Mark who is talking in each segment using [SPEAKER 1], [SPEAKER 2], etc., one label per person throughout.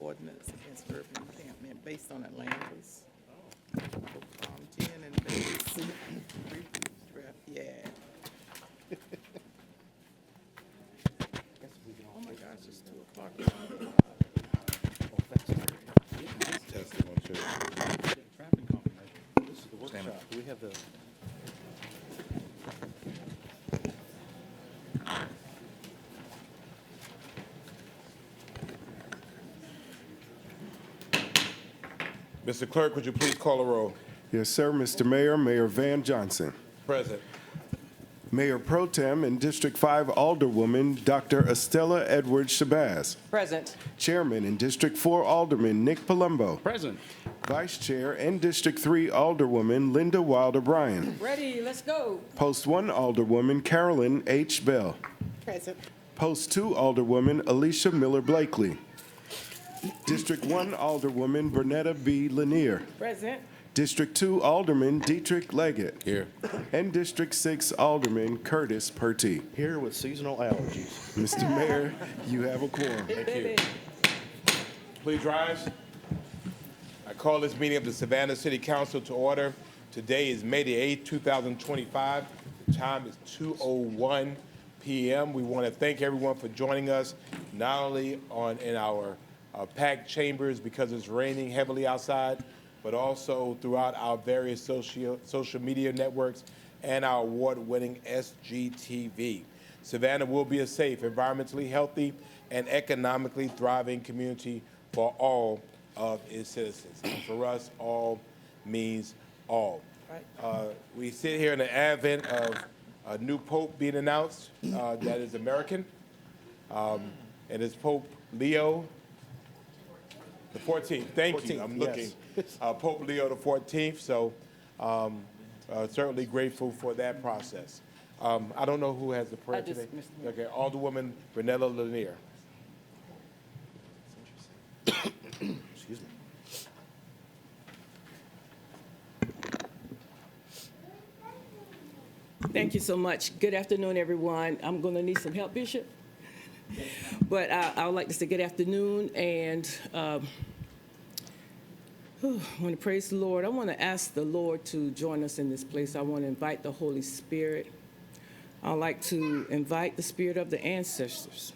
[SPEAKER 1] ordinance against urban encampment based on Atlanta's 10 and base. Yeah. Oh my gosh, it's 2:00.
[SPEAKER 2] Testing one, two.
[SPEAKER 3] Traffic confirmation. This is the workshop. Do we have the?
[SPEAKER 2] Mr. Clerk, would you please call a roll?
[SPEAKER 4] Yes, sir, Mr. Mayor, Mayor Van Johnson.
[SPEAKER 2] Present.
[SPEAKER 4] Mayor Pro Tem and District 5 Alderwoman Dr. Estella Edwards Shabazz.
[SPEAKER 5] Present.
[SPEAKER 4] Chairman and District 4 Alderman Nick Palumbo.
[SPEAKER 3] Present.
[SPEAKER 4] Vice Chair and District 3 Alderwoman Linda Wilder Bryan.
[SPEAKER 5] Ready, let's go.
[SPEAKER 4] Post 1 Alderwoman Carolyn H. Bell.
[SPEAKER 1] Present.
[SPEAKER 4] Post 2 Alderwoman Alicia Miller Blakely. District 1 Alderwoman Bernetta B. Lanier.
[SPEAKER 5] Present.
[SPEAKER 4] District 2 Alderman Dietrich Leggett.
[SPEAKER 2] Here.
[SPEAKER 4] And District 6 Alderman Curtis Purty.
[SPEAKER 3] Here with seasonal allergies.
[SPEAKER 4] Mr. Mayor, you have a quorum.
[SPEAKER 2] Thank you. Please rise. I call this meeting of the Savannah City Council to order. Today is May the 8th, 2025. The time is 2:01 p.m. We want to thank everyone for joining us, not only in our packed chambers because it's raining heavily outside, but also throughout our various social media networks and our award-winning SGTV. Savannah will be a safe, environmentally healthy, and economically thriving community for all of its citizens. And for us, all means all.
[SPEAKER 5] Right.
[SPEAKER 2] We sit here in the advent of a new pope being announced that is American, and it's Pope Leo the 14th. Thank you. I'm looking. Pope Leo the 14th. So certainly grateful for that process. I don't know who has the prayer today. Okay, Alderwoman Bernetta Lanier.
[SPEAKER 3] Excuse me.
[SPEAKER 5] Thank you so much. Good afternoon, everyone. I'm going to need some help, Bishop. But I would like to say good afternoon, and I want to praise the Lord. I want to ask the Lord to join us in this place. I want to invite the Holy Spirit. I'd like to invite the spirit of the ancestors.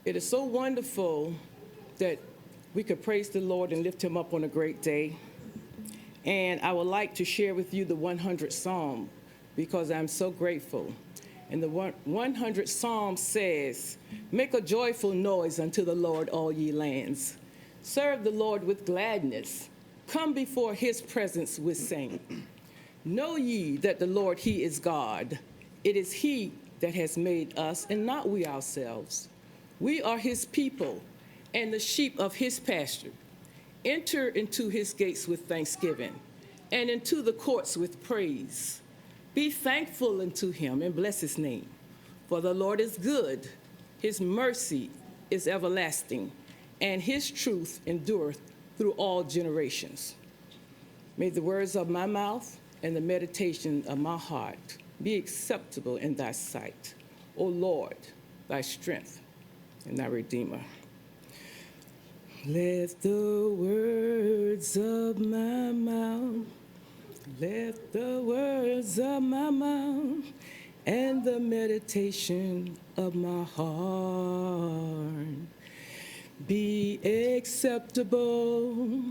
[SPEAKER 5] It is so wonderful that we could praise the Lord and lift him up on a great day. And I would like to share with you the 100th Psalm because I'm so grateful. And the 100th Psalm says, "Make a joyful noise unto the Lord, all ye lands. Serve the Lord with gladness. Come before his presence with singing. Know ye that the Lord, he is God. It is he that has made us, and not we ourselves. We are his people, and the sheep of his pasture. Enter into his gates with thanksgiving, and into the courts with praise. Be thankful unto him, and bless his name. For the Lord is good, his mercy is everlasting, and his truth endureth through all generations. May the words of my mouth and the meditation of my heart be acceptable in thy sight, O Lord, thy strength and thy Redeemer. Let the words of my mouth, let the words of my mouth and the meditation of my heart be acceptable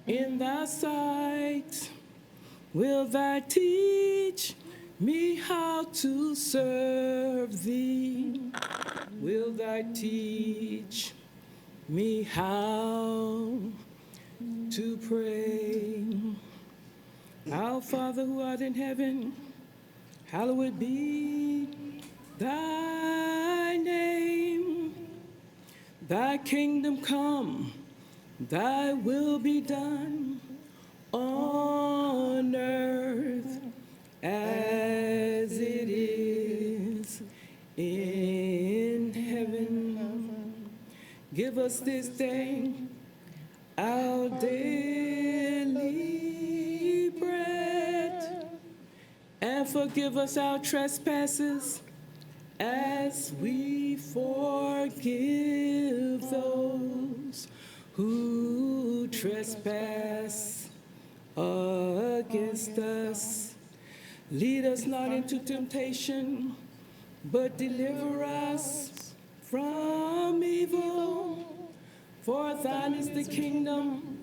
[SPEAKER 5] in thy sight. Will thou teach me how to serve thee? Will thou teach me how to pray? Our Father who art in heaven, hallowed be thy name. Thy kingdom come, thy will be done on earth as it is in heaven. Give us this day our daily bread, and forgive us our trespasses as we forgive those who trespass against us. Lead us not into temptation, but deliver us from evil. For thine is the kingdom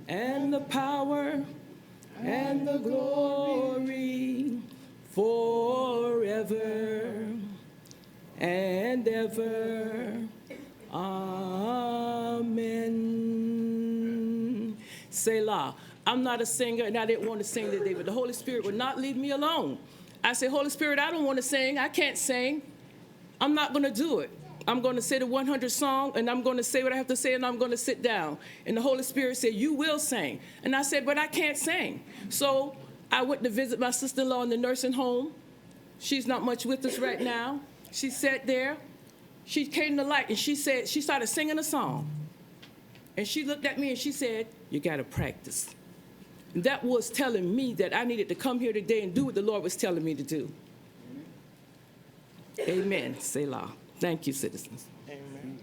[SPEAKER 5] and the power and the glory forever and ever. Amen. Selah. I'm not a singer, and I didn't want to sing today, but the Holy Spirit would not leave me alone. I said, Holy Spirit, I don't want to sing. I can't sing. I'm not going to do it. I'm going to say the 100 song, and I'm going to say what I have to say, and I'm going to sit down. And the Holy Spirit said, you will sing. And I said, but I can't sing. So I went to visit my sister-in-law in the nursing home. She's not much with us right now. She sat there. She came to light, and she started singing a song. And she looked at me, and she said, you got to practice. And that was telling me that I needed to come here today and do what the Lord was telling me to do. Amen. Selah. Thank you, citizens.
[SPEAKER 1] Amen.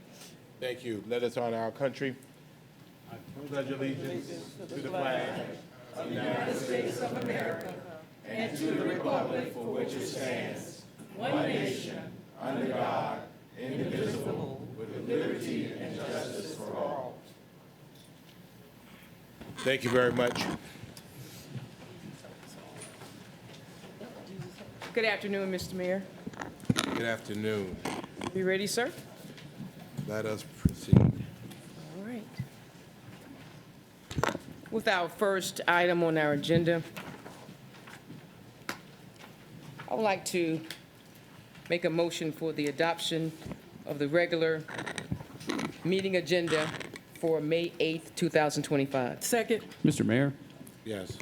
[SPEAKER 2] Thank you. Let us honor our country. I pledge allegiance to the flag of the United States of America and to the republic for which it stands, one nation, under God, indivisible, with liberty and justice for all. Thank you very much.
[SPEAKER 6] Good afternoon, Mr. Mayor.
[SPEAKER 2] Good afternoon.
[SPEAKER 6] You ready, sir?
[SPEAKER 2] Let us proceed.
[SPEAKER 6] All right. With our first item on our agenda, I would like to make a motion for the adoption of the regular meeting agenda for May 8th, 2025.
[SPEAKER 5] Second.
[SPEAKER 3] Mr. Mayor,
[SPEAKER 2] Yes.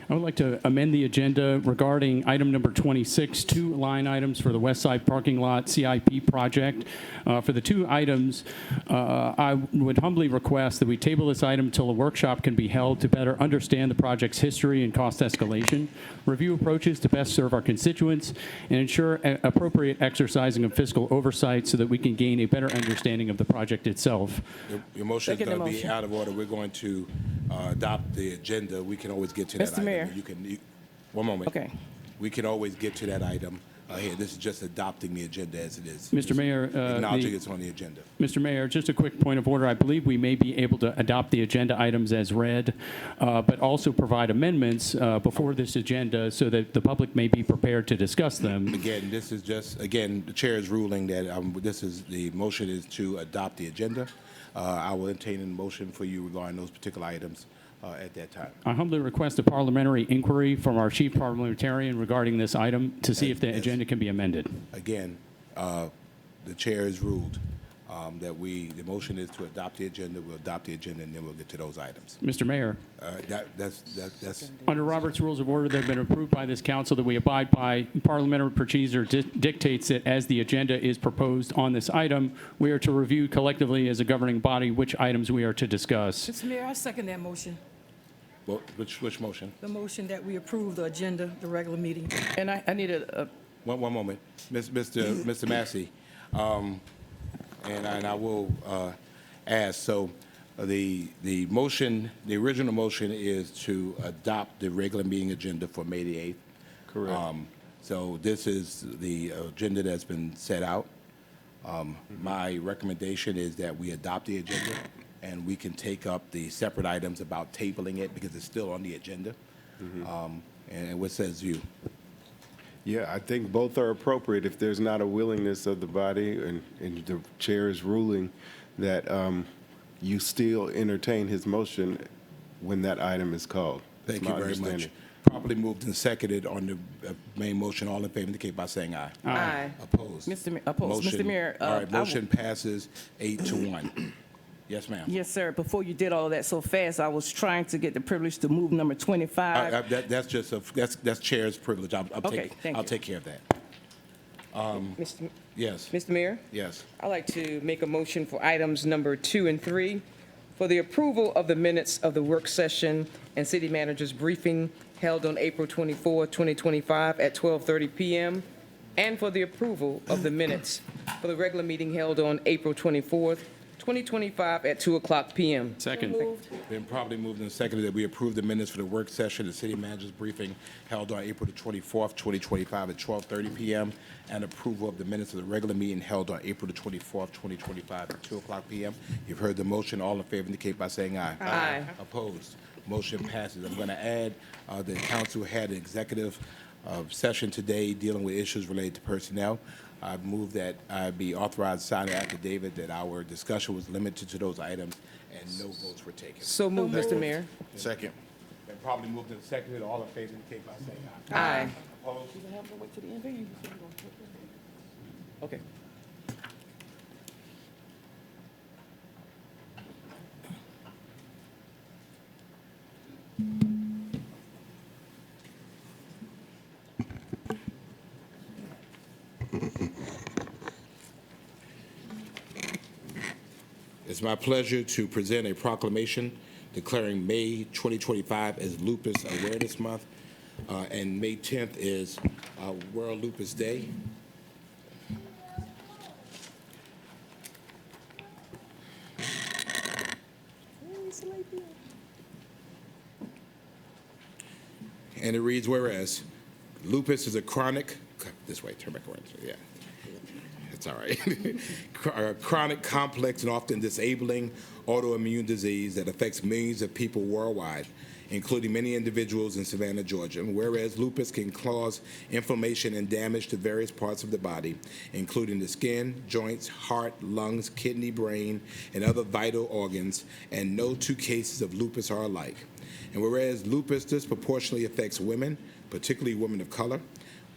[SPEAKER 3] I would like to amend the agenda regarding item number 26, 2 line items for the West Side Parking Lot CIP project. For the 2 items, I would humbly request that we table this item until a workshop can be held to better understand the project's history and cost escalation, review approaches to best serve our constituents, and ensure appropriate exercising of fiscal oversight so that we can gain a better understanding of the project itself.
[SPEAKER 2] Your motion is
[SPEAKER 5] Second
[SPEAKER 2] going to be
[SPEAKER 5] motion.
[SPEAKER 2] out of order. We're going to adopt the agenda. We can always get to that
[SPEAKER 5] Mr.
[SPEAKER 2] item.
[SPEAKER 5] Mayor.
[SPEAKER 2] One moment.
[SPEAKER 5] Okay.
[SPEAKER 2] We can always get to that item here. This is just adopting the agenda as it is.
[SPEAKER 3] Mr. Mayor,
[SPEAKER 2] Acknowledging it's on the agenda.
[SPEAKER 3] Mr. Mayor, just a quick point of order. I believe we may be able to adopt the agenda items as read, but also provide amendments before this agenda so that the public may be prepared to discuss them.
[SPEAKER 2] Again, this is just, again, the chair is ruling that the motion is to adopt the agenda. I will entertain a motion for you regarding those particular items at that time.
[SPEAKER 3] I humbly request a parliamentary inquiry from our chief parliamentarian regarding this item to see if the
[SPEAKER 2] Yes.
[SPEAKER 3] agenda can be amended.
[SPEAKER 2] Again, the chair has ruled that the motion is to adopt the agenda. We'll adopt the agenda, and then we'll get to those items.
[SPEAKER 3] Mr. Mayor,
[SPEAKER 2] That's
[SPEAKER 3] under Robert's Rules of Order that have been approved by this council that we abide by, parliamentary procedure dictates that as the agenda is proposed on this item, we are to review collectively as a governing body which items we are to discuss.
[SPEAKER 7] Mr. Mayor, I second that motion.
[SPEAKER 2] well, which motion?
[SPEAKER 7] The motion that we approve the agenda, the regular meeting.
[SPEAKER 5] And I need a
[SPEAKER 2] One moment, Mr. Massey, and I will ask. So, the motion, the original motion is to adopt the regular meeting agenda for May the 8th.
[SPEAKER 4] Correct.
[SPEAKER 2] So this is the agenda that's been set out. My recommendation is that we adopt the agenda, and we can take up the separate items about tabling it because it's still on the agenda. And what says you?
[SPEAKER 4] Yeah, I think both are appropriate if there's not a willingness of the body and the chair is ruling that you still entertain his motion when that item is called. That's
[SPEAKER 2] Thank you
[SPEAKER 4] my
[SPEAKER 2] very much.
[SPEAKER 4] understanding.
[SPEAKER 2] Properly moved and seconded on the main motion. All in favor indicate by saying aye.
[SPEAKER 6] Aye.
[SPEAKER 2] Opposed?
[SPEAKER 5] Opposed. Mr. Mayor,
[SPEAKER 2] All right,
[SPEAKER 5] I
[SPEAKER 2] motion passes 8-1. Yes, ma'am.
[SPEAKER 5] Yes, sir. Before you did all of that so fast, I was trying to get the privilege to move number 25.
[SPEAKER 2] That's just that's chair's privilege.
[SPEAKER 5] Okay, thank
[SPEAKER 2] I'll
[SPEAKER 5] you.
[SPEAKER 2] take care of that. Yes,
[SPEAKER 6] Mr. Mayor,
[SPEAKER 2] yes.
[SPEAKER 6] I'd like to make a motion for items number 2 and 3 for the approval of the minutes of the work session and city manager's briefing held on April 24, 2025 at 12:30 p.m. and for the approval of the minutes for the regular meeting held on April 24th, 2025 at 2:00 p.m.
[SPEAKER 3] Second.
[SPEAKER 2] Been properly moved and seconded that we approve the minutes for the work session, the city manager's briefing held on April the 24th, 2025 at 12:30 p.m., and approval of the minutes of the regular meeting held on April the 24th, 2025 at 2:00 p.m. You've heard the motion. All in favor indicate by saying aye.
[SPEAKER 6] Aye.
[SPEAKER 2] Opposed? Motion passes. I'm going to add the council had an executive session today dealing with issues related to personnel. I move that I be authorized to sign an affidavit that our discussion was limited to those items and no votes were taken.
[SPEAKER 6] So moved, Mr. Mayor.
[SPEAKER 2] Second. Been probably moved and seconded. All in favor indicate by saying aye.
[SPEAKER 6] Aye.
[SPEAKER 2] Opposed?
[SPEAKER 6] Okay.
[SPEAKER 2] It's my pleasure to present a proclamation declaring May 2025 as Lupus Awareness Month, and May 10th is World Lupus Day. And it reads, whereas lupus is a chronic, this way, turn back around, yeah. It's all right. A chronic, complex, and often disabling autoimmune disease that affects millions of people worldwide, including many individuals in Savannah, Georgia. Whereas lupus can cause inflammation and damage to various parts of the body, including the skin, joints, heart, lungs, kidney, brain, and other vital organs, and no two cases of lupus are alike. And whereas lupus disproportionately affects women, particularly women of color,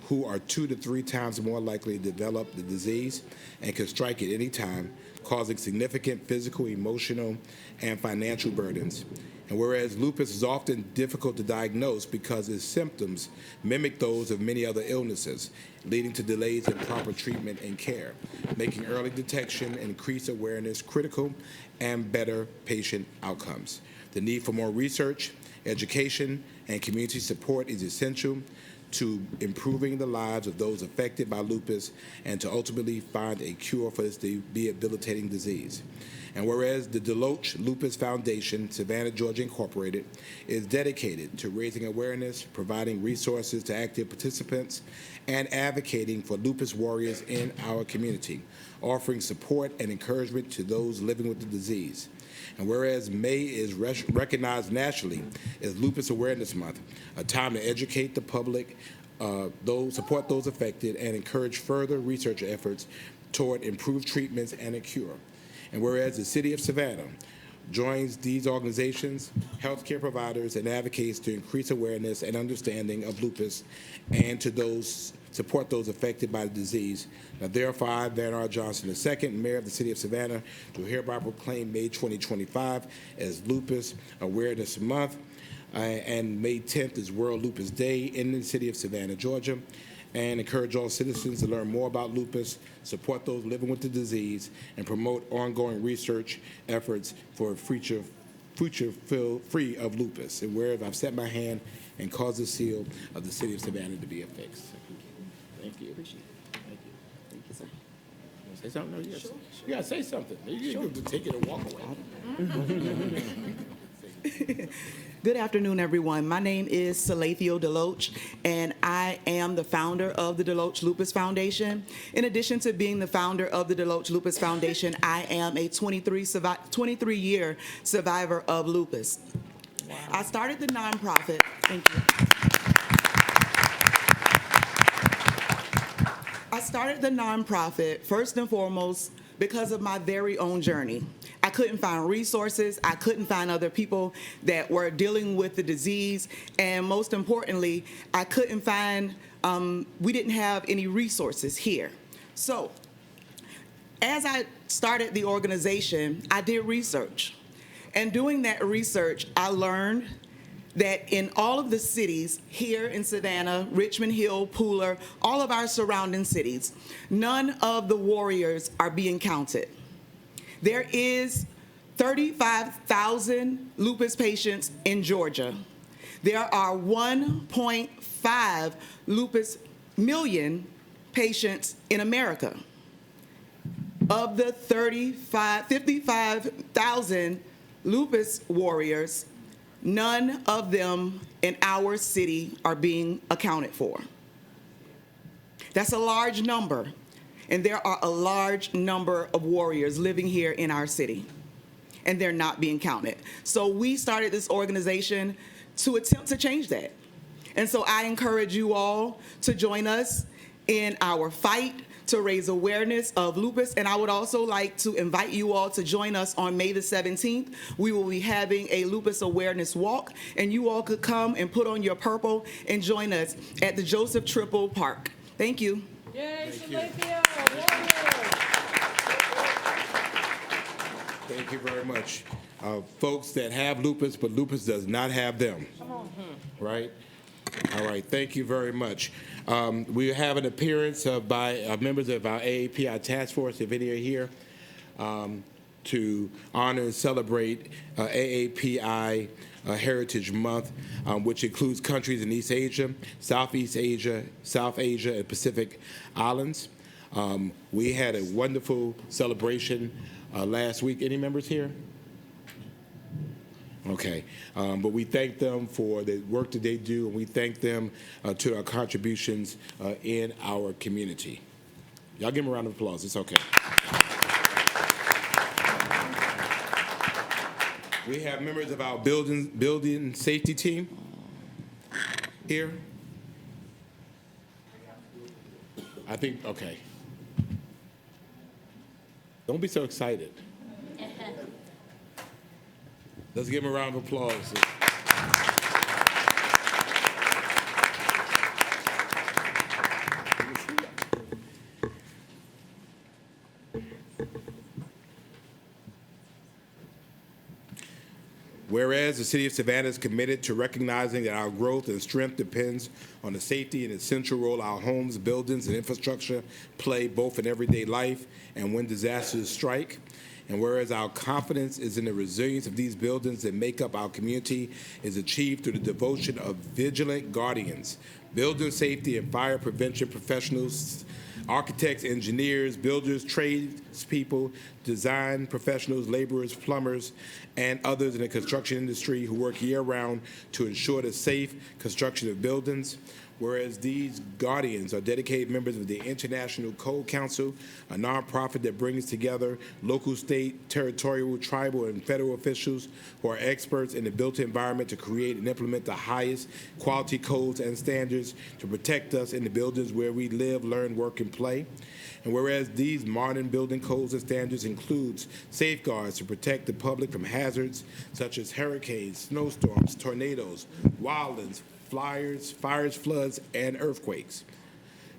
[SPEAKER 2] who are 2 to 3 times more likely to develop the disease and can strike at any time, causing significant physical, emotional, and financial burdens. And whereas lupus is often difficult to diagnose because its symptoms mimic those of many other illnesses, leading to delays in proper treatment and care, making early detection and increased awareness critical and better patient outcomes. The need for more research, education, and community support is essential to improving the lives of those affected by lupus and to ultimately find a cure for this debilitating disease. And whereas the Deloach Lupus Foundation, Savannah, Georgia Incorporated, is dedicated to raising awareness, providing resources to active participants, and advocating for lupus warriors in our community, offering support and encouragement to those living with the disease. And whereas May is recognized nationally as Lupus Awareness Month, a time to educate the public, support those affected, and encourage further research efforts toward improved treatments and a cure. And whereas the City of Savannah joins these organizations, healthcare providers, and advocates to increase awareness and understanding of lupus and to support those affected by the disease. Now, therefore, I, Van R. Johnson II, Mayor of the City of Savannah, do hereby proclaim May 2025 as Lupus Awareness Month, and May 10th is World Lupus Day in the City of Savannah, Georgia, and encourage all citizens to learn more about lupus, support those living with the disease, and promote ongoing research efforts for a future free of lupus. And whereas I've set my hand and caused the seal of the City of Savannah to be affixed. Thank you. Appreciate it. Thank you. Thank you, sir. You want to say something? No, you got to say something. You have to take it and walk away.
[SPEAKER 8] Good afternoon, everyone. My name is Salathiel Deloach, and I am the founder of the Deloach Lupus Foundation. In addition to being the founder of the Deloach Lupus Foundation, I am a 23-year survivor of lupus. Wow. I started the nonprofit. Thank you. I started the nonprofit first and foremost because of my very own journey. I couldn't find resources. I couldn't find other people that were dealing with the disease. And most importantly, I couldn't find, we didn't have any resources here. So as I started the organization, I did research. And doing that research, I learned that in all of the cities here in Savannah, Richmond Hill, Pooler, all of our surrounding cities, none of the warriors are being counted. There is 35,000 lupus patients in Georgia. There are 1.5 lupus million patients in America. of the 55,000 lupus warriors, none of them in our city are being accounted for. That's a large number, and there are a large number of warriors living here in our city, and they're not being counted. So we started this organization to attempt to change that. And so I encourage you all to join us in our fight to raise awareness of lupus. And I would also like to invite you all to join us on May the 17th. We will be having a lupus awareness walk, and you all could come and put on your purple and join us at the Joseph Triple Park. Thank you.
[SPEAKER 6] Yay,
[SPEAKER 2] Thank you. Thank you very much. Folks that have lupus, but lupus does not have them. Right? All right, thank you very much. We have an appearance by members of our AAPI task force, if any are here, to honor and celebrate AAPI Heritage Month, which includes countries in East Asia, Southeast Asia, South Asia, and Pacific Islands. We had a wonderful celebration last week. Any members here? Okay, but we thank them for the work that they do, and we thank them to our contributions in our community. Y'all give them a round of applause. It's okay. We have members of our building safety team here. I think, okay. Don't be so excited. Let's give them a round of applause. Whereas the City of Savannah is committed to recognizing that our growth and strength depends on the safety and essential role our homes, buildings, and infrastructure play both in everyday life and when disasters strike. And whereas our confidence is in the resilience of these buildings that make up our community is achieved through the devotion of vigilant guardians, building safety and fire prevention professionals, architects, engineers, builders, tradespeople, design professionals, laborers, plumbers, and others in the construction industry who work year-round to ensure the safe construction of buildings. Whereas these guardians are dedicated members of the International Code Council, a nonprofit that brings together local, state, territorial, tribal, and federal officials who are experts in the built environment to create and implement the highest quality codes and standards to protect us in the buildings where we live, learn, work, and play. And whereas these modern building codes and standards includes safeguards to protect the public from hazards such as hurricanes, snowstorms, tornadoes, wildlands, fires, floods, and earthquakes.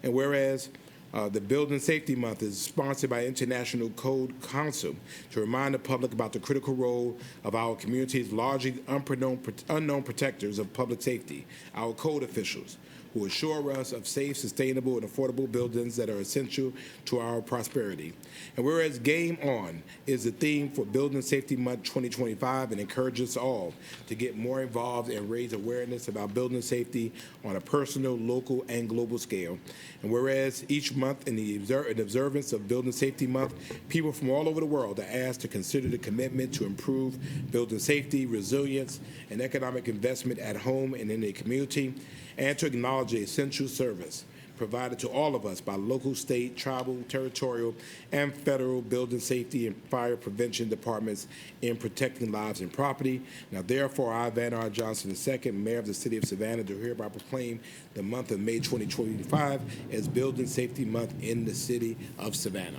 [SPEAKER 2] And whereas the Building Safety Month is sponsored by International Code Council to remind the public about the critical role of our community's largely unknown protectors of public safety, our code officials, who assure us of safe, sustainable, and affordable buildings that are essential to our prosperity. And whereas Game On is the theme for Building Safety Month 2025 and encourages us all to get more involved and raise awareness about building safety on a personal, local, and global scale. And whereas each month in the observance of Building Safety Month, people from all over the world are asked to consider the commitment to improve building safety, resilience, and economic investment at home and in the community, and to acknowledge the essential service provided to all of us by local, state, tribal, territorial, and federal building safety and fire prevention departments in protecting lives and property. Now, therefore, I, Van R. Johnson II, Mayor of the City of Savannah, do hereby proclaim the month of May 2025 as Building Safety Month in the City of Savannah.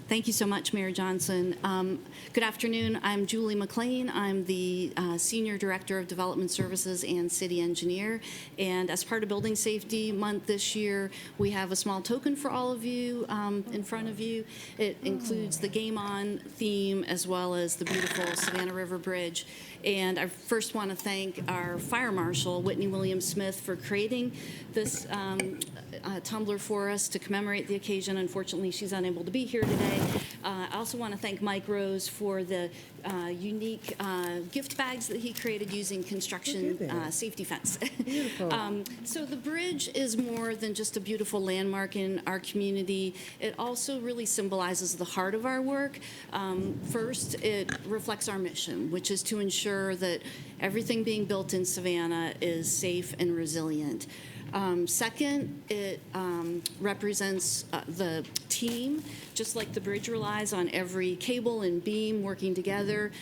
[SPEAKER 9] Thank you so much, Mayor Johnson. Good afternoon. I'm Julie McLean. I'm the Senior Director of Development Services and City Engineer. And as part of Building Safety Month this year, we have a small token for all of you in front of you. It includes the Game On theme as well as the beautiful Savannah River Bridge. And I first want to thank our Fire Marshal, Whitney Williams Smith, for creating this tumbler for us to commemorate the occasion. Unfortunately, she's unable to be here today. I also want to thank Mike Rose for the unique gift bags that he created using construction safety fence. So the bridge is more than just a beautiful landmark in our community. It also really symbolizes the heart of our work. First, it reflects our mission, which is to ensure that everything being built in Savannah is safe and resilient. Second, it represents the team. Just like the bridge relies on every cable and beam working together,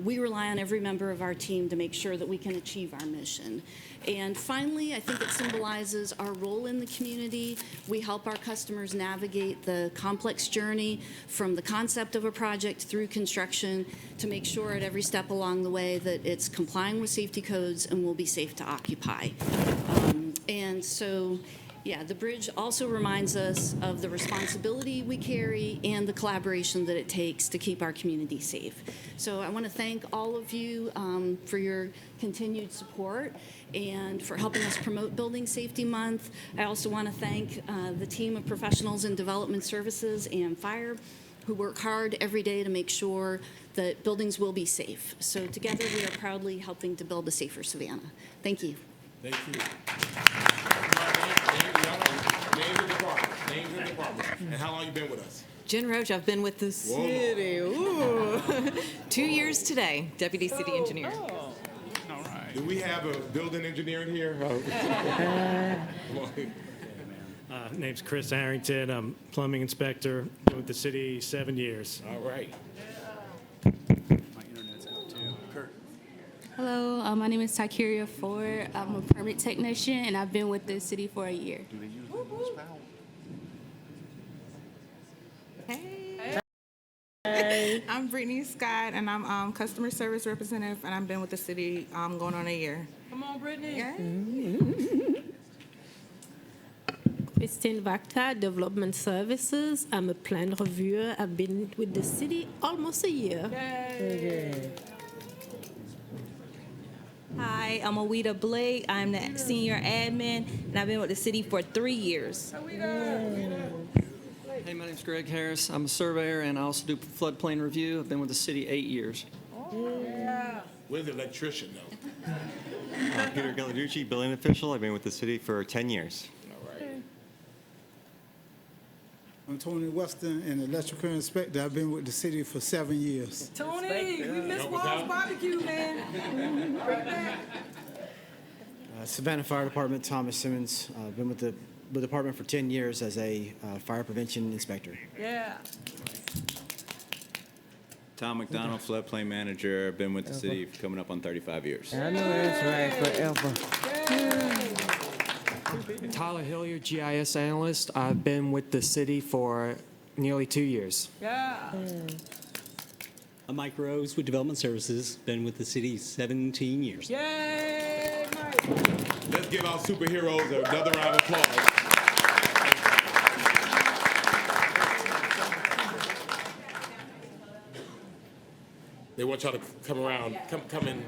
[SPEAKER 9] we rely on every member of our team to make sure that we can achieve our mission. And finally, I think it symbolizes our role in the community. We help our customers navigate the complex journey from the concept of a project through construction to make sure at every step along the way that it's complying with safety codes and will be safe to occupy. And so, yeah, the bridge also reminds us of the responsibility we carry and the collaboration that it takes to keep our community safe. So I want to thank all of you for your continued support and for helping us promote Building Safety Month. I also want to thank the team of professionals in development services and fire who work hard every day to make sure that buildings will be safe. So together we are proudly helping to build a safer Savannah. Thank you.
[SPEAKER 2] Thank you. Names of departments. And how long you been with us?
[SPEAKER 10] Jen Roach, I've been with the city. Ooh. 2 years today, Deputy City Engineer.
[SPEAKER 2] Do we have a building engineer in here?
[SPEAKER 11] Name's Chris Harrington. I'm plumbing inspector. Been with the city 7 years.
[SPEAKER 2] All right.
[SPEAKER 12] Hello, my name is Takiria Ford. I'm a permit technician, and I've been with the city for a year.
[SPEAKER 13] Hey. I'm Brittany Scott, and I'm customer service representative, and I've been with the city going on a year.
[SPEAKER 7] Come on, Brittany.
[SPEAKER 13] Yeah.
[SPEAKER 14] Christine Vacta, Development Services. I'm a plan reviewer. I've been with the city almost a year.
[SPEAKER 7] Yay.
[SPEAKER 15] Hi, I'm Awita Blake. I'm the senior admin, and I've been with the city for 3 years.
[SPEAKER 16] Hey, my name's Greg Harris. I'm a surveyor, and I also do floodplain review. I've been with the city 8 years.
[SPEAKER 2] Where's the electrician, though?
[SPEAKER 17] Peter Galaducci, building official. I've been with the city for 10 years.
[SPEAKER 2] All right.
[SPEAKER 18] I'm Tony Weston, an electrical inspector. I've been with the city for 7 years.
[SPEAKER 7] Tony, we missed Wall's barbecue, man. Bring it back.
[SPEAKER 19] Savannah Fire Department, Thomas Simmons. I've been with the department for 10 years as a fire prevention inspector.
[SPEAKER 7] Yeah.
[SPEAKER 20] Tom McDonald, floodplain manager. Been with the city for coming up on 35 years.
[SPEAKER 21] I know that's right, forever.
[SPEAKER 22] Tyler Hillier, GIS analyst. I've been with the city for nearly 2 years.
[SPEAKER 7] Yeah.
[SPEAKER 23] I'm Mike Rose with Development Services. Been with the city 17 years.
[SPEAKER 7] Yay, Mike.
[SPEAKER 2] Let's give our superheroes another round of applause. They want y'all to come around, come in.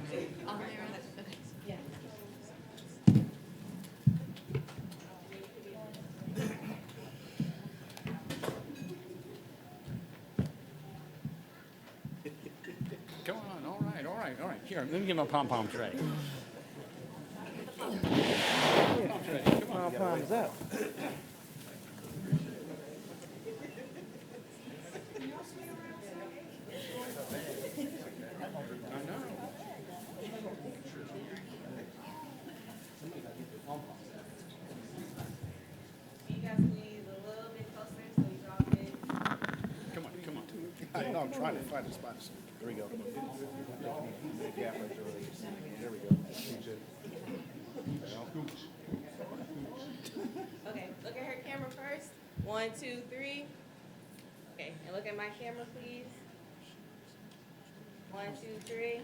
[SPEAKER 3] Come on, all right. Here, let me get my pom-poms ready.
[SPEAKER 21] Pom-poms up.
[SPEAKER 24] I'm trying to find a spot. There we go. There we go.
[SPEAKER 25] Okay, look at her camera first. 1, 2, 3. Okay, and look at my camera, please. 1, 2, 3.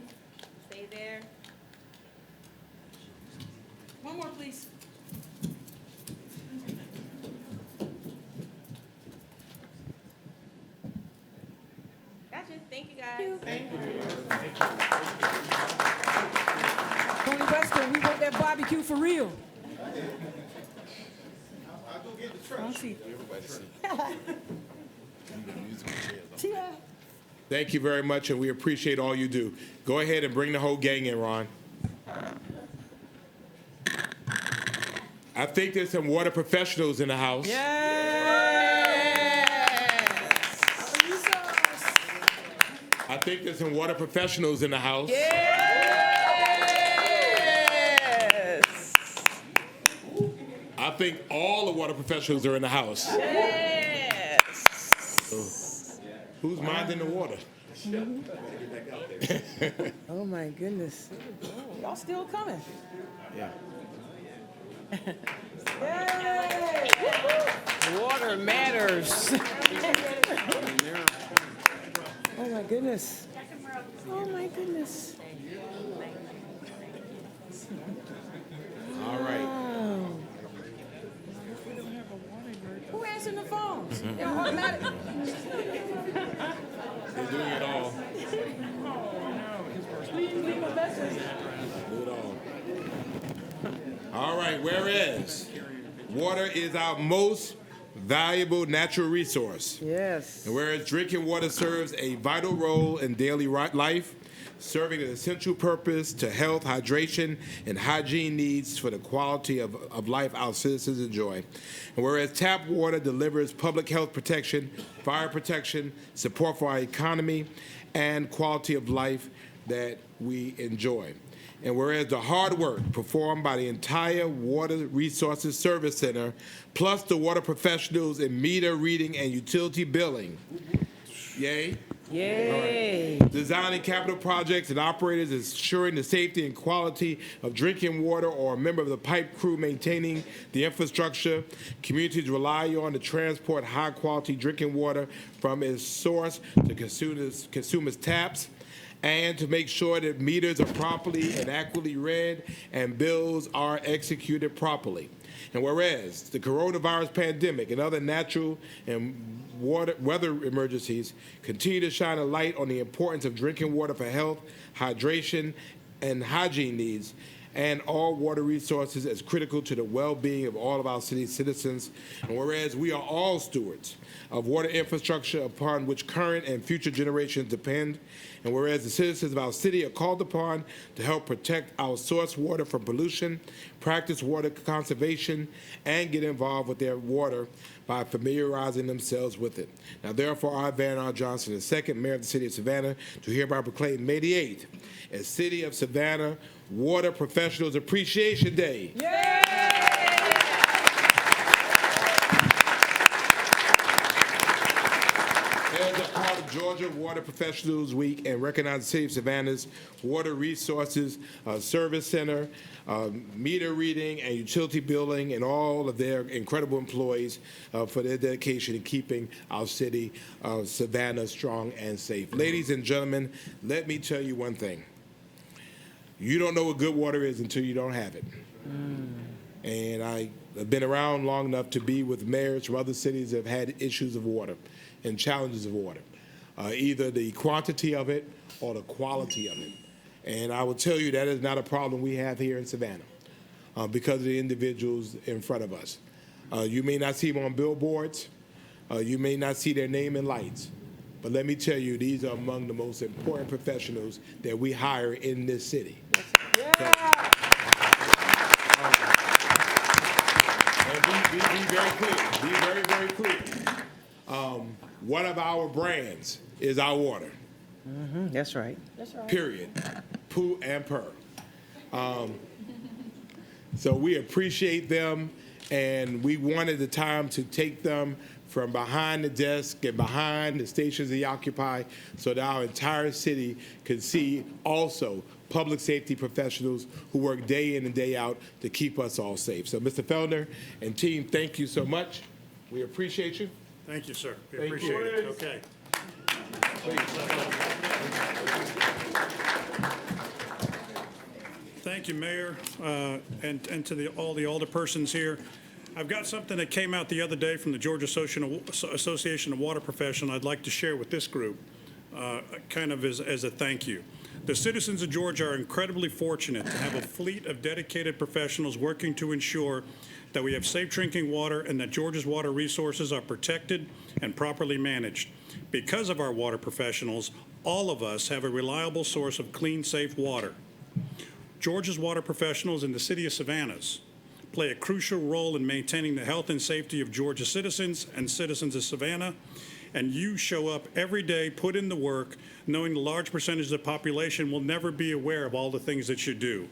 [SPEAKER 25] Stay there.
[SPEAKER 7] One more, please.
[SPEAKER 25] Gotcha. Thank you, guys.
[SPEAKER 7] Thank you. Tony Weston, we want that barbecue for real.
[SPEAKER 2] Thank you very much, and we appreciate all you do. Go ahead and bring the whole gang in, Ron. I think there's some water professionals in the house. I think there's some water professionals in the house. I think all the water professionals are in the house. So, who's minding the water?
[SPEAKER 21] Oh my goodness.
[SPEAKER 7] Y'all still coming?
[SPEAKER 2] Yeah.
[SPEAKER 21] Water matters. Oh my goodness. Oh my goodness.
[SPEAKER 2] All right.
[SPEAKER 21] Wow.
[SPEAKER 7] Who answering the phones? They're automatic.
[SPEAKER 2] They're doing it all. Do it all. All right, whereas water is our most valuable natural resource.
[SPEAKER 21] Yes.
[SPEAKER 2] And whereas drinking water serves a vital role in daily life, serving an essential purpose to health, hydration, and hygiene needs for the quality of life our citizens enjoy. And whereas tap water delivers public health protection, fire protection, support for our economy, and quality of life that we enjoy. And whereas the hard work performed by the entire Water Resources Service Center, plus the water professionals in meter reading and utility billing, yay?
[SPEAKER 21] Yay.
[SPEAKER 2] Designing capital projects and operators ensuring the safety and quality of drinking water, or a member of the pipe crew maintaining the infrastructure communities rely on to transport high-quality drinking water from its source to consumers' taps, and to make sure that meters are properly and accurately read and bills are executed properly. And whereas the coronavirus pandemic and other natural and weather emergencies continue to shine a light on the importance of drinking water for health, hydration, and hygiene needs, and all water resources as critical to the well-being of all of our city citizens. And whereas we are all stewards of water infrastructure upon which current and future generations depend, and whereas the citizens of our city are called upon to help protect our source water from pollution, practice water conservation, and get involved with their water by familiarizing themselves with it. Now, therefore, I, Van R. Johnson, II, Mayor of the City of Savannah, do hereby proclaim May the 8th as City of Savannah Water Professionals Appreciation Day. As a part of Georgia Water Professionals Week, and recognize the City of Savannah's Water Resources Service Center, meter reading and utility billing, and all of their incredible employees for their dedication in keeping our city of Savannah strong and safe. Ladies and gentlemen, let me tell you one thing. You don't know what good water is until you don't have it. And I've been around long enough to be with mayors from other cities that have had issues of water and challenges of water, either the quantity of it or the quality of it. And I will tell you that is not a problem we have here in Savannah because of the individuals in front of us. You may not see them on billboards. You may not see their name in lights. But let me tell you, these are among the most important professionals that we hire in this city. And be very clear, be very, very clear. One of our brands is our water.
[SPEAKER 21] That's right.
[SPEAKER 2] Period. Poo and purr. So we appreciate them, and we wanted the time to take them from behind the desk and behind the stations they occupy so that our entire city could see also public safety professionals who work day in and day out to keep us all safe. So Mr. Fellner and team, thank you so much. We appreciate you.
[SPEAKER 1] Thank you, sir. We
[SPEAKER 2] Thank
[SPEAKER 1] appreciate
[SPEAKER 2] you.
[SPEAKER 1] it. Okay. Thank you, Mayor, and to all the alderpersons here. I've got something that came out the other day from the Georgia Association of Water Professionals I'd like to share with this group, kind of as a thank you. The citizens of Georgia are incredibly fortunate to have a fleet of dedicated professionals working to ensure that we have safe drinking water, and that Georgia's water resources are protected and properly managed. Because of our water professionals, all of us have a reliable source of clean, safe water. Georgia's water professionals in the city of Savannah play a crucial role in maintaining the health and safety of Georgia citizens and citizens of Savannah. And you show up every day, put in the work, knowing the large percentage of the population will never be aware of all the things that you do.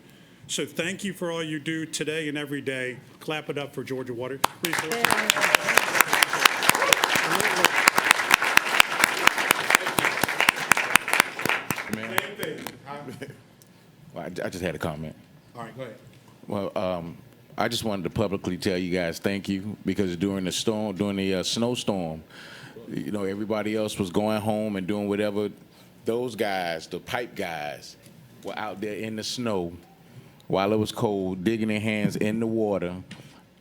[SPEAKER 1] So thank you for all you do today and every day. Clap it up for Georgia Water Resources.
[SPEAKER 4] Well, I just had a comment.
[SPEAKER 2] All right, go ahead.
[SPEAKER 4] Well, I just wanted to publicly tell you guys thank you, because during the storm, during the snowstorm, you know, everybody else was going home and doing whatever. Those guys, the pipe guys, were out there in the snow while it was cold, digging their hands in the water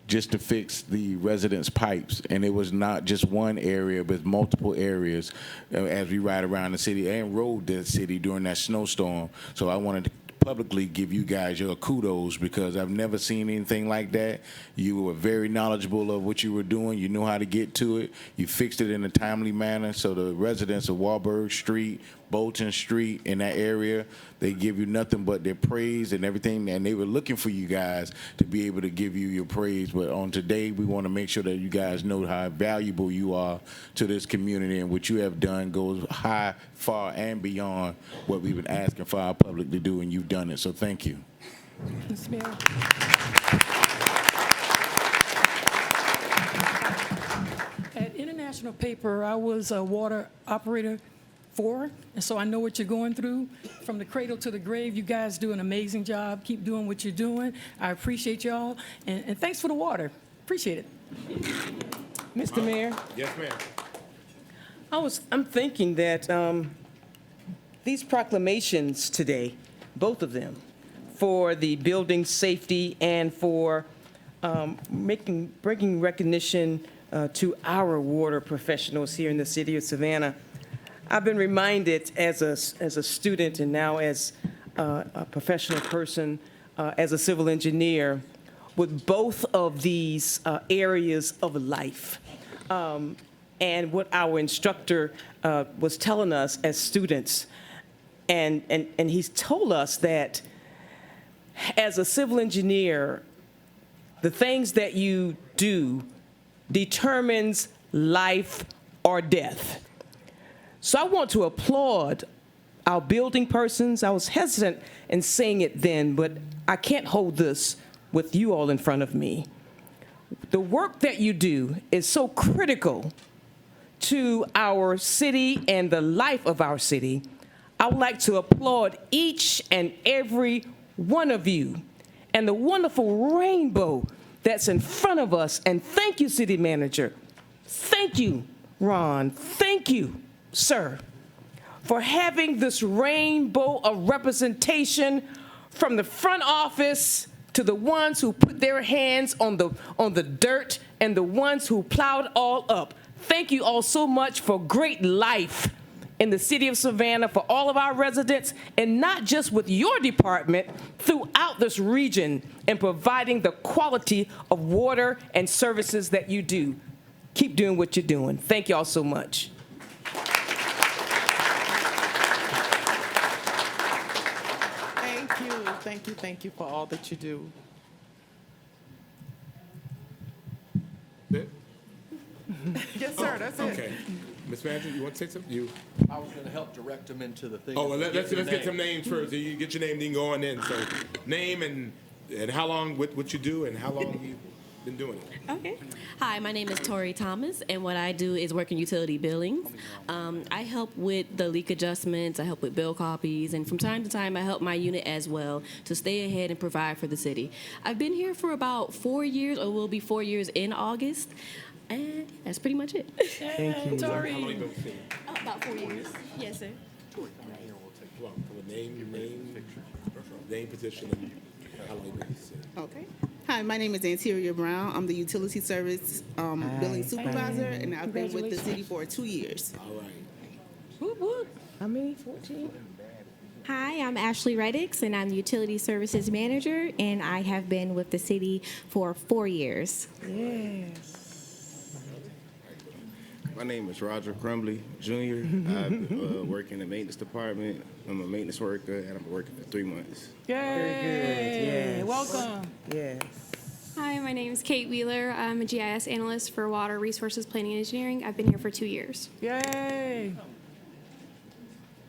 [SPEAKER 4] just to fix the residents' pipes. And it was not just one area, but multiple areas as we ride around the city and rode the city during that snowstorm. So I wanted to publicly give you guys your kudos, because I've never seen anything like that. You were very knowledgeable of what you were doing. You knew how to get to it. You fixed it in a timely manner. So the residents of Warburg Street, Bolton Street, in that area, they give you nothing but their praise and everything. And they were looking for you guys to be able to give you your praise. But on today, we want to make sure that you guys know how valuable you are to this community, and what you have done goes high, far, and beyond what we've been asking for our public to do, and you've done it. So thank you.
[SPEAKER 7] Ms. Mayor. At International Paper, I was a water operator and so I know what you're going through. From the cradle to the grave, you guys do an amazing job. Keep doing what you're doing. I appreciate y'all, and thanks for the water. Appreciate it.
[SPEAKER 21] Mr. Mayor,
[SPEAKER 2] Yes, ma'am.
[SPEAKER 21] I'm thinking that these proclamations today, both of them, for the building safety and for bringing recognition to our water professionals here in the city of Savannah. I've been reminded as a student, and now as a professional person, as a civil engineer, with both of these areas of life. And what our instructor was telling us as students, and he's told us that as a civil engineer, the things that you do determines life or death. So I want to applaud our building persons. I was hesitant in saying it then, but I can't hold this with you all in front of me. The work that you do is so critical to our city and the life of our city. I would like to applaud each and every one of you and the wonderful rainbow that's in front of us. And thank you, City Manager. Thank you, Ron. Thank you, sir, for having this rainbow of representation from the front office to the ones who put their hands on the dirt and the ones who plowed all up. Thank you all so much for great life in the city of Savannah, for all of our residents, and not just with your department, throughout this region, in providing the quality of water and services that you do. Keep doing what you're doing. Thank you all so much.
[SPEAKER 5] Thank you for all that you do.
[SPEAKER 24] Yes, sir, that's it.
[SPEAKER 2] Okay. Ms. Manager, you want to say something?
[SPEAKER 6] I was going to help direct them into the thing.
[SPEAKER 2] Oh, well, let's get some names first. You get your name, then go on in. So name and how long, what you do, and how long you've been doing it.
[SPEAKER 25] Okay. Hi, my name is Tori Thomas, and what I do is work in utility billing. I help with the leak adjustments, I help with bill copies, and from time to time I help my unit as well to stay ahead and provide for the city. I've been here for about 4 years, or will be 4 years in August, and that's pretty much it.
[SPEAKER 21] Thank you.
[SPEAKER 25] Tori.
[SPEAKER 2] How long you been with the city?
[SPEAKER 25] About 4 years. Yes, sir.
[SPEAKER 2] Well, name, position, and how long you been with the city.
[SPEAKER 8] Okay. Hi, my name is Anteria Brown. I'm the utility service billing supervisor, and I've been with the city for 2 years.
[SPEAKER 2] All right.
[SPEAKER 21] Whoop, whoop. How many? 14?
[SPEAKER 15] Hi, I'm Ashley Reddix, and I'm the Utility Services Manager, and I have been with the city for 4 years.
[SPEAKER 21] Yes.
[SPEAKER 9] My name is Roger Crumbly Jr. I work in the maintenance department. I'm a maintenance worker, and I've been working for 3 months.
[SPEAKER 7] Yay!
[SPEAKER 21] Very good. Yes.
[SPEAKER 7] Welcome.
[SPEAKER 21] Yes.
[SPEAKER 10] Hi, my name is Kate Wheeler. I'm a GIS analyst for Water Resources Planning and Engineering. I've been here for 2 years.
[SPEAKER 7] Yay!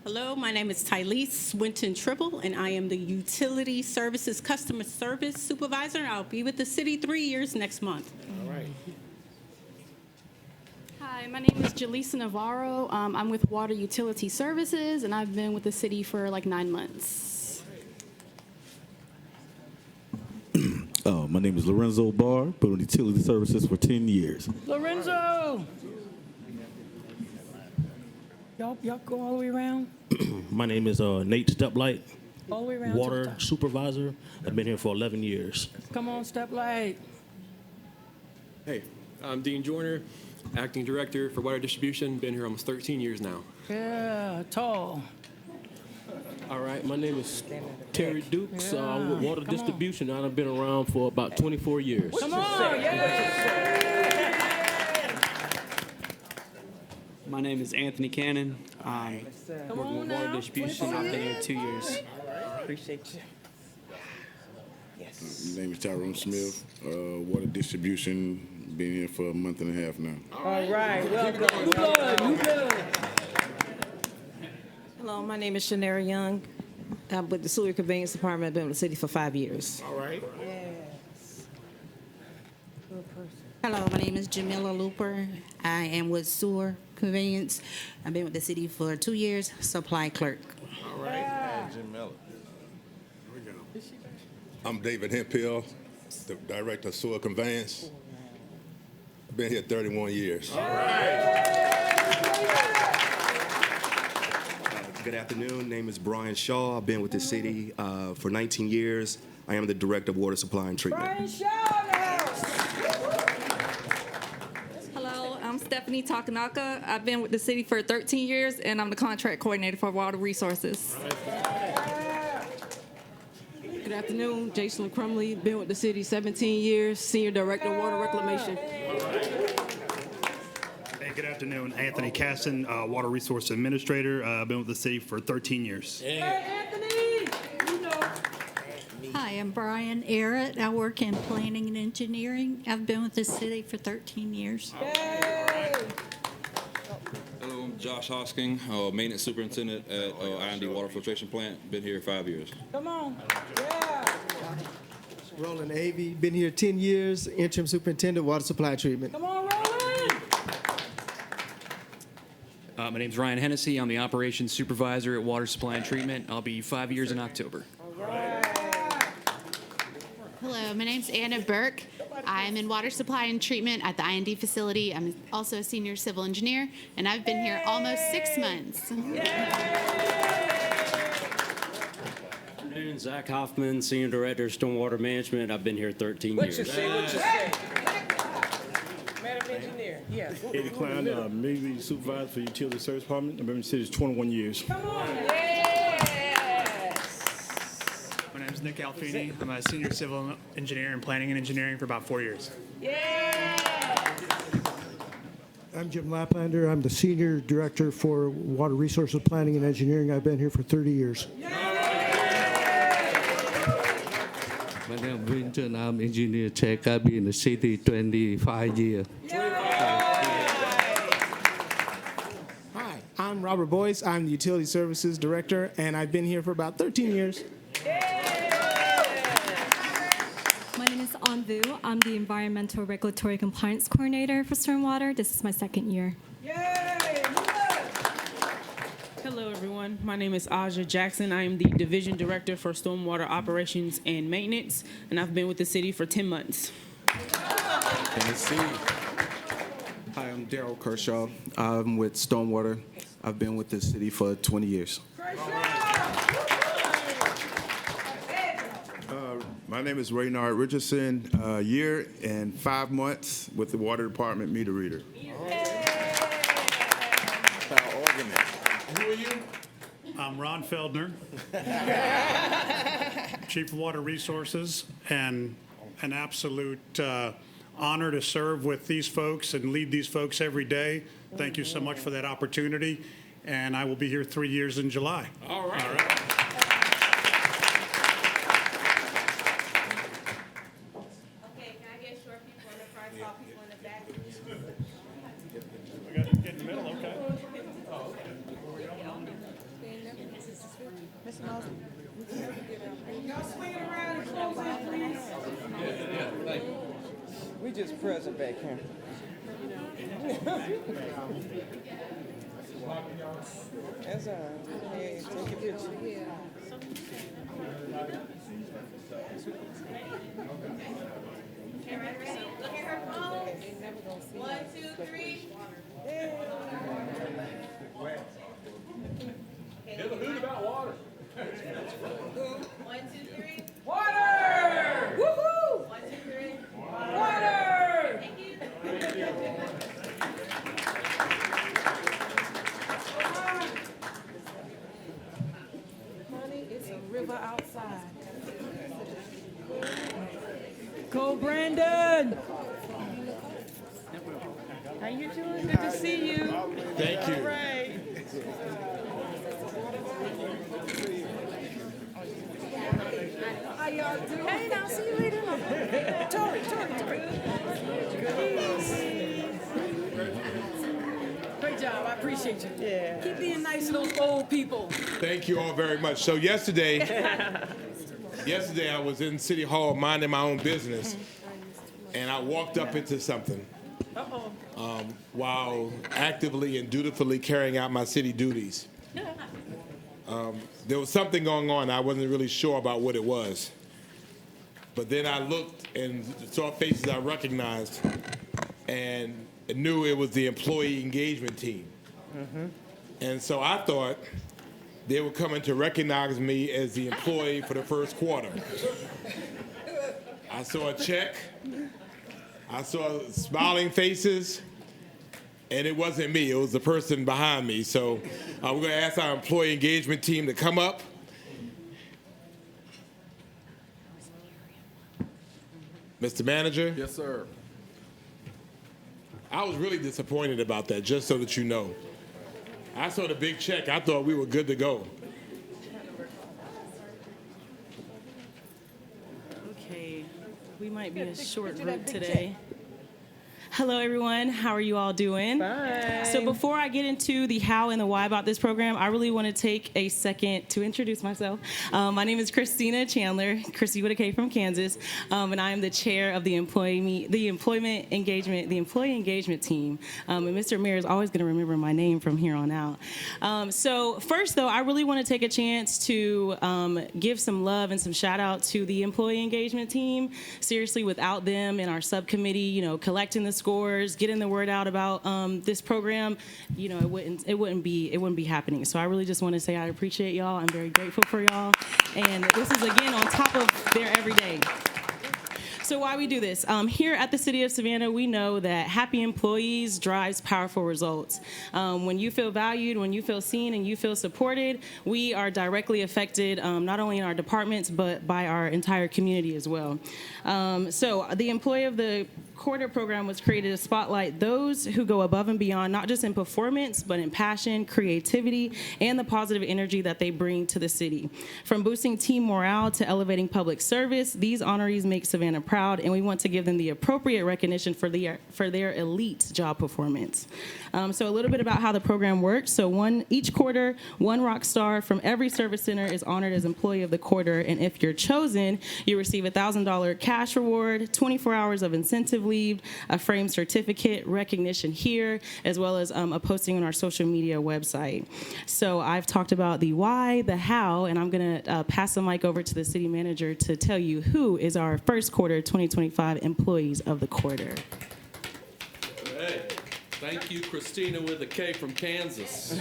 [SPEAKER 11] Hello, my name is Tylese Swinton Tribble, and I am the Utility Services Customer Service Supervisor. I'll be with the city 3 years next month.
[SPEAKER 9] All right.
[SPEAKER 10] Hi, my name is Jaleesa Navarro. I'm with Water Utility Services, and I've been with the city for like 9 months.
[SPEAKER 12] My name is Lorenzo Barr, been with Utility Services for 10 years.
[SPEAKER 7] Lorenzo! Y'all go all the way around?
[SPEAKER 12] My name is Nate Steplight,
[SPEAKER 7] All the way around to the
[SPEAKER 12] Water
[SPEAKER 7] top.
[SPEAKER 12] Supervisor. I've been here for 11 years.
[SPEAKER 7] Come on, Step Light.
[SPEAKER 13] Hey, I'm Dean Joyner, Acting Director for Water Distribution. Been here almost 13 years now.
[SPEAKER 7] Yeah, tall.
[SPEAKER 12] All right, my name is Terry Dukes.
[SPEAKER 7] Yeah.
[SPEAKER 12] I'm with Water
[SPEAKER 7] Come on.
[SPEAKER 12] Distribution. I've been around for about 24 years.
[SPEAKER 7] Come on, yeah!
[SPEAKER 23] My name is Anthony Cannon. I'm working with Water Distribution. I've been here 2 years.
[SPEAKER 21] Appreciate you. Yes.
[SPEAKER 26] My name is Tyrone Smith, Water Distribution. Been here for a month and a half now.
[SPEAKER 21] All right, welcome. New blood, new blood.
[SPEAKER 27] Hello, my name is Shanera Young. I'm with the Sewer Conveyance Department. I've been with the city for 5 years.
[SPEAKER 9] All right.
[SPEAKER 21] Yes. Good person.
[SPEAKER 28] Hello, my name is Jamila Looper. I am with Sewer Conveyance. I've been with the city for 2 years, supply clerk.
[SPEAKER 9] All right. Jim Miller.
[SPEAKER 29] I'm David Hemphill, the Director of Sewer Conveyance. I've been here 31 years.
[SPEAKER 9] All right.
[SPEAKER 30] Good afternoon. Name is Brian Shaw. I've been with the city for 19 years. I am the Director of Water Supply and Treatment.
[SPEAKER 21] Brian Shaw now.
[SPEAKER 31] Hello, I'm Stephanie Takanaka. I've been with the city for 13 years, and I'm the contract coordinator for Water Resources.
[SPEAKER 32] Good afternoon, Jason Crumley. Been with the city 17 years, Senior Director of Water Reclamation.
[SPEAKER 33] Hey, good afternoon, Anthony Casson, Water Resource Administrator. I've been with the city for 13 years.
[SPEAKER 34] Hi, I'm Brian Arrett. I work in planning and engineering. I've been with the city for 13 years.
[SPEAKER 35] Hello, I'm Josh Hosking, Maintenance Superintendent at I&D Water Filtration Plant. Been here 5 years.
[SPEAKER 7] Come on. Yeah.
[SPEAKER 36] Roland Avey, been here 10 years, Interim Superintendent, Water Supply Treatment.
[SPEAKER 7] Come on, Roland.
[SPEAKER 23] My name's Ryan Hennessy. I'm the Operations Supervisor at Water Supply and Treatment. I'll be 5 years in October.
[SPEAKER 37] Hello, my name's Anna Burke. I'm in Water Supply and Treatment at the I&D facility. I'm also a senior civil engineer, and I've been here almost 6 months.
[SPEAKER 23] And Zach Hoffman, Senior Director of Stormwater Management. I've been here 13
[SPEAKER 21] What
[SPEAKER 23] years.
[SPEAKER 21] you say? What you say? Madam Engineer, yes.
[SPEAKER 12] Eddie Klein, Immediately Supervisor for Utility Service Department. I've been in the city for 21 years.
[SPEAKER 7] Come on, yes.
[SPEAKER 33] My name is Nick Alfini. I'm a Senior Civil Engineer in Planning and Engineering for about 4 years.
[SPEAKER 38] I'm Jim Laplander. I'm the Senior Director for Water Resources Planning and Engineering. I've been here for 30 years.
[SPEAKER 39] My name is Vincent. I'm engineer tech. I've been in the city 25 years.
[SPEAKER 36] Hi, I'm Robert Boyce. I'm the Utility Services Director, and I've been here for about 13 years.
[SPEAKER 40] My name is An Vu. I'm the Environmental Regulatory Compliance Coordinator for Stormwater. This is my 2nd year.
[SPEAKER 41] Hello, everyone. My name is Aja Jackson. I am the Division Director for Stormwater Operations and Maintenance, and I've been with the city for 10 months.
[SPEAKER 9] Tennessee.
[SPEAKER 30] Hi, I'm Daryl Kershaw. I'm with Stormwater. I've been with the city for 20 years.
[SPEAKER 29] My name is Raynard Richardson, a year and 5 months with the Water Department meter reader.
[SPEAKER 2] Who are you?
[SPEAKER 1] I'm Ron Feldner, Chief of Water Resources, and an absolute honor to serve with these folks and lead these folks every day. Thank you so much for that opportunity, and I will be here 3 years in July.
[SPEAKER 35] All right.
[SPEAKER 1] All right.
[SPEAKER 21] Okay, can I get short people in the front, tall people in the back?
[SPEAKER 1] We got to get in the middle, okay.
[SPEAKER 21] Y'all swing it around and close out, please. We just present back here. That's all right. Hey, take a picture. Okay, ready? Look at her phone. 1, 2, 3.
[SPEAKER 35] Never heard about water.
[SPEAKER 21] 1, 2, 3. Water! Woohoo! 1, 2, 3. Water! Thank you.
[SPEAKER 32] Honey, it's a river outside. Go, Brandon! How you doing? Good to see you.
[SPEAKER 2] Thank you.
[SPEAKER 32] All right. How y'all doing? Hey, now, see you later. Tori.
[SPEAKER 7] Great job. I appreciate you.
[SPEAKER 21] Yeah.
[SPEAKER 7] Keep being nice to those old people.
[SPEAKER 2] Thank you all very much. So yesterday I was in City Hall minding my own business, and I walked up into something while actively and dutifully carrying out my city duties. There was something going on. I wasn't really sure about what it was. But then I looked and saw faces I recognized and knew it was the employee engagement team. And so I thought they were coming to recognize me as the employee for the first quarter. I saw a check. I saw smiling faces. And it wasn't me, it was the person behind me. So we're gonna ask our employee engagement team to come up. Mr. Manager?
[SPEAKER 35] Yes, sir.
[SPEAKER 2] I was really disappointed about that, just so that you know. I saw the big check, I thought we were good to go.
[SPEAKER 41] Okay, we might be a short group today. Hello, everyone. How are you all doing?
[SPEAKER 21] Bye.
[SPEAKER 41] So before I get into the how and the why about this program, I really want to take a second to introduce myself. My name is Christina Chandler, Christy with a K from Kansas, and I am the chair of the employee engagement team. And Mr. Mayor is always going to remember my name from here on out. So first, though, I really want to take a chance to give some love and some shout out to the employee engagement team. Seriously, without them and our subcommittee, collecting the scores, getting the word out about this program, it wouldn't be happening. So I really just want to say I appreciate y'all. I'm very grateful for y'all, and this is again on top of their everyday. So why we do this? Here at the City of Savannah, we know that happy employees drives powerful results. When you feel valued, when you feel seen, and you feel supported, we are directly affected not only in our departments, but by our entire community as well. So the Employee of the Quarter program was created to spotlight those who go above and beyond, not just in performance, but in passion, creativity, and the positive energy that they bring to the city. From boosting team morale to elevating public service, these honorees make Savannah proud, and we want to give them the appropriate recognition for their elite job performance. So a little bit about how the program works. So each quarter, one rock star from every service center is honored as Employee of the Quarter, and if you're chosen, you receive a $1,000 cash reward, 24 hours of incentive leave, a framed certificate, recognition here, as well as a posting on our social media website. So I've talked about the why, the how, and I'm going to pass the mic over to the city manager to tell you who is our first quarter 2025 Employees of the Quarter.
[SPEAKER 39] Hey, thank you, Christina with a K from Kansas.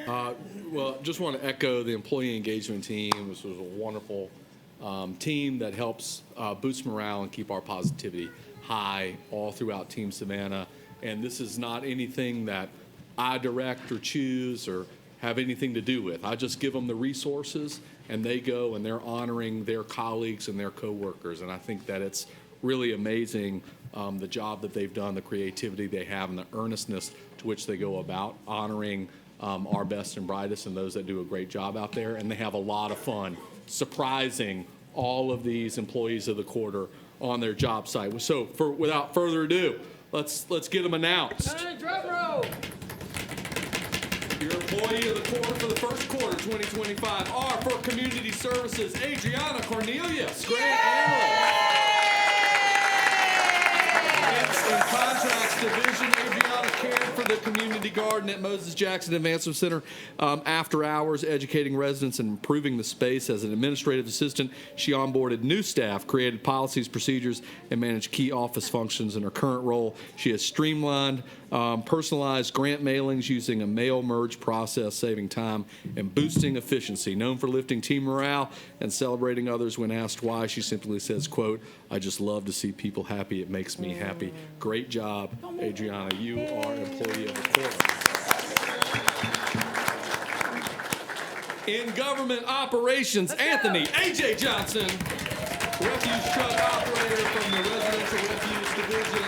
[SPEAKER 39] Well, just want to echo the employee engagement team. This was a wonderful team that helps boost morale and keep our positivity high all throughout Team Savannah. And this is not anything that I direct or choose or have anything to do with. I just give them the resources, and they go and they're honoring their colleagues and their coworkers. And I think that it's really amazing the job that they've done, the creativity they have, and the earnestness to which they go about honoring our best and brightest and those that do a great job out there. And they have a lot of fun surprising all of these employees of the quarter on their job site. So without further ado, let's get them announced.
[SPEAKER 7] Drum roll.
[SPEAKER 39] Your employee of the quarter for the first quarter 2025 are for Community Services, Adriana Cornelius, Grant Analyst. In Contracts Division, Adriana cared for the community garden at Moses Jackson Advancement Center after hours, educating residents and improving the space. As an administrative assistant, she onboarded new staff, created policies, procedures, and managed key office functions. In her current role, she has streamlined personalized grant mailings using a mail merge process, saving time and boosting efficiency. Known for lifting team morale and celebrating others when asked why, she simply says, quote, "I just love to see people happy. It makes me happy." Great job, Adriana. You are employee of the quarter. In government operations, Anthony A.J. Johnson, refuse truck operator from the Residential Refuse Division.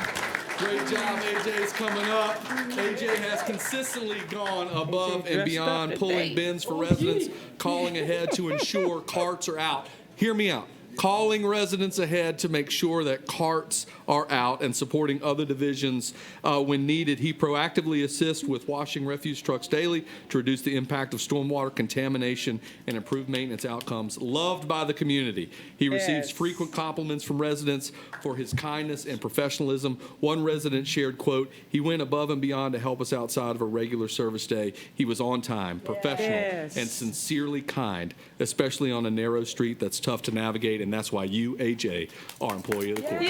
[SPEAKER 39] Great job, AJ's coming up. AJ has consistently gone above and beyond, pulling bins for residents, calling ahead to ensure carts are out. Hear me out. Calling residents ahead to make sure that carts are out and supporting other divisions when needed. He proactively assists with washing refuse trucks daily to reduce the impact of stormwater contamination and improve maintenance outcomes. Loved by the community. He receives frequent compliments from residents for his kindness and professionalism. One resident shared, quote, "He went above and beyond to help us outside of a regular service day. He was on time, professional, and sincerely kind, especially on a narrow street that's tough to navigate." And that's why you, AJ, are employee of the quarter.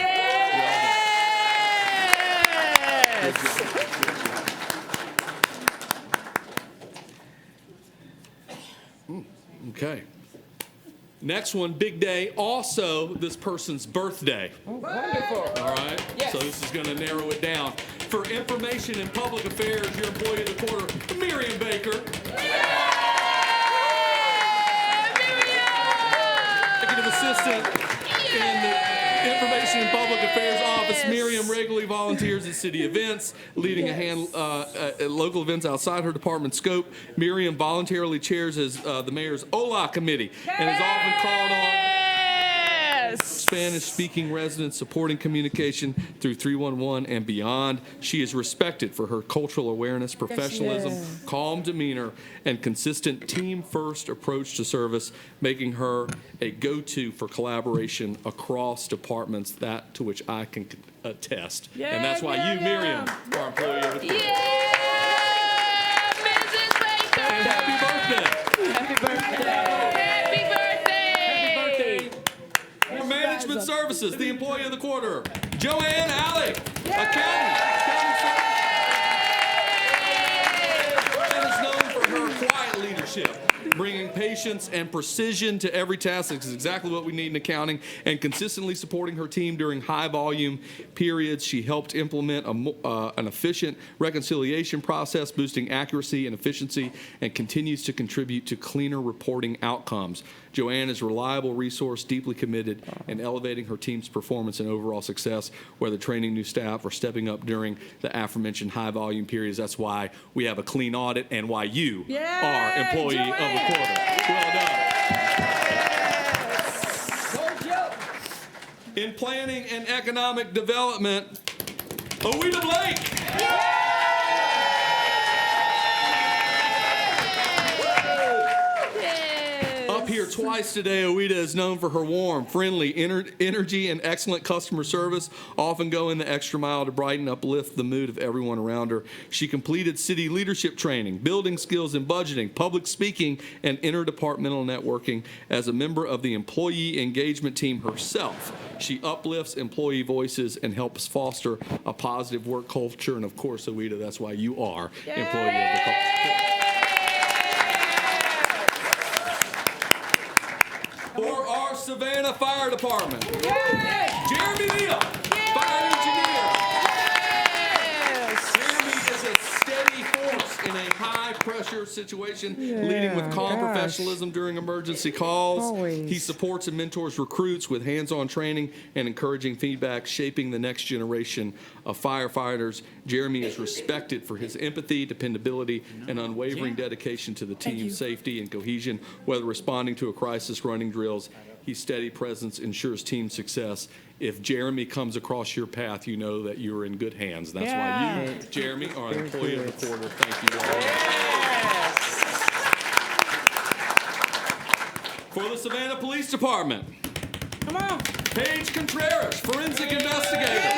[SPEAKER 39] Okay. Next one, big day, also this person's birthday.
[SPEAKER 21] Wonderful.
[SPEAKER 39] All right?
[SPEAKER 21] Yes.
[SPEAKER 39] So this is going to narrow it down. For Information and Public Affairs, your employee of the quarter, Miriam Baker. Executive Assistant in the Information and Public Affairs Office, Miriam regularly volunteers at city events, leading local events outside her department scope. Miriam voluntarily chairs the mayor's OLA committee and is often called on Spanish-speaking residents, supporting communication through 311 and beyond. She is respected for her cultural awareness, professionalism, calm demeanor, and consistent team-first approach to service, making her a go-to for collaboration across departments, that to which I can attest. And that's why you, Miriam, are employee of the quarter.
[SPEAKER 21] Mrs. Baker!
[SPEAKER 39] And happy birthday!
[SPEAKER 21] Happy birthday!
[SPEAKER 39] For Management Services, the employee of the quarter, Joanne Alley, accountant. And is known for her quiet leadership, bringing patience and precision to every task. This is exactly what we need in accounting, and consistently supporting her team during high-volume periods. She helped implement an efficient reconciliation process, boosting accuracy and efficiency, and continues to contribute to cleaner reporting outcomes. Joanne is a reliable resource, deeply committed in elevating her team's performance and overall success, whether training new staff or stepping up during the aforementioned high-volume periods. That's why we have a clean audit and why you are employee of the quarter. Well done. In Planning and Economic Development, Owita Blake. Up here twice today, Owita is known for her warm, friendly energy and excellent customer service, often going the extra mile to brighten, uplift the mood of everyone around her. She completed city leadership training, building skills in budgeting, public speaking, and interdepartmental networking. As a member of the employee engagement team herself, she uplifts employee voices and helps foster a positive work culture. And of course, Owita, that's why you are employee of the quarter. For our Savannah Fire Department, Jeremy Neal, fire engineer. Jeremy is a steady force in a high-pressure pressure situation, leading with calm professionalism during emergency calls.
[SPEAKER 21] Always.
[SPEAKER 39] He supports and mentors recruits with hands-on training and encouraging feedback, shaping the next generation of firefighters. Jeremy is respected for his empathy, dependability, and unwavering dedication to the team's safety and cohesion, whether responding to a crisis, running drills. His steady presence ensures team success. If Jeremy comes across your path, you know that you're in good hands. That's why you, Jeremy, are an employee of the quarter. Thank you all. For the Savannah Police Department,
[SPEAKER 21] Come on.
[SPEAKER 39] Paige Contreras, forensic investigator.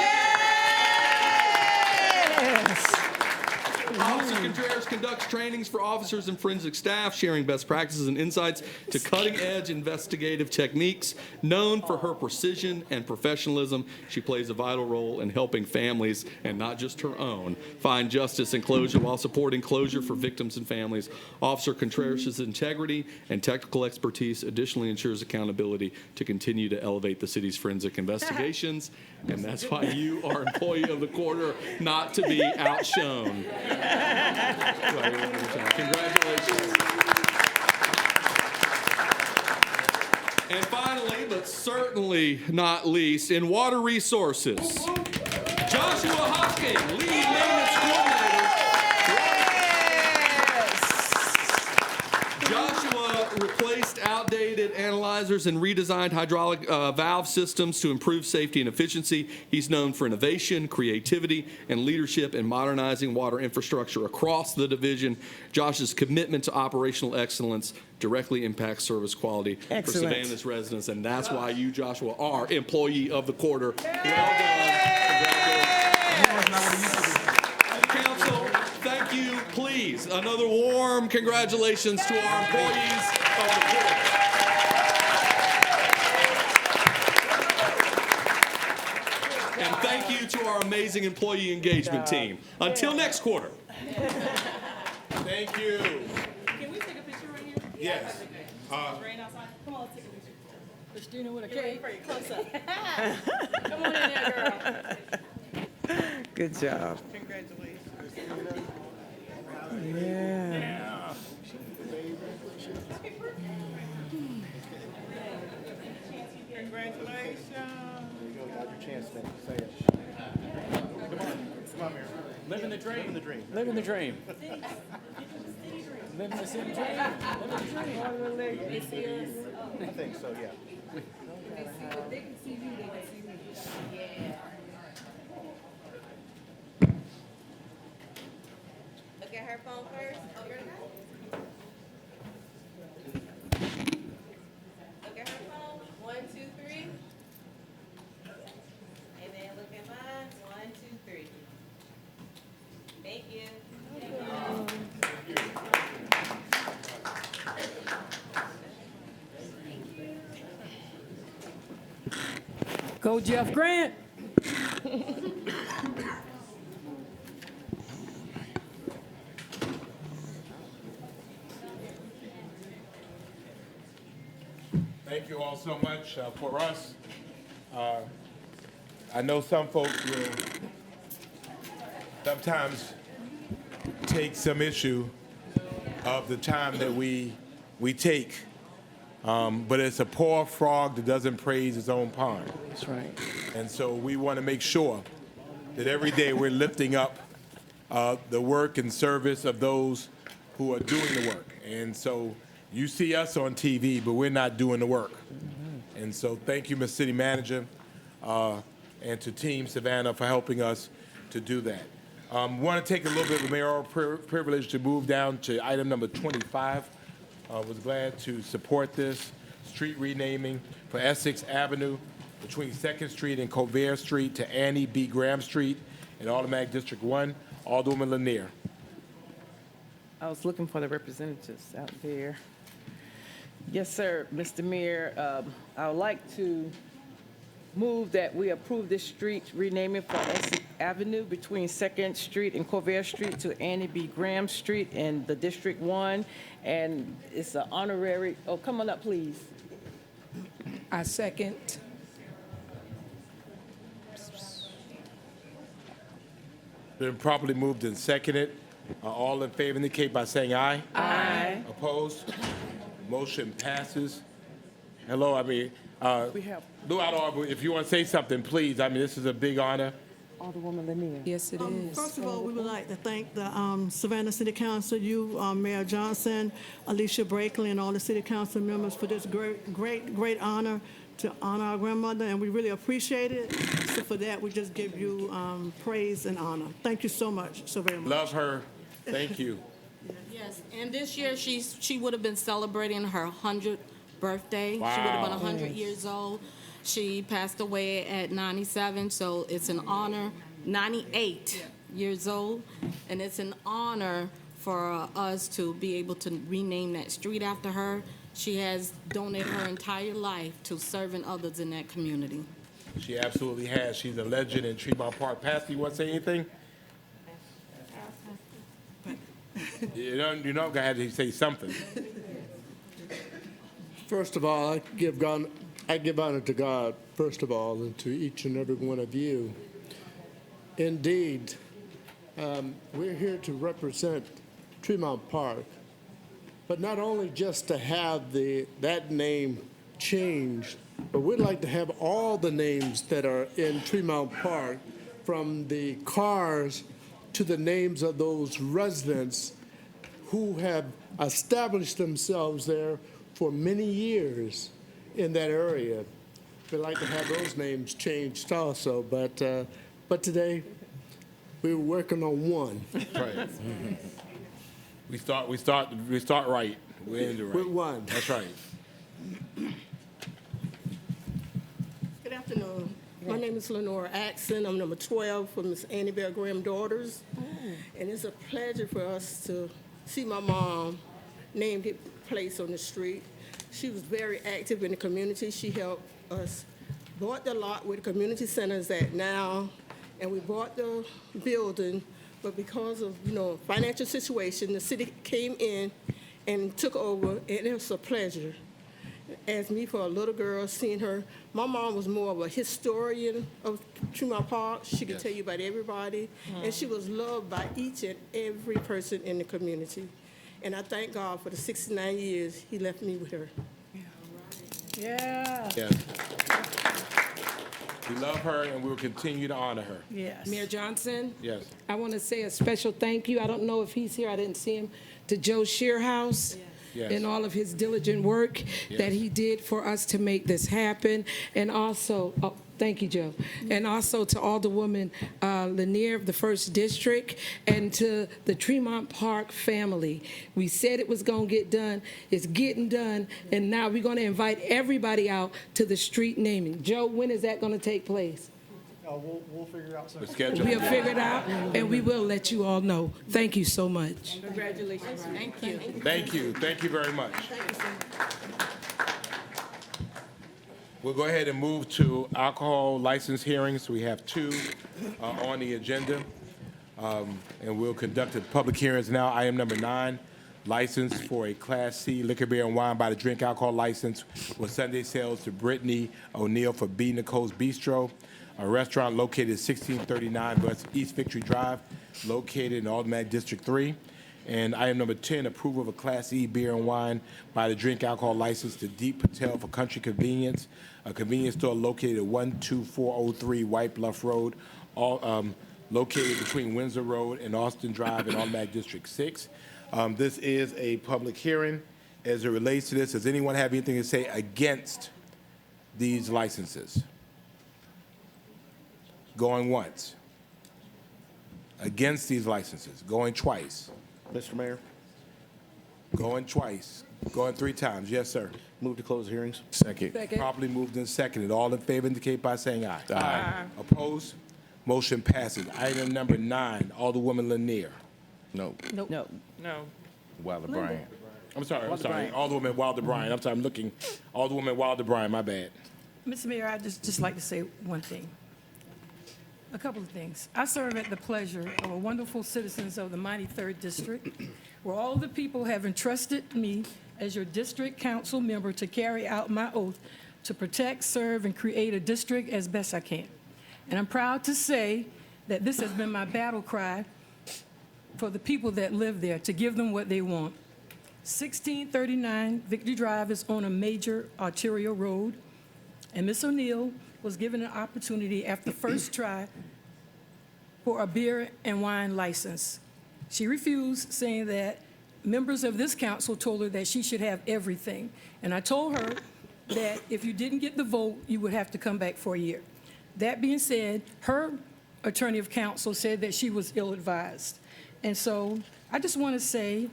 [SPEAKER 39] Officer Contreras conducts trainings for officers and forensic staff, sharing best practices and insights to cutting-edge investigative techniques. Known for her precision and professionalism, she plays a vital role in helping families, and not just her own, find justice and closure while supporting closure for victims and families. Officer Contreras' integrity and technical expertise additionally ensures accountability to continue to elevate the city's forensic investigations, and that's why you are employee of the quarter, not to be outshone. Congratulations. And finally, but certainly not least, in water resources, Joshua Hosking, lead maintenance coordinator. Joshua replaced outdated analyzers and redesigned hydraulic valve systems to improve safety and efficiency. He's known for innovation, creativity, and leadership in modernizing water infrastructure across the division. Josh's commitment to operational excellence directly impacts service quality for Savannah's residents, and that's why you, Joshua, are employee of the quarter. Well done. Congratulations. Council, thank you. Please, another warm congratulations to our employees of the quarter. And thank you to our amazing employee engagement team. Until next quarter.
[SPEAKER 2] Thank you.
[SPEAKER 41] Can we take a picture right here?
[SPEAKER 2] Yes.
[SPEAKER 41] Rain outside. Come on, let's take a picture.
[SPEAKER 7] Christina with a cake.
[SPEAKER 41] Close up. Come on in there, girl.
[SPEAKER 21] Good job.
[SPEAKER 41] Congratulations.
[SPEAKER 21] Yeah.
[SPEAKER 41] Congratulations.
[SPEAKER 3] Got your chance to say it. Come on, Mary. Living the dream. Living the dream.
[SPEAKER 4] Living the dream. Living the city dream. Living the dream.
[SPEAKER 3] I think so, yeah.
[SPEAKER 41] They can see you, they can see me. Yeah. Look at her phone first. Oh, you're not? Look at her phone. 1, 2, 3. And then look at mine. 1, 2, 3. Thank you.
[SPEAKER 7] Go Jeff Grant.
[SPEAKER 2] Thank you all so much for us. I know some folks will sometimes take some issue of the time that we take, but it's a poor frog that doesn't praise his own pond.
[SPEAKER 21] That's right.
[SPEAKER 2] And so we want to make sure that every day we're lifting up the work and service of those who are doing the work. And so you see us on TV, but we're not doing the work. And so thank you, Ms. City Manager, and to Team Savannah for helping us to do that. Want to take a little bit of mayoral privilege to move down to item number 25. Was glad to support this street renaming for Essex Avenue between 2nd Street and Colbert Street to Annie B. Graham Street in Automatic District 1. Alderwoman Lanier.
[SPEAKER 21] I was looking for the representatives out there. Yes, sir, Mr. Mayor. I would like to move that we approve this street renaming for Essex Avenue between 2nd Street and Colbert Street to Annie B. Graham Street in the District 1. And it's an honorary, oh, come on up, please.
[SPEAKER 7] I second.
[SPEAKER 2] Been properly moved and seconded. All in favor indicate by saying aye. Aye. Opposed? Motion passes. Hello,
[SPEAKER 21] We have
[SPEAKER 2] Luau Arbor, if you want to say something, please. This is a big honor.
[SPEAKER 21] Alderwoman Lanier.
[SPEAKER 32] Yes, it is.
[SPEAKER 5] First of all, we would like to thank the Savannah City Council, you, Mayor Johnson, Alicia Brakely, and all the city council members for this great honor to honor our grandmother, and we really appreciate it. So for that, we just give you praise and honor. Thank you so much, so very much.
[SPEAKER 2] Love her. Thank you.
[SPEAKER 4] Yes, and this year she would have been celebrating her 100th birthday.
[SPEAKER 2] Wow.
[SPEAKER 4] She would have been 100 years old. She passed away at 97, so it's an honor. 98 years old, and it's an honor for us to be able to rename that street after her. She has donated her entire life to serving others in that community.
[SPEAKER 2] She absolutely has. She's a legend in Tremont Park. Pastor, you want to say anything? You know, I had to say something.
[SPEAKER 38] First of all, I give honor to God, first of all, and to each and every one of you. Indeed, we're here to represent Tremont Park, but not only just to have that name changed, but we'd like to have all the names that are in Tremont Park, from the cars to the names of those residents who have established themselves there for many years in that area. We'd like to have those names changed also, but today we were working on one.
[SPEAKER 2] Right. We start right. We end it right.
[SPEAKER 38] With one.
[SPEAKER 2] That's right.
[SPEAKER 5] Good afternoon. My name is Lenora Axon. I'm number 12 for Miss Annie Bear Graham Daughters. And it's a pleasure for us to see my mom named a place on the street. She was very active in the community. She helped us, bought the lot where the community center is at now, and we bought the building, but because of, financial situation, the city came in and took over, and it was a pleasure. As me, for a little girl, seeing her, my mom was more of a historian of Tremont Park. She could tell you about everybody, and she was loved by each and every person in the community. And I thank God for the 69 years he left me with her.
[SPEAKER 7] Yeah.
[SPEAKER 2] Yes. We love her, and we will continue to honor her.
[SPEAKER 7] Yes.
[SPEAKER 32] Mayor Johnson?
[SPEAKER 2] Yes.
[SPEAKER 32] I want to say a special thank you. I don't know if he's here. I didn't see him. To Joe Shearhouse.
[SPEAKER 2] Yes.
[SPEAKER 32] And all of his diligent work that he did for us to make this happen. And also, thank you, Joe. And also to Alderwoman Lanier of the 1st District, and to the Tremont Park family. We said it was going to get done. It's getting done. And now we're going to invite everybody out to the street naming. Joe, when is that going to take place?
[SPEAKER 38] We'll figure out something.
[SPEAKER 32] We'll figure it out, and we will let you all know. Thank you so much.
[SPEAKER 5] Congratulations.
[SPEAKER 4] Thank you.
[SPEAKER 2] Thank you. Thank you very much. We'll go ahead and move to alcohol license hearings. We have 2 on the agenda, and we'll conduct the public hearings now. Item number 9, license for a Class C liquor, beer, and wine by the drink alcohol license with Sunday sales to Brittany O'Neill for B. Nicole's Bistro, a restaurant located at 1639 West East Victory Drive, located in Automatic District 3. And item number 10, approval of a Class E beer and wine by the drink alcohol license to Deep Patel for Country Convenience, a convenience store located at 12403 White Bluff Road, located between Windsor Road and Austin Drive in Automatic District 6. This is a public hearing. As it relates to this, does anyone have anything to say against these licenses? Going once. Against these licenses. Going twice.
[SPEAKER 3] Mr. Mayor,
[SPEAKER 2] Going twice. Going 3 times. Yes, sir.
[SPEAKER 3] move to close hearings.
[SPEAKER 2] Second. Properly moved and seconded. All in favor indicate by saying aye. Aye. Opposed? Motion passes. Item number 9, Alderwoman Lanier.
[SPEAKER 3] No.
[SPEAKER 7] Nope.
[SPEAKER 21] No.
[SPEAKER 3] Wilder Bryant.
[SPEAKER 2] I'm sorry.
[SPEAKER 21] Wilder Bryant.
[SPEAKER 2] Alderwoman Wilder Bryan. I'm sorry. I'm looking. Alderwoman Wilder Bryan. My bad.
[SPEAKER 7] Mr. Mayor, I'd just like to say one thing. A couple of things. I serve at the pleasure of a wonderful citizens of the mighty 3rd District, where all the people have entrusted me as your district council member to carry out my oath to protect, serve, and create a district as best I can. And I'm proud to say that this has been my battle cry for the people that live there, to give them what they want. 1639 Victory Drive is on a major arterial road, and Ms. O'Neill was given an opportunity after the first try for a beer and wine license. She refused, saying that members of this council told her that she should have everything. And I told her that if you didn't get the vote, you would have to come back for a year. That being said, her attorney of counsel said that she was ill-advised. And so I just want to say,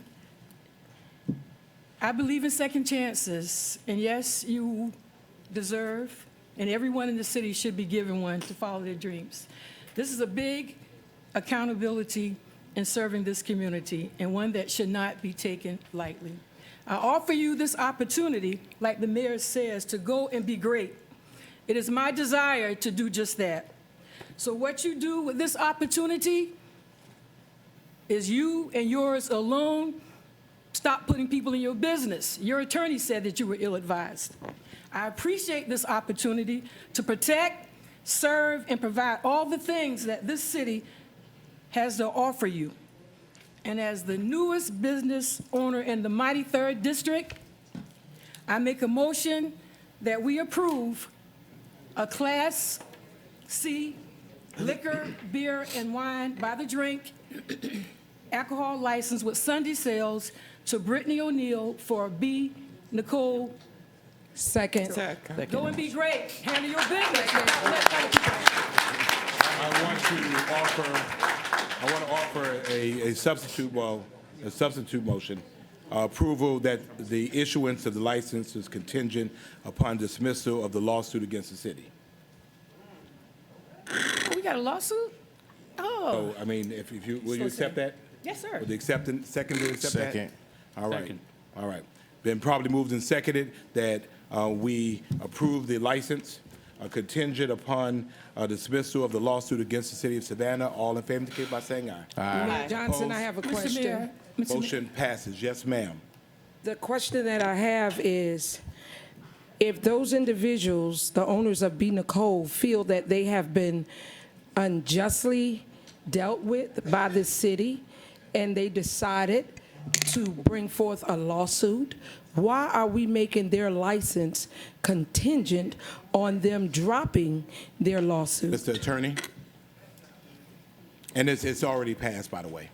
[SPEAKER 7] I believe in second chances. And yes, you deserve, and everyone in the city should be given one to follow their dreams. This is a big accountability in serving this community, and one that should not be taken lightly. I offer you this opportunity, like the mayor says, to go and be great. It is my desire to do just that. So what you do with this opportunity is you and yours alone. Stop putting people in your business. Your attorney said that you were ill-advised. I appreciate this opportunity to protect, serve, and provide all the things that this city has to offer you. And as the newest business owner in the mighty 3rd District, I make a motion that we approve a Class C liquor, beer, and wine by the drink alcohol license with Sunday sales to Brittany O'Neill for B. Nicole.
[SPEAKER 32] Second.
[SPEAKER 7] Go and be great. Handle your business.
[SPEAKER 2] I want to offer a substitute motion. Approval that the issuance of the license is contingent upon dismissal of the lawsuit against the city.
[SPEAKER 7] Oh, we got a lawsuit? Oh.
[SPEAKER 2] So, I mean, will you accept that?
[SPEAKER 7] Yes, sir.
[SPEAKER 2] Will the second to accept that?
[SPEAKER 3] Second.
[SPEAKER 2] All right.
[SPEAKER 23] Second.
[SPEAKER 2] All right. Been probably moved and seconded that we approve the license contingent upon dismissal of the lawsuit against the city of Savannah. All in favor indicate by saying aye.
[SPEAKER 32] Mayor Johnson, I have a question.
[SPEAKER 2] Motion passes. Yes, ma'am.
[SPEAKER 32] The question that I have is, if those individuals, the owners of B. Nicole, feel that they have been unjustly dealt with by the city, and they decided to bring forth a lawsuit, why are we making their license contingent on them dropping their lawsuit?
[SPEAKER 2] Mr. Attorney? And it's already passed, by the way.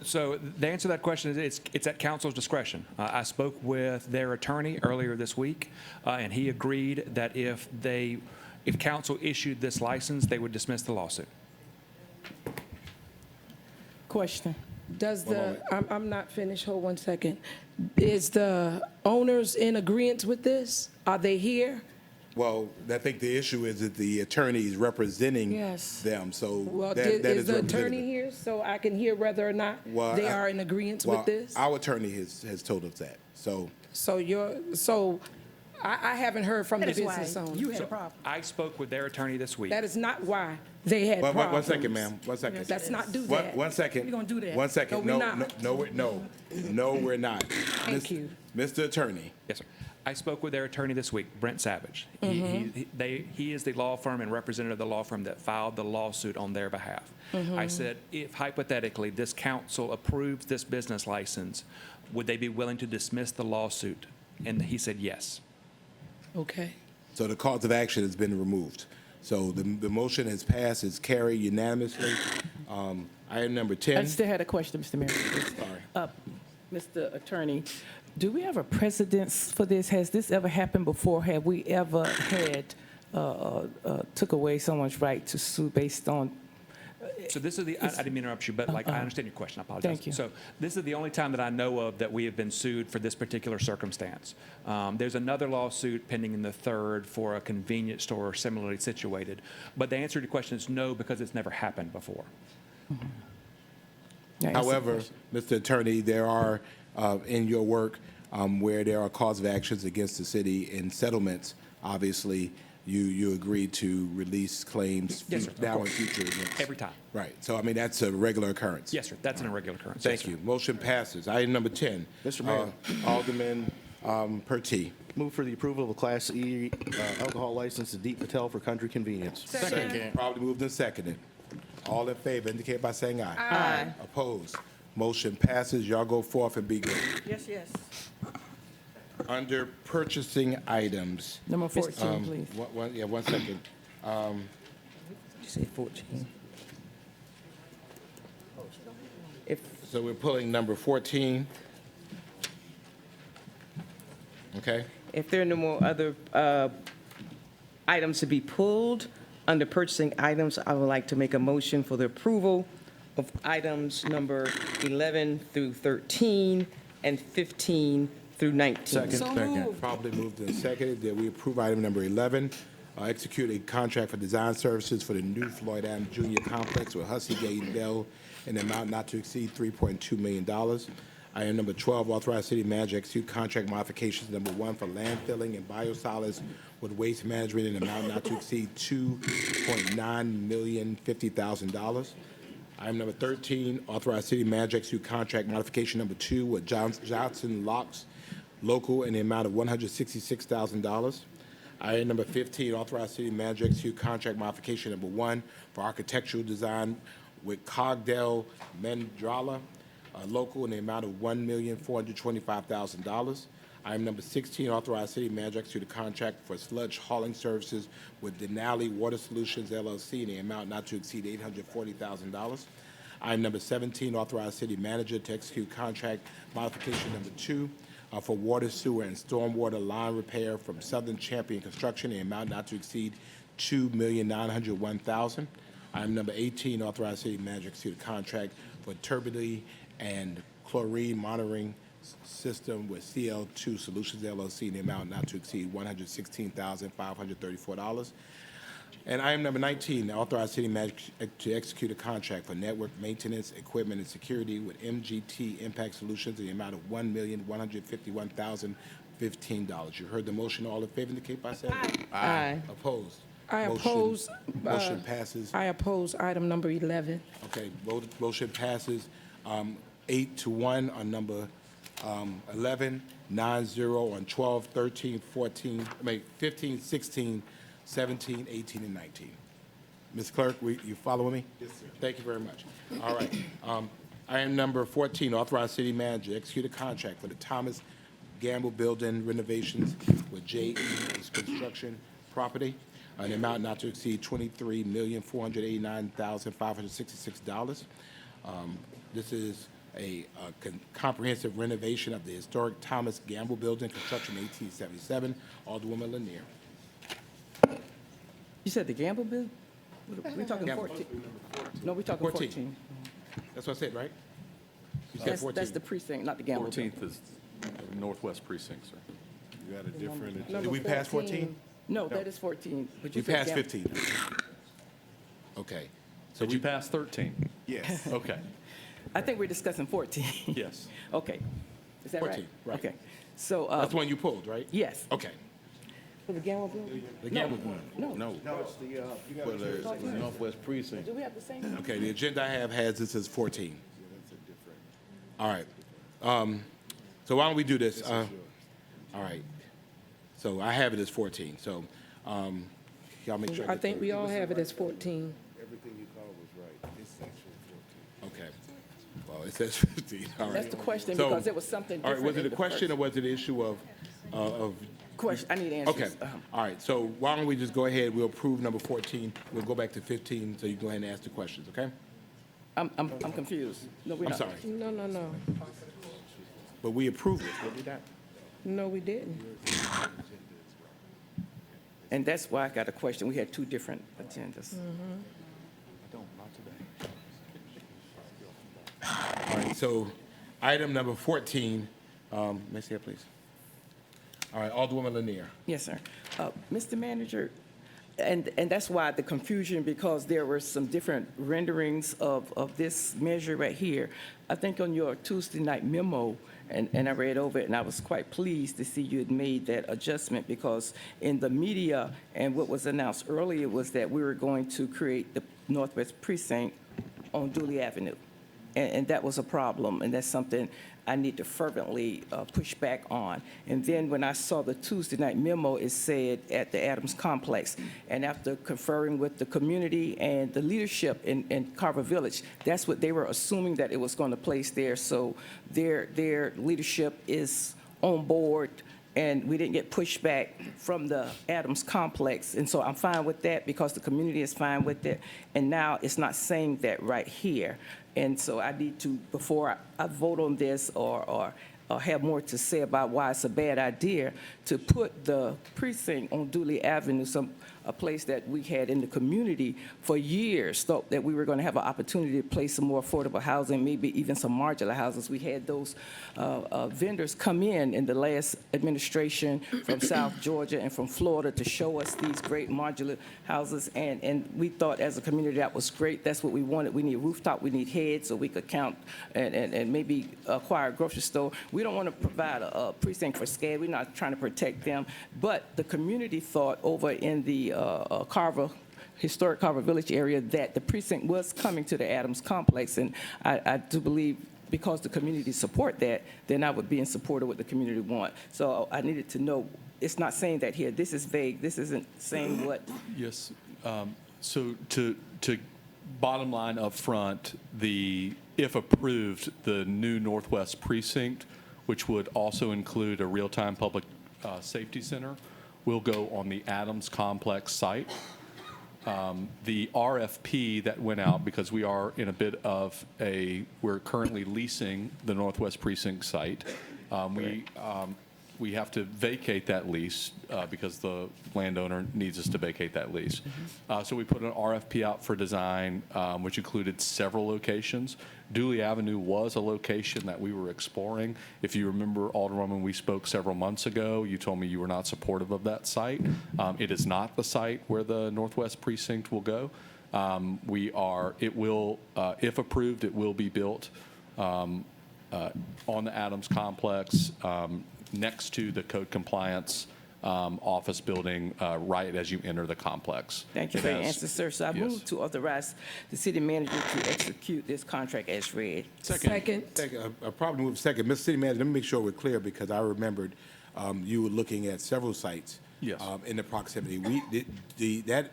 [SPEAKER 6] So the answer to that question is it's at council's discretion. I spoke with their attorney earlier this week, and he agreed that if council issued this license, they would dismiss the lawsuit.
[SPEAKER 21] Question.
[SPEAKER 32] Does I'm not finished, hold 1 second. Is the owners in agreement with this? Are they here?
[SPEAKER 2] Well, I think the issue is that the attorney is representing
[SPEAKER 32] Yes.
[SPEAKER 2] them, so
[SPEAKER 32] Well,
[SPEAKER 2] that
[SPEAKER 32] is the
[SPEAKER 2] representative.
[SPEAKER 32] attorney here so I can hear whether or not
[SPEAKER 2] Well,
[SPEAKER 32] they are in agreement with this?
[SPEAKER 2] Our attorney has told us that, so.
[SPEAKER 32] So I haven't heard from the
[SPEAKER 7] That is why
[SPEAKER 32] business owner.
[SPEAKER 7] you had a problem.
[SPEAKER 6] I spoke with their attorney this week.
[SPEAKER 32] That is not why they had problems.
[SPEAKER 2] 1 second, ma'am, 1 second.
[SPEAKER 32] Let's not do that.
[SPEAKER 2] 1 second.
[SPEAKER 7] We're gonna do that.
[SPEAKER 2] 1 second.
[SPEAKER 32] No, we're
[SPEAKER 2] No, we're not.
[SPEAKER 32] Thank you.
[SPEAKER 2] Mr. Attorney.
[SPEAKER 6] Yes, sir. I spoke with their attorney this week, Brent Savage. He is the law firm and representative of the law firm that filed the lawsuit on their behalf. I said, if hypothetically this council approves this business license, would they be willing to dismiss the lawsuit? And he said yes.
[SPEAKER 32] Okay.
[SPEAKER 2] So the cause of action has been removed. So the motion has passed, it's carried unanimously. Item number 10.
[SPEAKER 21] I still had a question, Mr. Mayor.
[SPEAKER 2] Sorry.
[SPEAKER 21] Mr. Attorney, do we have a precedence for this? Has this ever happened before? Have we ever had, took away someone's right to sue based on?
[SPEAKER 6] So this is I didn't mean to interrupt you, but I understand your question. I apologize.
[SPEAKER 21] Thank you.
[SPEAKER 6] So this is the only time that I know of that we have been sued for this particular circumstance. There's another lawsuit pending in the 3rd for a convenience store similarly situated. But the answer to your question is no, because it's never happened before.
[SPEAKER 2] However, Mr. Attorney, there are, in your work, where there are cause of actions against the city in settlements, obviously, you agreed to release claims
[SPEAKER 6] Yes, sir,
[SPEAKER 2] now and future events.
[SPEAKER 6] Every time.
[SPEAKER 2] Right. So, I mean, that's a regular occurrence.
[SPEAKER 6] Yes, sir. That's an irregular occurrence.
[SPEAKER 2] Thank you. Motion passes. Item number 10.
[SPEAKER 3] Mr. Mayor.
[SPEAKER 2] Alderman Pertee.
[SPEAKER 3] Move for the approval of a Class E alcohol license to Deep Patel for Country Convenience.
[SPEAKER 2] Second. Probably moved and seconded. All in favor indicate by saying aye.
[SPEAKER 21] Aye.
[SPEAKER 2] Opposed? Motion passes. Y'all go forth and be good.
[SPEAKER 21] Yes, yes.
[SPEAKER 2] Under purchasing items.
[SPEAKER 21] Number 14, please.
[SPEAKER 2] One second.
[SPEAKER 21] You say 14.
[SPEAKER 2] So we're pulling number 14. Okay?
[SPEAKER 21] If there are no more other items to be pulled under purchasing items, I would like to make a motion for the approval of items number 11 through 13 and 15 through 19.
[SPEAKER 2] Second. Probably moved and seconded that we approve item number 11, execute a contract for design services for the new Floyd Adams Jr. Complex with Hussey Gate Bell in an amount not to exceed $3.2 million. Item number 12, authorize city manager execute contract modifications number 1 for landfilling and biosolids with waste management in an amount not to exceed $2.950,000. Item number 13, authorize city manager execute contract modification number 2 with Johnson Locks Local in the amount of $166,000. Item number 15, authorize city manager execute contract modification number 1 for architectural design with Cogdell Mendrala Local in the amount of $1,425,000. Item number 16, authorize city manager to execute a contract for sludge hauling services with Denali Water Solutions LLC in the amount not to exceed $840,000. Item number 17, authorize city manager to execute contract modification number 2 for water, sewer, and stormwater line repair from Southern Champion Construction in the amount not to exceed $2,901,000. Item number 18, authorize city manager to execute a contract for turbidity and chlorine monitoring system with CL2 Solutions LLC in the amount not to exceed $116,534. And item number 19, authorize city manager to execute a contract for network maintenance, equipment, and security with MGT Impact Solutions in the amount of $1,151,015. You heard the motion. All in favor indicate by saying aye.
[SPEAKER 32] Aye.
[SPEAKER 2] Opposed?
[SPEAKER 32] I oppose.
[SPEAKER 2] Motion passes.
[SPEAKER 32] I oppose item number 11.
[SPEAKER 2] Okay, motion passes 8-1 on number 11, 9-0 on 12, 13, 14, 15, 16, 17, 18, and 19. Ms. Clerk, you following me? Yes, sir. Thank you very much. All right. Item number 14, authorize city manager to execute a contract for the Thomas Gamble Building renovations with J.E. Construction Property, an amount not to exceed $23,489,566. This is a comprehensive renovation of the historic Thomas Gamble Building, construction 1877. Alderwoman Lanier.
[SPEAKER 21] You said the Gamble bill? We're talking
[SPEAKER 2] Gamble.
[SPEAKER 21] 14. No, we're talking 14.
[SPEAKER 2] That's what I said, right? You said 14.
[SPEAKER 21] That's the precinct, not the Gamble bill.
[SPEAKER 39] 14th is Northwest Precinct, sir.
[SPEAKER 3] You got a different.
[SPEAKER 2] Did we pass 14?
[SPEAKER 21] No, that is 14. But
[SPEAKER 2] We
[SPEAKER 21] you said
[SPEAKER 2] passed
[SPEAKER 21] Gamble.
[SPEAKER 2] 15. Okay.
[SPEAKER 39] Did you pass 13?
[SPEAKER 3] Yes.
[SPEAKER 39] Okay.
[SPEAKER 21] I think we're discussing 14.
[SPEAKER 39] Yes.
[SPEAKER 21] Okay. Is that
[SPEAKER 2] 14, right.
[SPEAKER 21] Okay. So,
[SPEAKER 2] That's the one you pulled, right?
[SPEAKER 21] yes.
[SPEAKER 2] Okay.
[SPEAKER 21] For the Gamble bill?
[SPEAKER 2] The Gamble one.
[SPEAKER 21] No.
[SPEAKER 3] No, it's the Northwest Precinct.
[SPEAKER 21] Do we have the same?
[SPEAKER 2] Okay, the agenda I have has this as 14. All right. So why don't we do this? All right. So I have it as 14. So y'all make sure.
[SPEAKER 32] I think we all have it as 14.
[SPEAKER 3] Everything you called was right. It's actually 14.
[SPEAKER 2] Okay. Well, it says 15. All right.
[SPEAKER 21] That's the question,
[SPEAKER 2] So-
[SPEAKER 21] because it was something
[SPEAKER 2] All
[SPEAKER 21] different.
[SPEAKER 2] right, was it
[SPEAKER 21] in
[SPEAKER 2] a
[SPEAKER 21] the
[SPEAKER 2] question or
[SPEAKER 21] first.
[SPEAKER 2] was it an issue of?
[SPEAKER 21] Question, I need answers.
[SPEAKER 2] Okay. All right. So why don't we just go ahead? We'll approve number 14. We'll go back to 15. So you go ahead and ask the questions. Okay.
[SPEAKER 21] I'm confused. No, we're
[SPEAKER 2] I'm
[SPEAKER 21] not.
[SPEAKER 2] sorry,
[SPEAKER 32] No.
[SPEAKER 2] but we approved it. Did we not?
[SPEAKER 32] No, we didn't.
[SPEAKER 21] And that's why I got a question. We had two different agendas.
[SPEAKER 2] All right, so item number 14, may I see it, please? All right, Alderwoman Lanier.
[SPEAKER 21] Yes, sir. Mr. Manager, and that's why the confusion, because there were some different renderings of this measure right here. I think on your Tuesday night memo, and I read over it, and I was quite pleased to see you had made that adjustment, because in the media and what was announced earlier was that we were going to create the Northwest Precinct on Dooley Avenue. and that was a problem, and that's something I need to fervently push back on. And then when I saw the Tuesday night memo, it said at the Adams Complex, and after conferring with the community and the leadership in Carver Village, that's what they were assuming, that it was going to place there. So their leadership is on board, and we didn't get pushback from the Adams Complex. And so I'm fine with that because the community is fine with it. And now it's not saying that right here. And so I need to, before I vote on this or have more to say about why it's a bad idea, to put the precinct on Dooley Avenue, a place that we had in the community for years, thought that we were going to have an opportunity to place some more affordable housing, maybe even some modular houses. We had those vendors come in the last administration from South Georgia and from Florida to show us these great modular houses, and we thought as a community that was great. That's what we wanted. We need rooftop, we need heads so we could count and maybe acquire a grocery store. We don't want to provide a precinct for SCAD. We're not trying to protect them, but the community thought over in the historic Carver Village area that the precinct was coming to the Adams Complex, and I do believe because the community support that, then I would be in support of what the community want. So I needed to know, it's not saying that here. This is vague. This isn't saying what.
[SPEAKER 39] Yes. So to bottom line up front, if approved, the new Northwest Precinct, which would also include a real-time public safety center, will go on the Adams Complex site. The RFP that went out, because we are in a bit of we're currently leasing the Northwest Precinct site. We have to vacate that lease because the landowner needs us to vacate that lease. So we put an RFP out for design, which included several locations. Dooley Avenue was a location that we were exploring. If you remember, Alderwoman, we spoke several months ago. You told me you were not supportive of that site. It is not the site where the Northwest Precinct will go. It will, if approved, it will be built on the Adams Complex, next to the code compliance office building right as you enter the complex.
[SPEAKER 21] Thank you for your answer, sir. So I move to authorize the city manager to execute this contract as read.
[SPEAKER 32] Second.
[SPEAKER 2] A problem with second. Mr. City Manager, let me make sure we're clear because I remembered you were looking at several sites in the proximity. The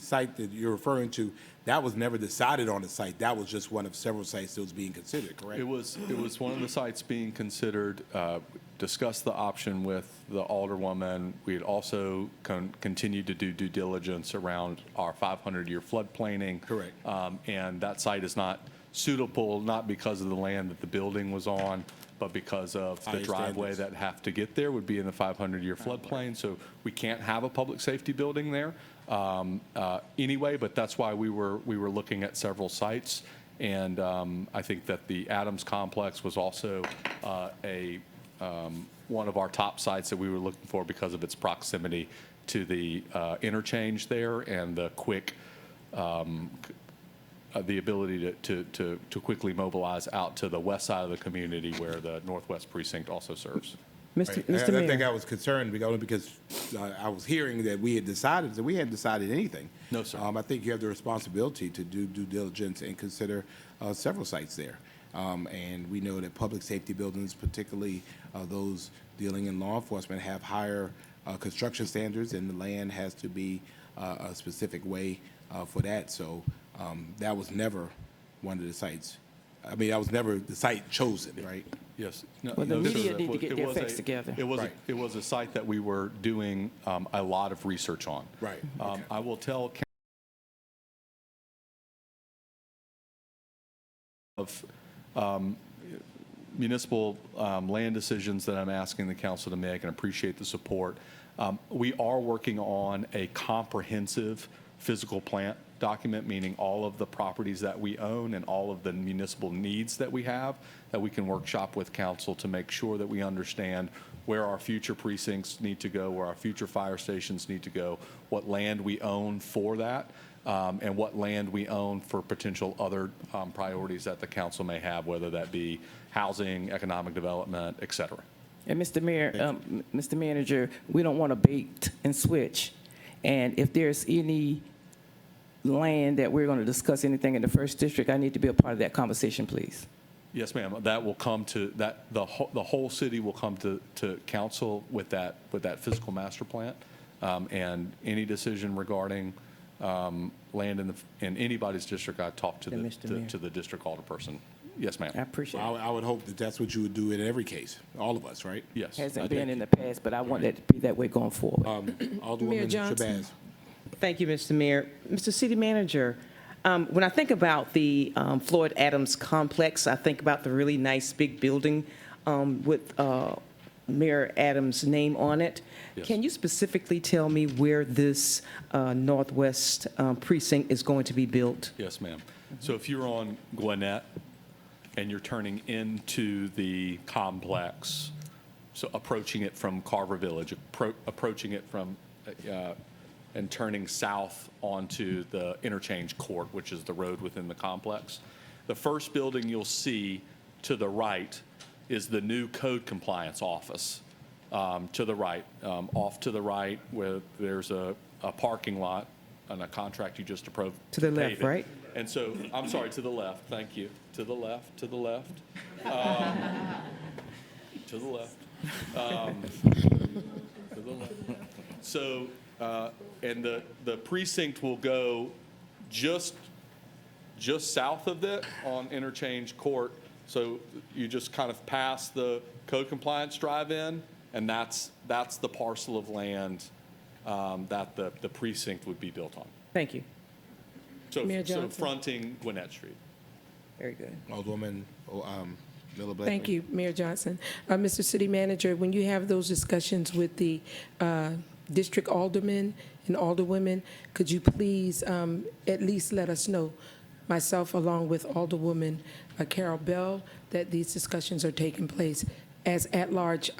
[SPEAKER 2] site that you're referring to, that was never decided on the site. That was just one of several sites that was being considered, correct?
[SPEAKER 39] It was one of the sites being considered. Discussed the option with the Alderwoman. We had also continued to do due diligence around our 500-year floodplaining.
[SPEAKER 2] Correct.
[SPEAKER 39] And that site is not suitable, not because of the land that the building was on, but because of the driveway that have to get there would be in the 500-year floodplain. So we can't have a public safety building there anyway, but that's why we were looking at several sites. And I think that the Adams Complex was also one of our top sites that we were looking for because of its proximity to the interchange there and the quick, the ability to quickly mobilize out to the west side of the community where the Northwest Precinct also serves.
[SPEAKER 21] Mr.
[SPEAKER 2] I
[SPEAKER 21] Mayor.
[SPEAKER 2] think I was concerned only because I was hearing that we had decided that we hadn't decided anything.
[SPEAKER 39] No, sir.
[SPEAKER 2] I think you have the responsibility to do due diligence and consider several sites there. And we know that public safety buildings, particularly those dealing in law enforcement, have higher construction standards, and the land has to be a specific way for that. So that was never one of the sites. I mean, that was never the site chosen, right?
[SPEAKER 39] Yes.
[SPEAKER 21] Well, the media need to get their facts together.
[SPEAKER 39] It was a site that we were doing a lot of research on.
[SPEAKER 2] Right.
[SPEAKER 39] I will tell of municipal land decisions that I'm asking the council to make, and appreciate the support. We are working on a comprehensive physical plant document, meaning all of the properties that we own and all of the municipal needs that we have, that we can workshop with council to make sure that we understand where our future precincts need to go, where our future fire stations need to go, what land we own for that, and what land we own for potential other priorities that the council may have, whether that be housing, economic development, et cetera.
[SPEAKER 21] And Mr. Mayor, Mr. Manager, we don't want to bait and switch. And if there's any land that we're going to discuss anything in the first district, I need to be a part of that conversation, please.
[SPEAKER 8] Yes, ma'am. That will come to, the whole city will come to council with that physical master plan. And any decision regarding land in anybody's district, I talk to the district alderperson. Yes, ma'am.
[SPEAKER 21] I appreciate it.
[SPEAKER 2] I would hope that that's what you would do in every case, all of us, right?
[SPEAKER 8] Yes.
[SPEAKER 21] Hasn't been in the past, but I want that to be that way going forward.
[SPEAKER 2] Alderwoman Shabazz.
[SPEAKER 21] Thank you, Mr. Mayor. Mr. City Manager, when I think about the Floyd Adams complex, I think about the really nice big building with Mayor Adams' name on it.
[SPEAKER 8] Yes.
[SPEAKER 21] Can you specifically tell me where this northwest precinct is going to be built?
[SPEAKER 8] Yes, ma'am. So if you're on Gwinnett and you're turning into the complex, so approaching it from Carver Village, approaching it from and turning south onto the interchange court, which is the road within the complex. The first building you'll see to the right is the new code compliance office. To the right, off to the right, where there's a parking lot and a contract you just approved.
[SPEAKER 21] To the left, right?
[SPEAKER 8] And so, I'm sorry, to the left, thank you. To the left, to the left. To the left. To the left. So, and the precinct will go just south of it on Interchange Court. So you just kind of pass the code compliance drive-in, and that's the parcel of land that the precinct would be built on.
[SPEAKER 21] Thank you.
[SPEAKER 8] So fronting Gwinnett Street.
[SPEAKER 21] Very good.
[SPEAKER 2] Alderwoman Miller Blakely.
[SPEAKER 32] Thank you, Mayor Johnson. Mr. City Manager, when you have those discussions with the district aldermen and alderwomen, could you please at least let us know, myself along with Alderwoman Carol Bell, that these discussions are taking place? As at-large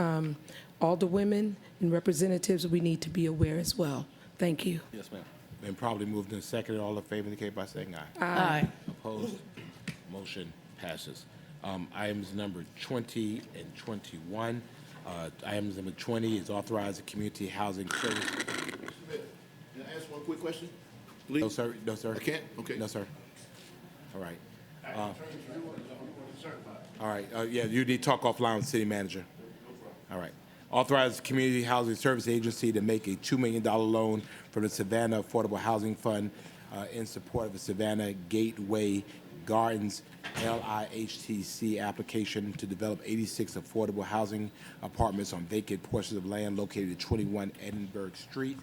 [SPEAKER 32] alderwomen and representatives, we need to be aware as well. Thank you.
[SPEAKER 2] Yes, ma'am. Been probably moved and seconded. All in favor indicate by saying aye.
[SPEAKER 32] Aye.
[SPEAKER 2] Opposed? Motion passes. Items number 20 and 21. Items number 20 is authorize the community housing service.
[SPEAKER 10] Can I ask one quick question?
[SPEAKER 2] No, sir. No, sir.
[SPEAKER 10] I can't? Okay.
[SPEAKER 2] No, sir. All right. All right. Yeah, you need to talk offline with the city manager. All right. Authorize the Community Housing Service Agency to make a $2 million loan from the Savannah Affordable Housing Fund in support of the Savannah Gateway Gardens LIHTC application to develop 86 affordable housing apartments on vacant portions of land located at 21 Edinburgh Street,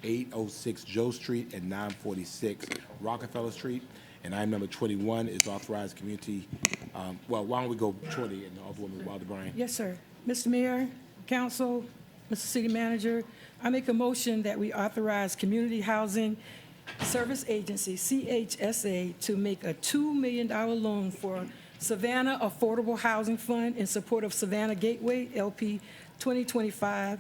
[SPEAKER 2] 806 Joe Street, and 946 Rockefeller Street. And item number 21 is authorized community, well, why don't we go 20 and Alderwoman Wilder Bryan.
[SPEAKER 7] Yes, sir. Mr. Mayor, Council, Mr. City Manager, I make a motion that we authorize Community Housing Service Agency, CHSA, to make a $2 million loan for Savannah Affordable Housing Fund in support of Savannah Gateway, LP 2025,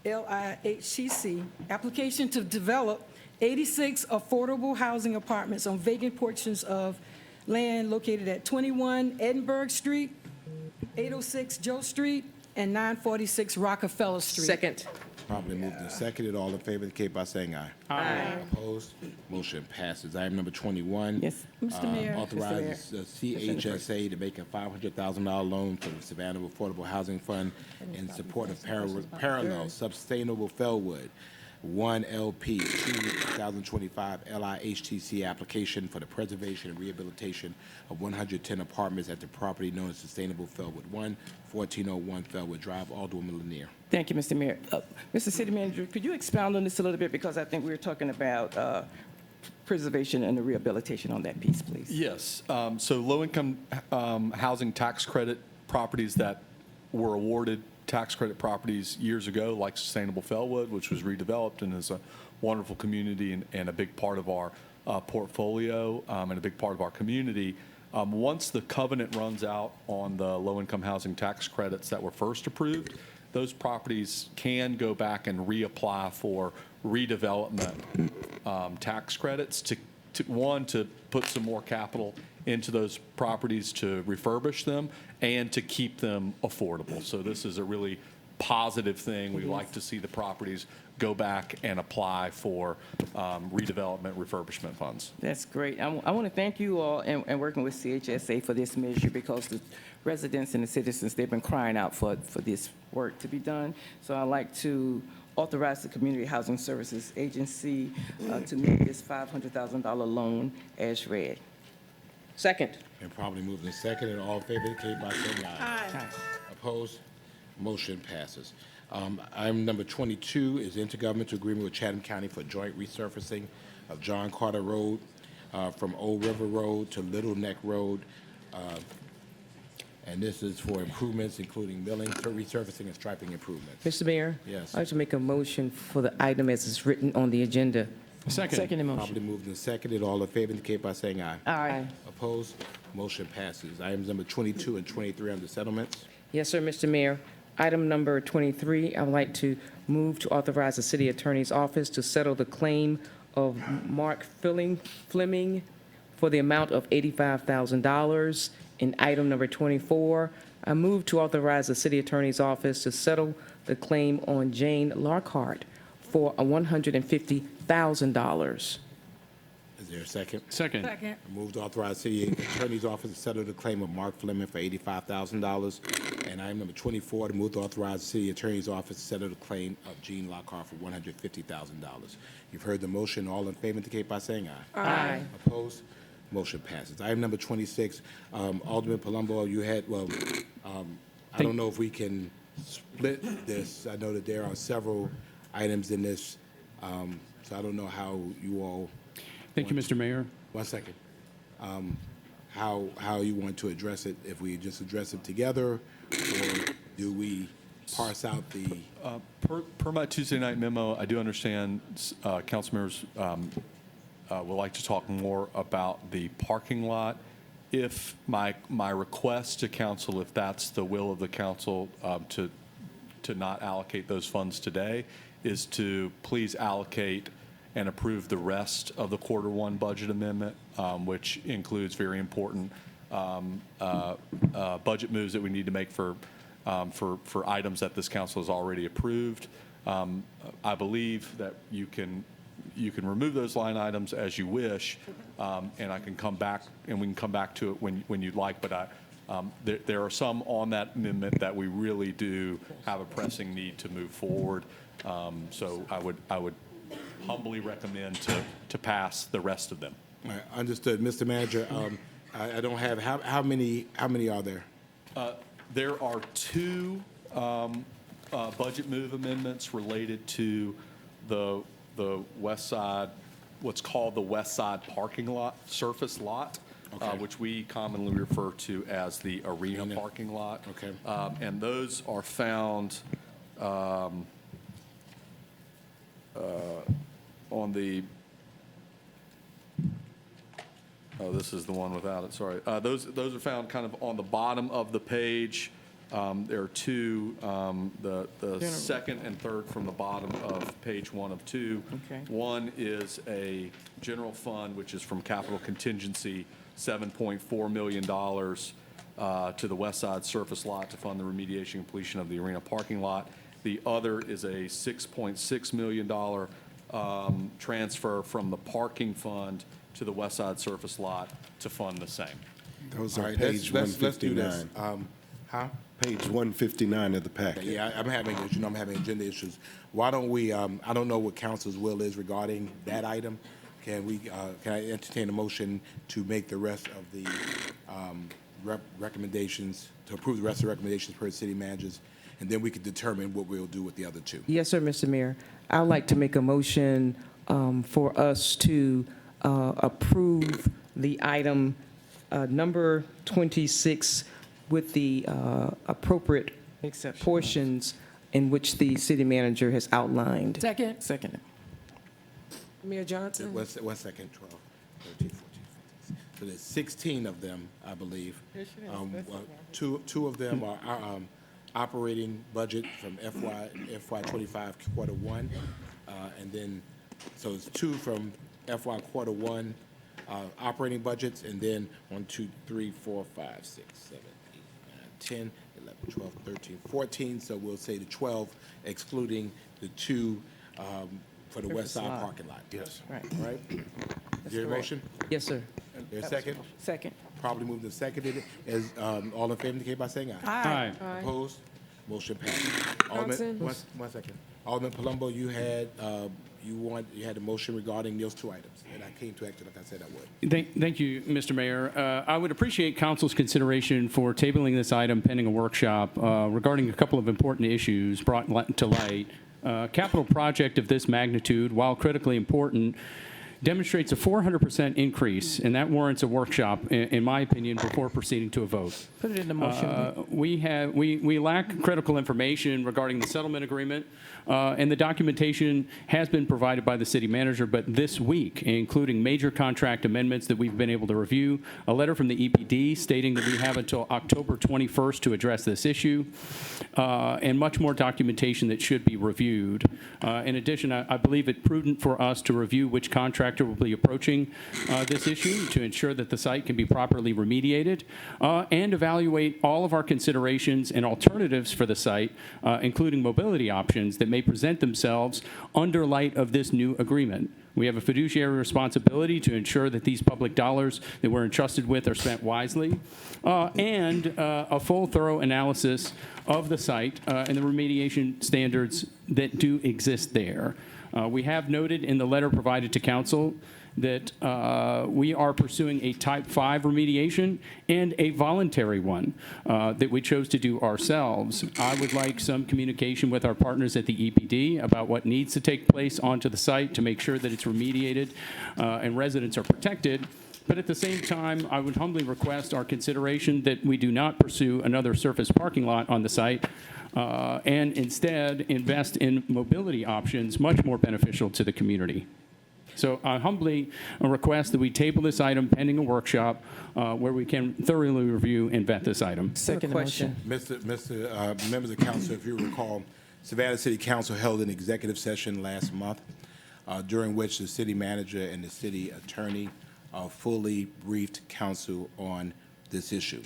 [SPEAKER 7] LIHTC, application to develop 86 affordable housing apartments on vacant portions of land located at 21 Edinburgh Street, 806 Joe Street, and 946 Rockefeller Street.
[SPEAKER 21] Second.
[SPEAKER 2] Probably moved and seconded. All in favor indicate by saying aye.
[SPEAKER 21] Aye.
[SPEAKER 2] Opposed? Motion passes. Item number 21.
[SPEAKER 21] Yes.
[SPEAKER 7] Mr. Mayor.
[SPEAKER 2] Authorizes CHSA to make a $500,000 loan for the Savannah Affordable Housing Fund in support of Parallel Sustainable Fellwood 1 LP 2025 LIHTC application for the preservation and rehabilitation of 110 apartments at the property known as Sustainable Fellwood 1, 1401 Fellwood Drive. Alderwoman Lanier.
[SPEAKER 21] Thank you, Mr. Mayor. Mr. City Manager, could you expound on this a little bit, because I think we were talking about preservation and the rehabilitation on that piece, please.
[SPEAKER 8] Yes. So low-income housing tax credit properties that were awarded tax credit properties years ago, like Sustainable Fellwood, which was redeveloped and is a wonderful community and a big part of our portfolio and a big part of our community. Once the covenant runs out on the low-income housing tax credits that were first approved, those properties can go back and reapply for redevelopment tax credits to put some more capital into those properties to refurbish them and to keep them affordable. So this is a really positive thing. We like to see the properties go back and apply for redevelopment refurbishment funds.
[SPEAKER 21] That's great. I want to thank you all and working with CHSA for this measure, because the residents and the citizens, they've been crying out for this work to be done. So I'd like to authorize the Community Housing Services Agency to make this $500,000 loan as read. Second.
[SPEAKER 2] And probably moved in second, and all in favor indicate by saying aye.
[SPEAKER 21] Aye.
[SPEAKER 2] Opposed? Motion passes. Item number 22 is intergovernmental agreement with Chatham County for joint resurfacing of John Carter Road from Old River Road to Little Neck Road. And this is for improvements, including milling, resurfacing, and striping improvements.
[SPEAKER 21] Mr. Mayor?
[SPEAKER 2] Yes.
[SPEAKER 21] I'd like to make a motion for the item as it's written on the agenda.
[SPEAKER 39] Second.
[SPEAKER 21] Second motion.
[SPEAKER 2] Probably moved and seconded. All in favor indicate by saying aye.
[SPEAKER 21] Aye.
[SPEAKER 2] Opposed? Motion passes. Items number 22 and 23 under settlements.
[SPEAKER 21] Yes, sir, Mr. Mayor. Item number 23, I would like to move to authorize the City Attorney's Office to settle the claim of Mark Fleming for the amount of $85,000. In item number 24, I move to authorize the City Attorney's Office to settle the claim on Jane Larkhart for $150,000.
[SPEAKER 2] Is there a second?
[SPEAKER 39] Second.
[SPEAKER 7] Second.
[SPEAKER 2] Moved to authorize City Attorney's Office to settle the claim of Mark Fleming for $85,000. And item number 24, to move to authorize the City Attorney's Office to settle the claim of Gene Lockhart for $150,000. You've heard the motion. All in favor indicate by saying aye.
[SPEAKER 21] Aye.
[SPEAKER 2] Opposed? Motion passes. Item number 26, Alderman Palumbo, you had, I don't know if we can split this. I know that there are several items in this, so I don't know how you all.
[SPEAKER 39] Thank you, Mr. Mayor.
[SPEAKER 2] 1 second. How you want to address it? If we just address it together, or do we parse out the?
[SPEAKER 8] Per my Tuesday night memo, I do understand council members would like to talk more about the parking lot. If my request to council, if that's the will of the council, to not allocate those funds today, is to please allocate and approve the rest of the Q1 budget amendment, which includes very important budget moves that we need to make for items that this council has already approved. I believe that you can remove those line items as you wish, and I can come back, and we can come back to it when you'd like, but there are some on that amendment that we really do have a pressing need to move forward. So I would humbly recommend to pass the rest of them.
[SPEAKER 2] All right, understood. Mr. Manager, I don't have, how many are there?
[SPEAKER 8] There are two budget move amendments related to the west side, what's called the west side parking lot, surface lot,
[SPEAKER 2] Okay.
[SPEAKER 8] which we commonly refer to as the arena parking lot.
[SPEAKER 2] Okay.
[SPEAKER 8] And those are found on the, this is the one without it, sorry. Those are found kind of on the bottom of the page. There are two, the second and third from the bottom of page 1 of 2.
[SPEAKER 21] Okay.
[SPEAKER 8] One is a general fund, which is from capital contingency, $7.4 million to the west side surface lot to fund the remediation and completion of the arena parking lot. The other is a $6.6 million transfer from the parking fund to the west side surface lot to fund the same.
[SPEAKER 10] Those
[SPEAKER 2] All
[SPEAKER 10] are
[SPEAKER 2] right,
[SPEAKER 10] page
[SPEAKER 2] let's do this.
[SPEAKER 10] 159. Page 159 of the packet.
[SPEAKER 2] Yeah, I'm having agenda issues. Why don't we, I don't know what council's will is regarding that item. Can I entertain a motion to make the rest of the recommendations, to approve the rest of the recommendations per city managers, and then we can determine what we'll do with the other two.
[SPEAKER 21] Yes, sir, Mr. Mayor. I'd like to make a motion for us to approve the item number 26 with the appropriate portions in which the city manager has outlined.
[SPEAKER 7] Second.
[SPEAKER 21] Second.
[SPEAKER 5] Mayor Johnson?
[SPEAKER 2] 1 second, 12, 13, 14, 15. So there's 16 of them, I believe. Two of them are operating budget from FY 25 Q1, and then so it's 2 from FY Q1 operating budgets, and then 1, 2, 3, 4, 5, 6, 7, 8, 9, 10, 11, 12, 13, 14. So we'll say the 12, excluding the 2 for the west side parking lot.
[SPEAKER 21] Yes. Right.
[SPEAKER 2] All right? Is there a
[SPEAKER 21] correct.
[SPEAKER 2] motion?
[SPEAKER 21] Yes, sir.
[SPEAKER 2] Is there a second?
[SPEAKER 21] Second.
[SPEAKER 2] Probably moved and seconded. Is, all in favor indicate by saying aye.
[SPEAKER 21] Aye. Aye.
[SPEAKER 2] Opposed? Motion passed. Alderman,
[SPEAKER 32] Johnson.
[SPEAKER 2] one second. Alderman Palumbo, you had, you had a motion regarding those two items, and I came to act like I said I would.
[SPEAKER 23] Thank you, Mr. Mayor. I would appreciate council's consideration for tabling this item pending a workshop regarding a couple of important issues brought to light. Capital project of this magnitude, while critically important, demonstrates a 400% increase, and that warrants a workshop, in my opinion, before proceeding to a vote.
[SPEAKER 21] Put it in the motion.
[SPEAKER 23] We lack critical information regarding the settlement agreement, and the documentation has been provided by the city manager, but this week, including major contract amendments that we've been able to review, a letter from the EPD stating that we have until October 21st to address this issue, and much more documentation that should be reviewed. In addition, I believe it prudent for us to review which contractor will be approaching this issue to ensure that the site can be properly remediated, and evaluate all of our considerations and alternatives for the site, including mobility options that may present themselves under light of this new agreement. We have a fiduciary responsibility to ensure that these public dollars that we're entrusted with are spent wisely, and a full, thorough analysis of the site and the remediation standards that do exist there. We have noted in the letter provided to council that we are pursuing a Type 5 remediation and a voluntary one that we chose to do ourselves. I would like some communication with our partners at the EPD about what needs to take place onto the site to make sure that it's remediated and residents are protected. But at the same time, I would humbly request our consideration that we do not pursue another surface parking lot on the site and instead invest in mobility options much more beneficial to the community. So I humbly request that we table this item pending a workshop where we can thoroughly review and vet this item.
[SPEAKER 21] Second question.
[SPEAKER 2] Members of council, if you recall, Savannah City Council held an executive session last month during which the city manager and the city attorney fully briefed council on this issue.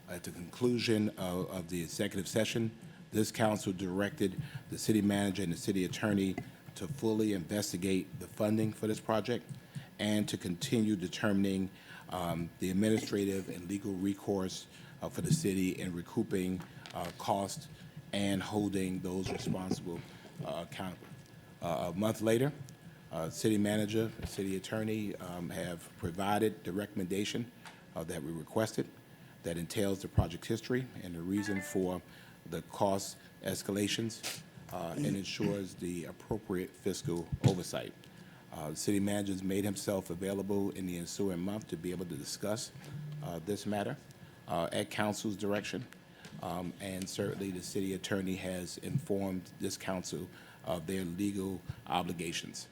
[SPEAKER 2] At the conclusion of the executive session, this council directed the city manager and the city attorney to fully investigate the funding for this project and to continue determining the administrative and legal recourse for the city in recouping costs and holding those responsible accountable. A month later, city manager and city attorney have provided the recommendation that we requested that entails the project history and the reason for the cost escalations and ensures the appropriate fiscal oversight. The city manager has made himself available in the ensuing month to be able to discuss this matter at council's direction. And certainly the city attorney has informed this council of their legal obligations.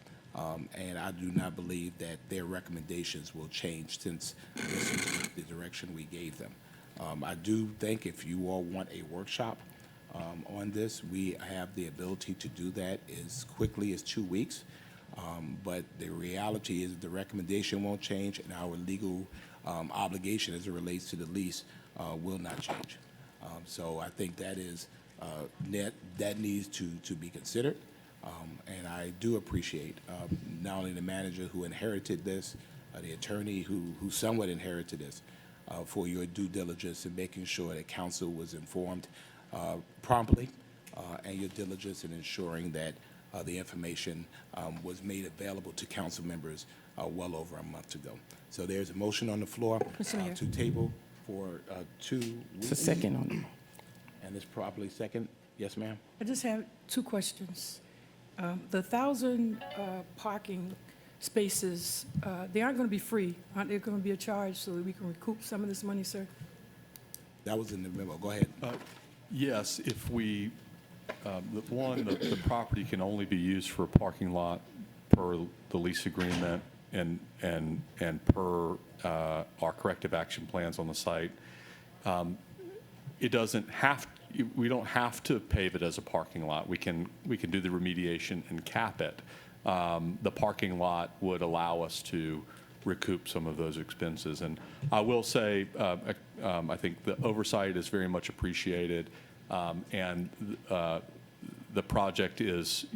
[SPEAKER 2] And I do not believe that their recommendations will change since this is the direction we gave them. I do think if you all want a workshop on this, we have the ability to do that as quickly as 2 weeks. But the reality is the recommendation won't change, and our legal obligation as it relates to the lease will not change. So I think that is that needs to be considered. And I do appreciate not only the manager who inherited this, the attorney who somewhat inherited this, for your due diligence in making sure that council was informed promptly, and your diligence in ensuring that the information was made available to council members well over a month ago. So there's a motion on the floor to table for 2 weeks.
[SPEAKER 21] It's a second on them.
[SPEAKER 2] And it's properly second. Yes, ma'am?
[SPEAKER 7] I just have two questions. The 1,000 parking spaces, they aren't going to be free. Aren't they going to be a charge so that we can recoup some of this money, sir?
[SPEAKER 2] That was in the memo. Go ahead.
[SPEAKER 8] Yes, if we, the property can only be used for a parking lot per the lease agreement and per our corrective action plans on the site. It doesn't have, we don't have to pave it as a parking lot. We can do the remediation and cap it. The parking lot would allow us to recoup some of those expenses. And I will say, I think the oversight is very much appreciated, and the project is,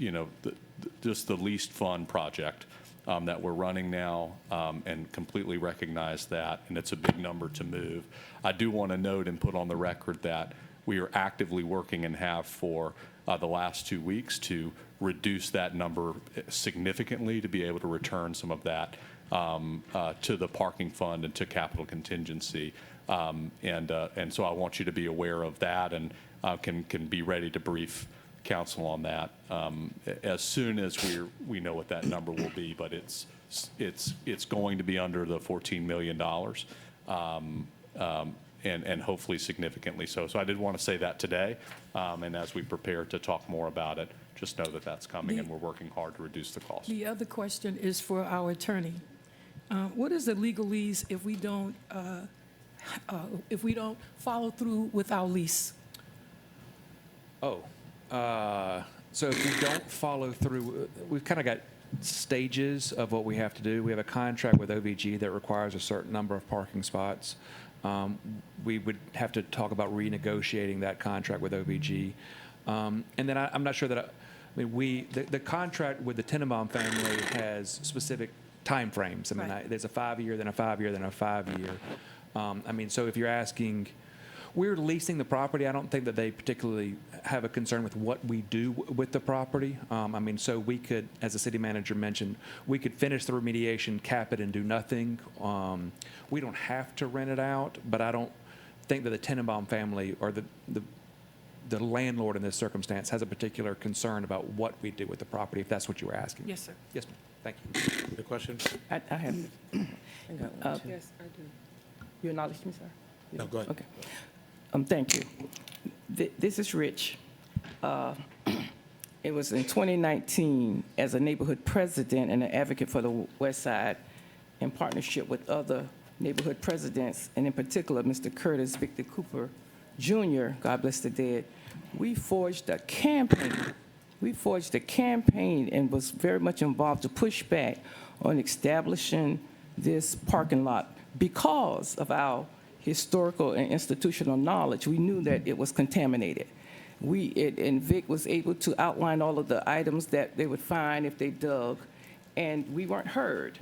[SPEAKER 8] just the least fun project that we're running now, and completely recognize that, and it's a big number to move. I do want to note and put on the record that we are actively working and have for the last 2 weeks to reduce that number significantly to be able to return some of that to the parking fund and to capital contingency. And so I want you to be aware of that, and can be ready to brief council on that as soon as we know what that number will be. But it's going to be under the $14 million, and hopefully significantly so. So I did want to say that today, and as we prepare to talk more about it, just know that that's coming, and we're working hard to reduce the cost.
[SPEAKER 7] The other question is for our attorney. What is the legalese if we don't follow through with our lease?
[SPEAKER 6] So if we don't follow through, we've kind of got stages of what we have to do. We have a contract with OVG that requires a certain number of parking spots. We would have to talk about renegotiating that contract with OVG. And then I'm not sure that, the contract with the Tenenbaum family has specific time frames. I mean, there's a 5-year, then a 5-year, then a 5-year. So if you're asking, we're leasing the property. I don't think that they particularly have a concern with what we do with the property. So we could, as the city manager mentioned, we could finish the remediation, cap it, and do nothing. We don't have to rent it out, but I don't think that the Tenenbaum family or the landlord in this circumstance has a particular concern about what we do with the property, if that's what you were asking.
[SPEAKER 7] Yes, sir.
[SPEAKER 6] Yes, ma'am. Thank you.
[SPEAKER 2] The question?
[SPEAKER 21] I have.
[SPEAKER 7] Yes, I do.
[SPEAKER 21] You acknowledge me, sir?
[SPEAKER 2] No, go ahead.
[SPEAKER 21] Okay. Thank you. This is Rich. It was in 2019, as a neighborhood president and an advocate for the West Side, in partnership with other neighborhood presidents, and in particular, Mr. Curtis Victor Cooper Jr., God bless the dead, we forged a campaign. We forged a campaign and was very much involved to push back on establishing this parking lot because of our historical and institutional knowledge. We knew that it was contaminated. And Vic was able to outline all of the items that they would find if they dug, and we weren't heard.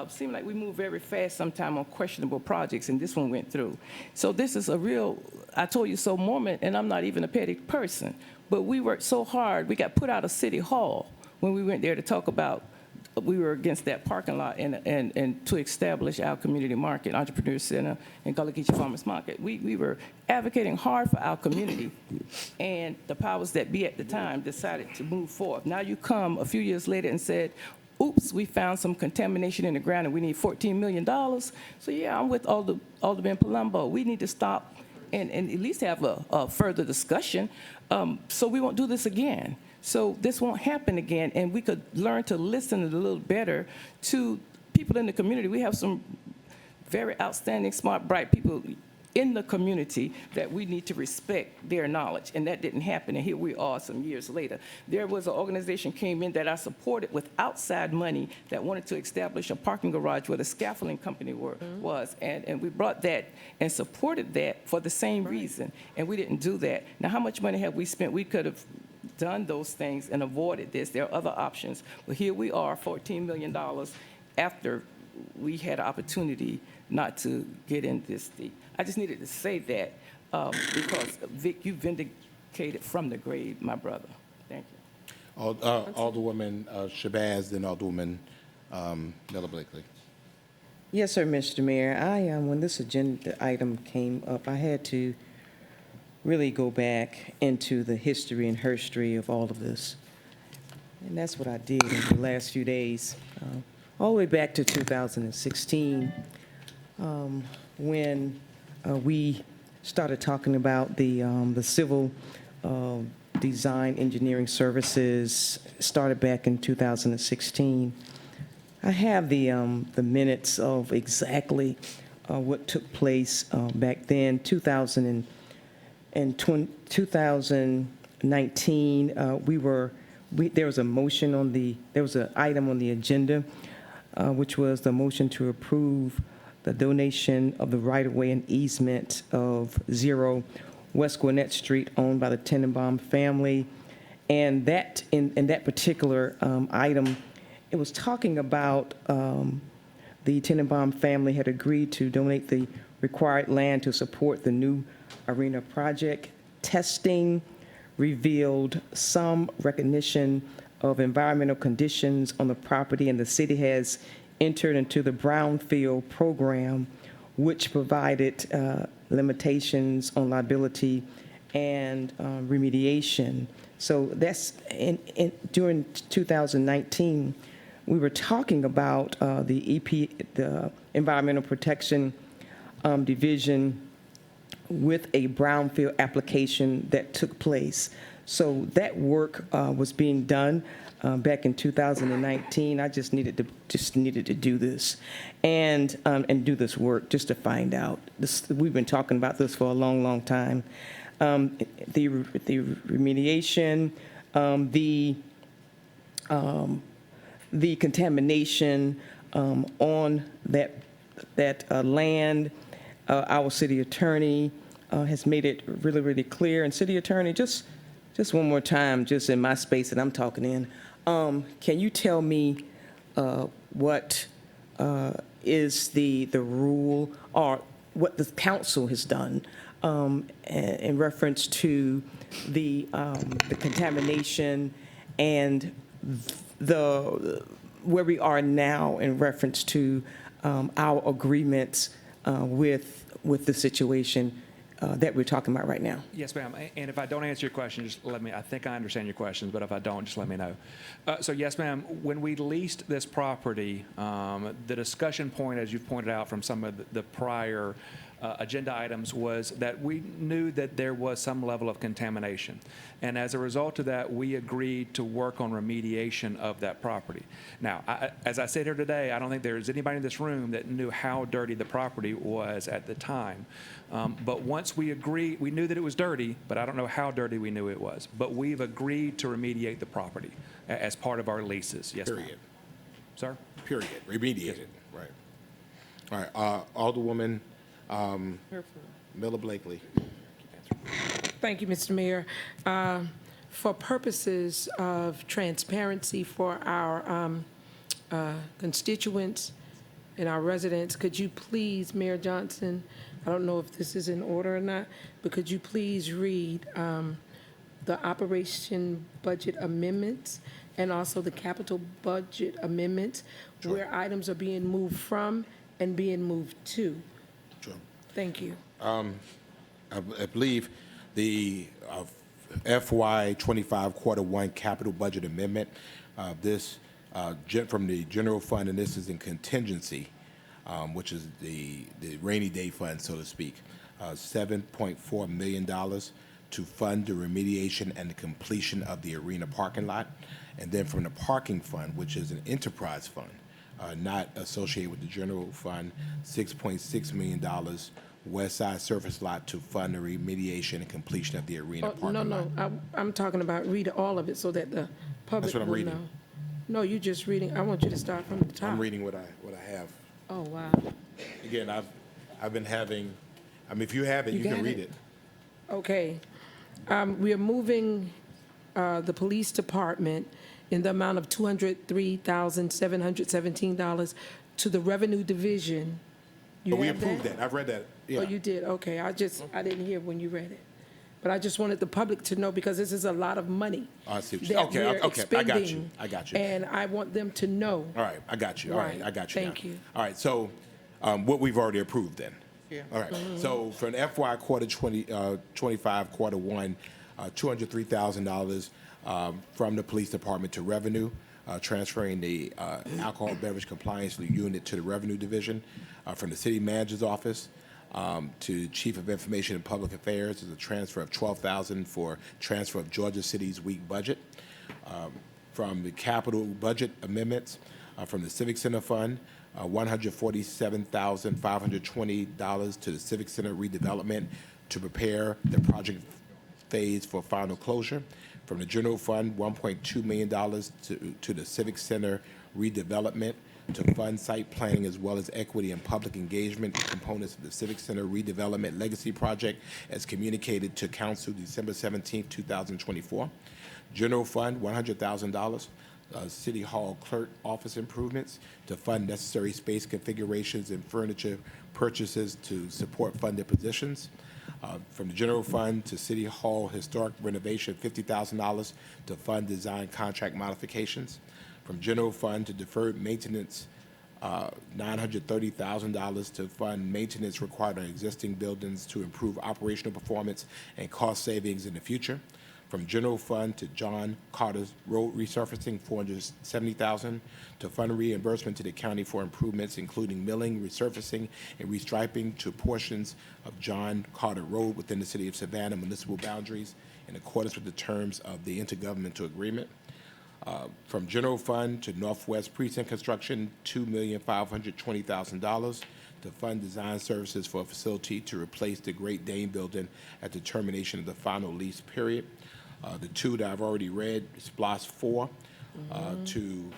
[SPEAKER 21] Seemed like we moved very fast sometime on questionable projects, and this one went through. So this is a real, I told you so moment, and I'm not even a petty person, but we worked so hard. We got put out of City Hall when we went there to talk about, we were against that parking lot and to establish our community market, Entrepreneur Center, and Gullah Geechee Farmers Market. We were advocating hard for our community, and the powers that be at the time decided to move forward. Now you come a few years later and said, oops, we found some contamination in the ground and we need $14 million. So yeah, I'm with Alderman Palumbo. We need to stop and at least have a further discussion so we won't do this again. So this won't happen again, and we could learn to listen a little better to people in the community. We have some very outstanding, smart, bright people in the community that we need to respect their knowledge, and that didn't happen, and here we are some years later. There was an organization came in that I supported with outside money that wanted to establish a parking garage where the scaffolding company was, and we brought that and supported that for the same reason, and we didn't do that. Now, how much money have we spent? We could have done those things and avoided this. There are other options, but here we are, $14 million after we had an opportunity not to get in this deep. I just needed to say that because, Vic, you vindicated from the grave, my brother. Thank you.
[SPEAKER 2] Alderwoman Shabazz, then Alderwoman Miller Blakely.
[SPEAKER 11] Yes, sir, Mr. Mayor. When this agenda item came up, I had to really go back into the history and herstory of all of this. And that's what I did in the last few days, all the way back to 2016, when we started talking about the civil design engineering services, started back in 2016. I have the minutes of exactly what took place back then. 2019, there was a motion on there was an item on the agenda, which was the motion to approve the donation of the right-of-way and easement of 0 West Gwinnett Street, owned by the Tenenbaum family. And that, in that particular item, it was talking about the Tenenbaum family had agreed to donate the required land to support the new arena project. Testing revealed some recognition of environmental conditions on the property, and the city has entered into the brownfield program, which provided limitations on liability and remediation. So that's during 2019, we were talking about the Environmental Protection Division with a brownfield application that took place. So that work was being done back in 2019. I just needed to do this and do this work just to find out. We've been talking about this for a long, long time. The remediation, the contamination on that land. Our city attorney has made it really, really clear. And city attorney, just one more time, just in my space that I'm talking in, can you tell me what is the rule or what the council has done in reference to the contamination and where we are now in reference to our agreements with the situation that we're talking about right now?
[SPEAKER 6] Yes, ma'am. And if I don't answer your question, just let me, I think I understand your questions, but if I don't, just let me know. So yes, ma'am, when we leased this property, the discussion point, as you've pointed out from some of the prior agenda items, was that we knew that there was some level of contamination. And as a result of that, we agreed to work on remediation of that property. Now, as I sit here today, I don't think there's anybody in this room that knew how dirty the property was at the time. But once we agreed, we knew that it was dirty, but I don't know how dirty we knew it was. But we've agreed to remediate the property as part of our leases. Yes, ma'am.
[SPEAKER 2] Period.
[SPEAKER 6] Sir?
[SPEAKER 2] Period. Remediated. Right. All right. Alderwoman Miller Blakely.
[SPEAKER 32] Thank you, Mr. Mayor. For purposes of transparency for our constituents and our residents, could you please, Mayor Johnson, I don't know if this is in order or not, but could you please read the operation budget amendments and also the capital budget amendments,
[SPEAKER 2] Sure.
[SPEAKER 32] where items are being moved from and being moved to?
[SPEAKER 2] Sure.
[SPEAKER 32] Thank you.
[SPEAKER 2] I believe the FY 25 quarter one capital budget amendment, this from the general fund, and this is in contingency, which is the rainy day fund, so to speak, $7.4 million to fund the remediation and the completion of the arena parking lot. And then from the parking fund, which is an enterprise fund, not associated with the general fund, $6.6 million West Side Surface Lot to fund the remediation and completion of the arena parking lot.
[SPEAKER 32] No, I'm talking about read all of it so that the public
[SPEAKER 2] That's what I'm
[SPEAKER 32] will
[SPEAKER 2] reading.
[SPEAKER 32] know. No, you're just reading. I want you to start from the top.
[SPEAKER 2] I'm reading what I have.
[SPEAKER 32] Oh, wow.
[SPEAKER 2] Again, I've been having, I mean, if you have it, you can
[SPEAKER 32] got
[SPEAKER 2] read
[SPEAKER 32] it?
[SPEAKER 2] it.
[SPEAKER 32] Okay. We are moving the police department in the amount of $203,717 to the revenue division. You
[SPEAKER 2] But we
[SPEAKER 32] have
[SPEAKER 2] approved that. I've read that. Yeah.
[SPEAKER 32] Oh, you did? Okay. I didn't hear when you read it. But I just wanted the public to know because this is a lot of money.
[SPEAKER 2] I see what
[SPEAKER 32] that
[SPEAKER 2] you, okay,
[SPEAKER 32] we're
[SPEAKER 2] okay, I got you.
[SPEAKER 32] expending,
[SPEAKER 2] I got you.
[SPEAKER 32] And I want them to know.
[SPEAKER 2] All right, I got you. All right,
[SPEAKER 32] Right.
[SPEAKER 2] I got you.
[SPEAKER 32] Thank
[SPEAKER 2] now.
[SPEAKER 32] you.
[SPEAKER 2] All right, so what we've already approved then.
[SPEAKER 32] Yeah.
[SPEAKER 2] All right.
[SPEAKER 32] Mhm.
[SPEAKER 2] So for an FY quarter 25 quarter one, $203,000 from the police department to revenue, transferring the alcohol beverage compliance unit to the revenue division, from the city manager's office to chief of information and public affairs is a transfer of $12,000 for transfer of Georgia City's week budget. From the capital budget amendments, from the Civic Center Fund, $147,520 to the Civic Center redevelopment to prepare the project phase for final closure. From the General Fund, $1.2 million to the Civic Center redevelopment to fund site planning as well as equity and public engagement components of the Civic Center redevelopment legacy project as communicated to Council December 17, 2024. General Fund, $100,000. City Hall clerk office improvements to fund necessary space configurations and furniture purchases to support funded positions. From the general fund to City Hall historic renovation, $50,000 to fund design contract modifications. From general fund to deferred maintenance, $930,000 to fund maintenance required on existing buildings to improve operational performance and cost savings in the future. From general fund to John Carter's road resurfacing, $470,000 to fund reimbursement to the county for improvements, including milling, resurfacing, and restriping to portions of John Carter Road within the city of Savannah municipal boundaries in accordance with the terms of the intergovernmental agreement. From general fund to Northwest Precinct construction, $2,520,000 to fund design services for a facility to replace the Great Dane building at the termination of the final lease period. The two that I've already read, SPLOST 4, to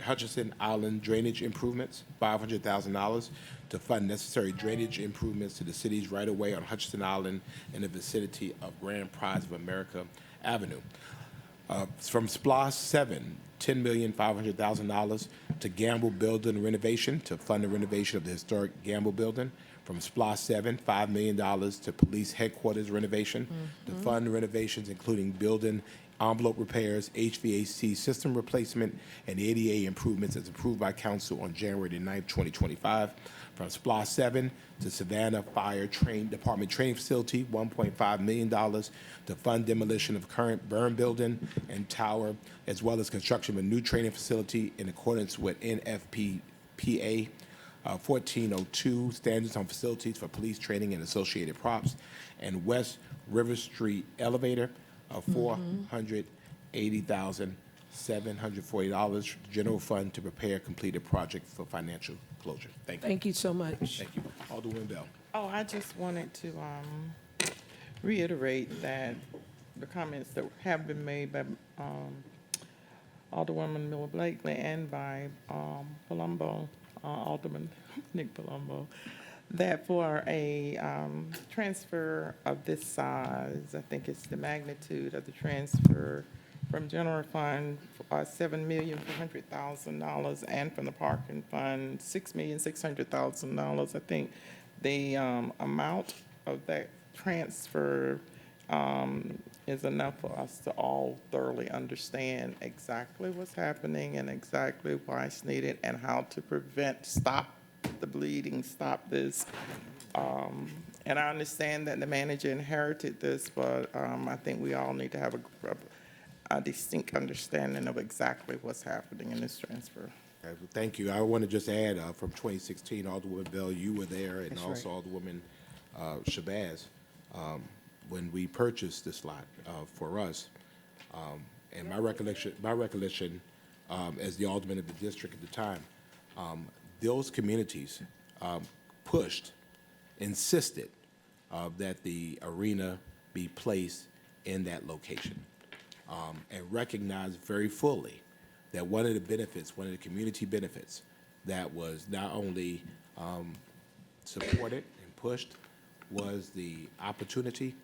[SPEAKER 2] Hutchinson Island drainage improvements, $500,000 to fund necessary drainage improvements to the city's right-of-way on Hutchinson Island in the vicinity of Grand Prize of America Avenue. From SPLOST 7, $10,500,000 to Gamble Building renovation to fund the renovation of the historic Gamble Building. From SPLOST 7, $5 million to police headquarters renovation to fund renovations including building envelope repairs, HVAC system replacement, and ADA improvements as approved by council on January 9, 2025. From SPLOST 7 to Savannah Fire Department Training Facility, $1.5 million to fund demolition of current burn building and tower, as well as construction of a new training facility in accordance with NFPA 1402, standards on facilities for police training and associated props, and West River Street elevator, $480,740 general fund to prepare completed project for financial closure. Thank you.
[SPEAKER 32] Thank you so much.
[SPEAKER 2] Thank you. Alderman Bell.
[SPEAKER 11] Oh, I just wanted to reiterate that the comments that have been made by Alderwoman Miller Blakely and by Palumbo, Alderman Nick Palumbo, that for a transfer of this size, I think it's the magnitude of the transfer from general fund, $7,400,000, and from the parking fund, $6,600,000. I think the amount of that transfer is enough for us to all thoroughly understand exactly what's happening and exactly why it's needed and how to stop the bleeding, stop this. And I understand that the manager inherited this, but I think we all need to have a distinct understanding of exactly what's happening in this transfer.
[SPEAKER 2] Okay, well, thank you. I want to just add, from 2016, Alderwoman Bell, you were there, and
[SPEAKER 11] That's
[SPEAKER 2] also
[SPEAKER 11] right.
[SPEAKER 2] Alderwoman Shabazz, when we purchased this lot for us. And my recollection as the alderman of the district at the time, those communities pushed, insisted that the arena be placed in that location, and recognized very fully that one of the benefits, one of the community benefits that was not only supported and pushed was the opportunity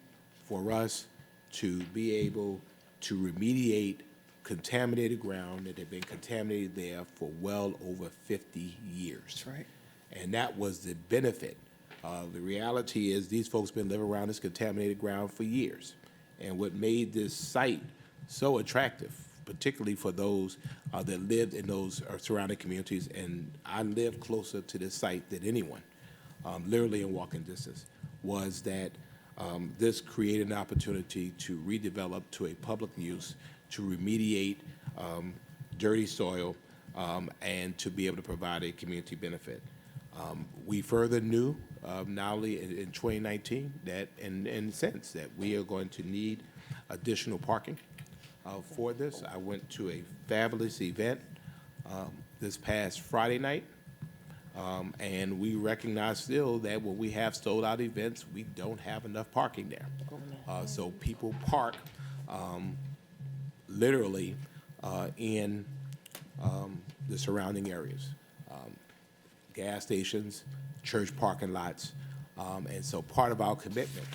[SPEAKER 2] for us to be able to remediate contaminated ground that had been contaminated there for well over 50 years.
[SPEAKER 11] That's right.
[SPEAKER 2] And that was the benefit. The reality is these folks been living around this contaminated ground for years. And what made this site so attractive, particularly for those that lived in those surrounding communities, and I live closer to this site than anyone, literally in walking distance, was that this created an opportunity to redevelop to a public use, to remediate dirty soil, and to be able to provide a community benefit. We further knew, not only in 2019, that in a sense that we are going to need additional parking for this. I went to a fabulous event this past Friday night, and we recognize still that when we have sold out events, we don't have enough parking there. So people park literally in the surrounding areas, gas stations, church parking lots, and so part of our commitment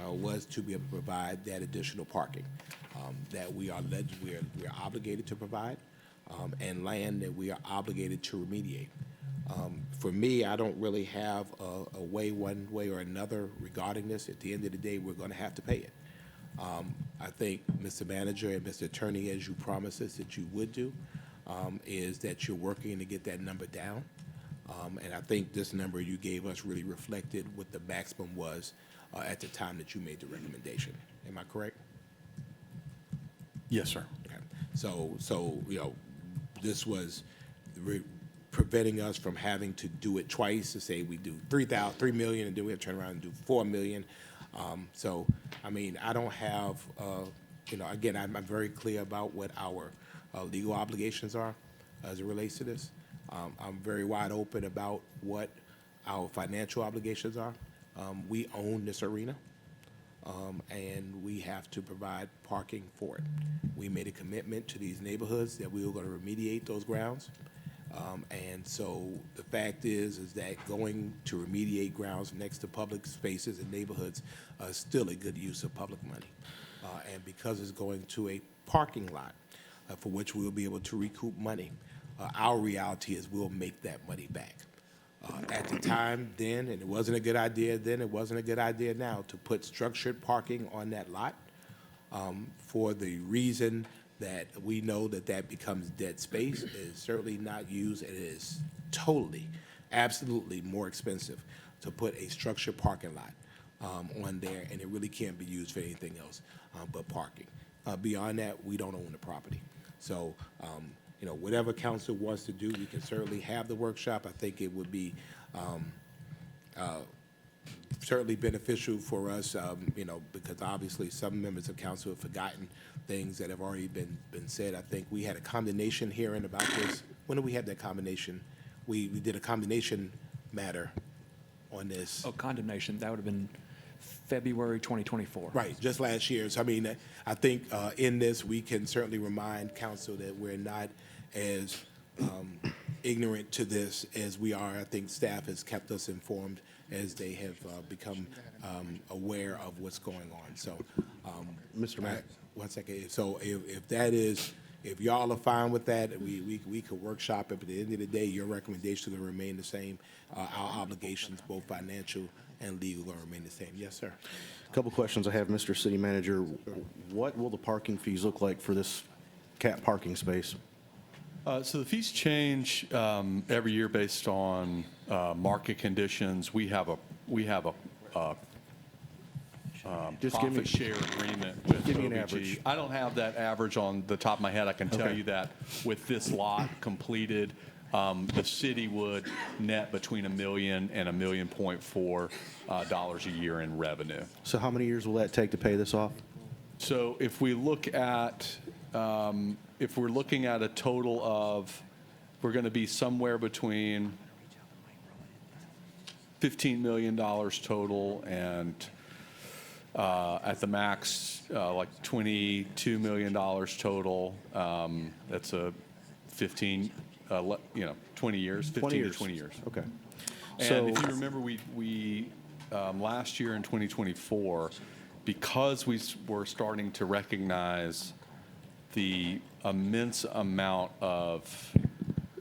[SPEAKER 2] was to be able to provide that additional parking. that we are we're obligated to provide, and land that we are obligated to remediate. For me, I don't really have a way, one way or another regarding this. At the end of the day, we're going to have to pay it. I think, Mr. Manager and Mr. Attorney, as you promised us that you would do, is that you're working to get that number down. And I think this number you gave us really reflected what the maximum was at the time that you made the recommendation. Am I correct?
[SPEAKER 8] Yes, sir.
[SPEAKER 2] Okay. So you know, this was preventing us from having to do it twice, to say we do $3 million and then we have to turn around and do $4 million. So, I mean, I don't have, you know, again, I'm very clear about what our legal obligations are as it relates to this. I'm very wide open about what our financial obligations are. We own this arena, and we have to provide parking for it. We made a commitment to these neighborhoods that we were going to remediate those grounds. And so the fact is that going to remediate grounds next to public spaces and neighborhoods is still a good use of public money. And because it's going to a parking lot for which we'll be able to recoup money, our reality is we'll make that money back. At the time then, and it wasn't a good idea then, it wasn't a good idea now, to put structured parking on that lot for the reason that we know that that becomes dead space. It is certainly not used. It is totally, absolutely more expensive to put a structured parking lot on there, and it really can't be used for anything else but parking. Beyond that, we don't own the property. So, you know, whatever council wants to do, we can certainly have the workshop. I think it would be certainly beneficial for us, you know, because obviously some members of council have forgotten things that have already been said. I think we had a condemnation hearing about this. When did we have that condemnation? We did a condemnation matter on this.
[SPEAKER 6] Oh, condemnation, that would have been February 2024.
[SPEAKER 2] Right, just last year. So, I mean, I think in this, we can certainly remind council that we're not as ignorant to this as we are. I think staff has kept us informed as they have become aware of what's going on. So,
[SPEAKER 3] Mr. Mack.
[SPEAKER 2] One second. So if that is, if y'all are fine with that, we could workshop it, but at the end of the day, your recommendations will remain the same. Our obligations, both financial and legal, will remain the same. Yes, sir.
[SPEAKER 3] A couple questions I have, Mr. City Manager. What will the parking fees look like for this cat parking space?
[SPEAKER 8] So the fees change every year based on market conditions. We have a profit share agreement with
[SPEAKER 3] give me an
[SPEAKER 8] OBG.
[SPEAKER 3] average.
[SPEAKER 8] I don't have that average on the top of my head. I can tell you that with this lot completed, the city would net between $1 million and $1.4 million a year in revenue.
[SPEAKER 3] So how many years will that take to pay this off?
[SPEAKER 8] So if we look at, if we're looking at a total of, we're going to be somewhere between $15 million total and at the max, like $22 million total. That's a 20 years, 15 to 20 years.
[SPEAKER 3] Okay.
[SPEAKER 8] And
[SPEAKER 3] So
[SPEAKER 8] if you remember, we last year in 2024, because we were starting to recognize the immense amount of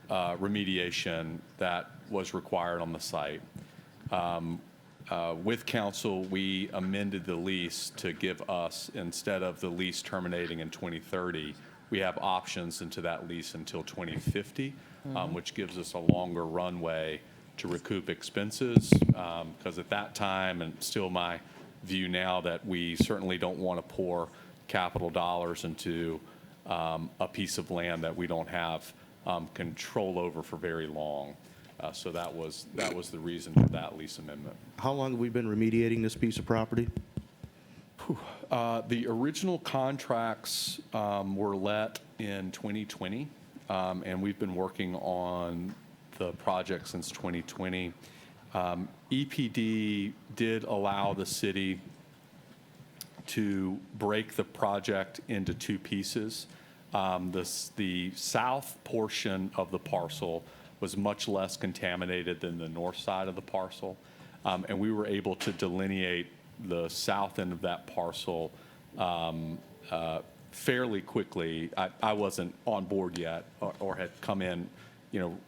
[SPEAKER 8] remediation that was required on the site, with council, we amended the lease to give us, instead of the lease terminating in 2030, we have options into that lease until 2050, which gives us a longer runway to recoup expenses. Because at that time, and still my view now, that we certainly don't want to pour capital dollars into a piece of land that we don't have control over for very long. So that was the reason for that lease amendment.
[SPEAKER 3] how long have we been remediating this piece of property?
[SPEAKER 8] The original contracts were let in 2020, and we've been working on the project since 2020. EPD did allow the city to break the project into two pieces. The south portion of the parcel was much less contaminated than the north side of the parcel, and we were able to delineate the south end of that parcel fairly quickly. I wasn't on board yet or had come in,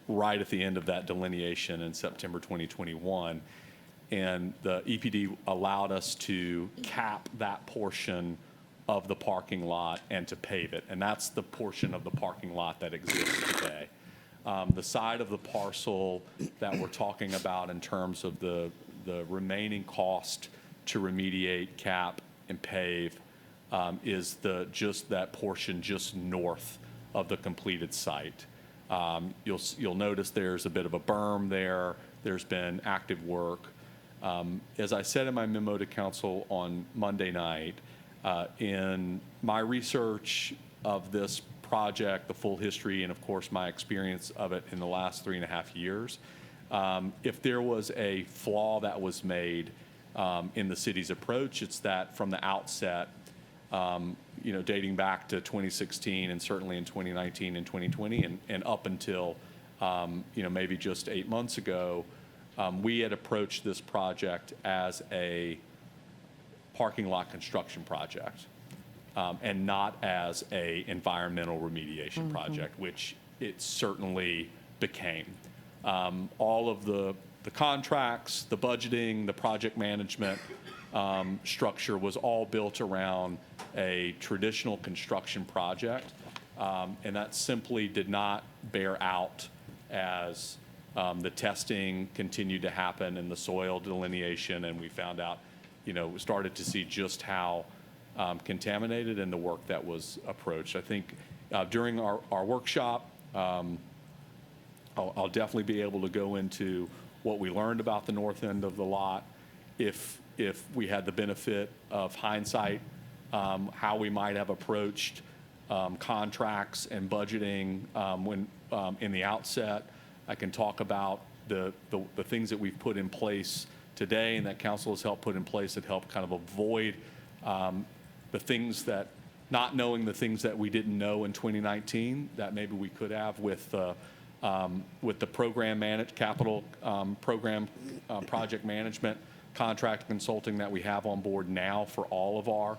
[SPEAKER 8] right at the end of that delineation in September 2021. And the EPD allowed us to cap that portion of the parking lot and to pave it. And that's the portion of the parking lot that exists today. The side of the parcel that we're talking about in terms of the remaining cost to remediate, cap, and pave is just that portion just north of the completed site. You'll notice there's a bit of a berm there. There's been active work. As I said in my memo to council on Monday night, in my research of this project, the full history, and of course my experience of it in the last 3.5 years, if there was a flaw that was made in the city's approach, it's that from the outset, dating back to 2016 and certainly in 2019 and 2020 and up until, maybe just 8 months ago, we had approached this project as a parking lot construction project and not as a environmental remediation project, which it certainly became. All of the contracts, the budgeting, the project management structure was all built around a traditional construction project, and that simply did not bear out as the testing continued to happen and the soil delineation, and we found out, we started to see just how contaminated in the work that was approached. I think during our workshop, I'll definitely be able to go into what we learned about the north end of the lot. If we had the benefit of hindsight, how we might have approached contracts and budgeting when in the outset. I can talk about the things that we've put in place today and that council has helped put in place that help kind of avoid the things that, not knowing the things that we didn't know in 2019 that maybe we could have with the capital program project management contract consulting that we have on board now for all of our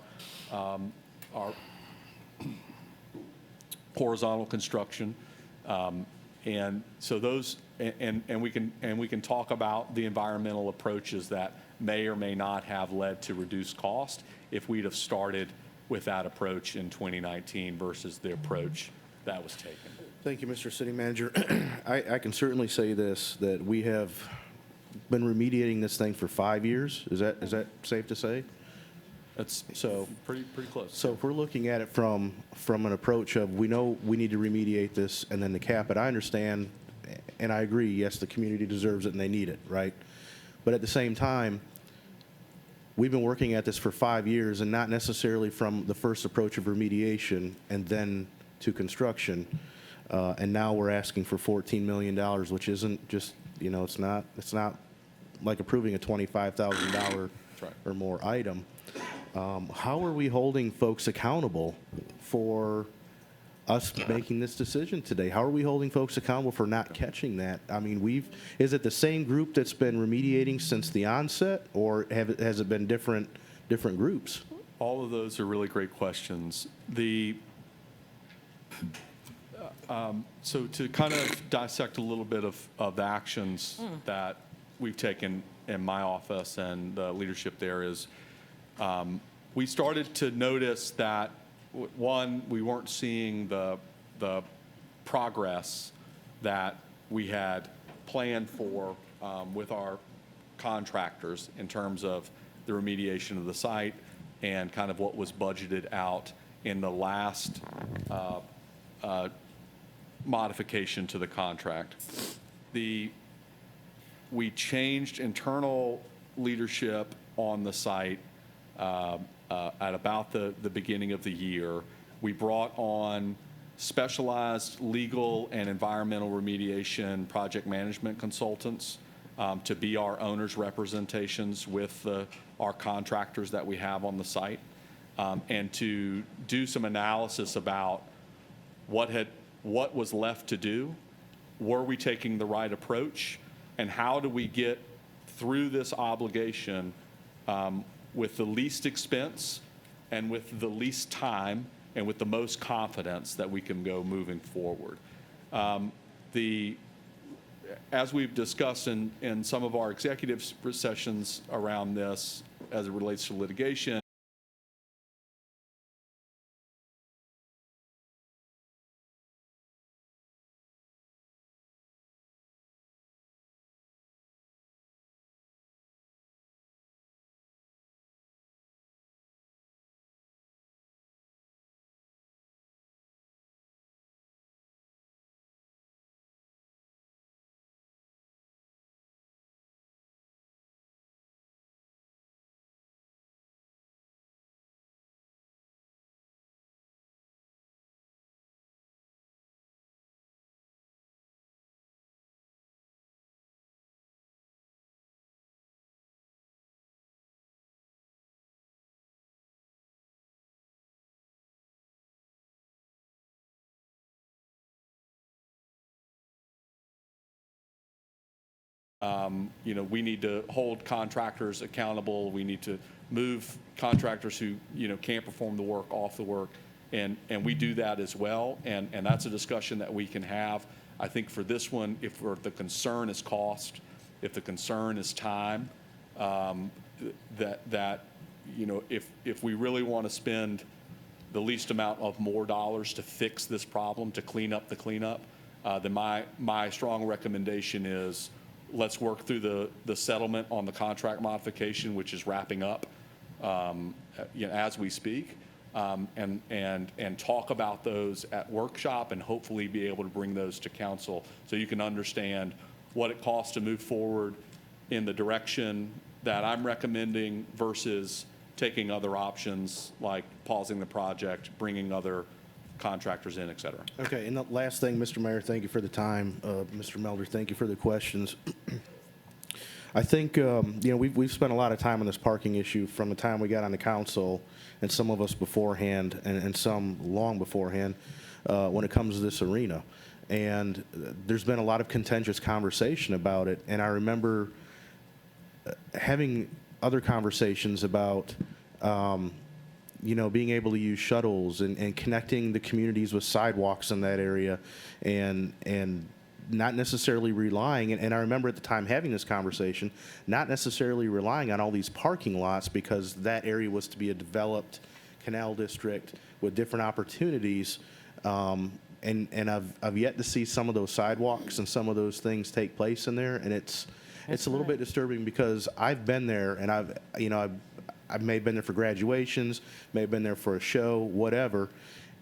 [SPEAKER 8] horizontal construction. And so those, and we can talk about the environmental approaches that may or may not have led to reduced cost if we'd have started with that approach in 2019 versus the approach that was taken.
[SPEAKER 3] Thank you, Mr. City Manager. I can certainly say this, that we have been remediating this thing for 5 years. Is that safe to say?
[SPEAKER 8] That's pretty close.
[SPEAKER 3] So if we're looking at it from an approach of, we know we need to remediate this and then to cap it, I understand and I agree, yes, the community deserves it and they need it, right? But at the same time, we've been working at this for 5 years and not necessarily from the first approach of remediation and then to construction. And now we're asking for $14 million, which isn't just, it's not like approving a $25,000 or more item. How are we holding folks accountable for us making this decision today? How are we holding folks accountable for not catching that? I mean, is it the same group that's been remediating since the onset, or has it been different groups?
[SPEAKER 8] All of those are really great questions. So to kind of dissect a little bit of the actions that we've taken in my office and the leadership there is, we started to notice that, one, we weren't seeing the progress that we had planned for with our contractors in terms of the remediation of the site and kind of what was budgeted out in the last modification to the contract. We changed internal leadership on the site at about the beginning of the year. We brought on specialized legal and environmental remediation project management consultants to be our owner's representations with our contractors that we have on the site, and to do some analysis about what was left to do, were we taking the right approach, and how do we get through this obligation with the least expense and with the least time and with the most confidence that we can go moving forward. As we've discussed in some of our executive sessions around this, as it relates to litigation, we need to hold contractors accountable. We need to move contractors who, can't perform the work off the work. And we do that as well. And that's a discussion that we can have. I think for this one, if the concern is cost, if the concern is time, if we really want to spend the least amount of more dollars to fix this problem, to clean up the cleanup, then my strong recommendation is let's work through the settlement on the contract modification, which is wrapping up as we speak, and talk about those at workshop and hopefully be able to bring those to council so you can understand what it costs to move forward in the direction that I'm recommending versus taking other options like pausing the project, bringing other contractors in, et cetera.
[SPEAKER 3] Okay, and the last thing, Mr. Mayor, thank you for the time. Mr. Melder, thank you for the questions. I think, we've spent a lot of time on this parking issue from the time we got on the council, and some of us beforehand, and some long beforehand, when it comes to this arena. And there's been a lot of contentious conversation about it, and I remember having other conversations about being able to use shuttles and connecting the communities with sidewalks in that area, and not necessarily relying, and I remember at the time having this conversation, not necessarily relying on all these parking lots because that area was to be a developed canal district with different opportunities, and I've yet to see some of those sidewalks and some of those things take place in there, and it's a little bit disturbing because I've been there, and I may have been there for graduations, may have been there for a show, whatever,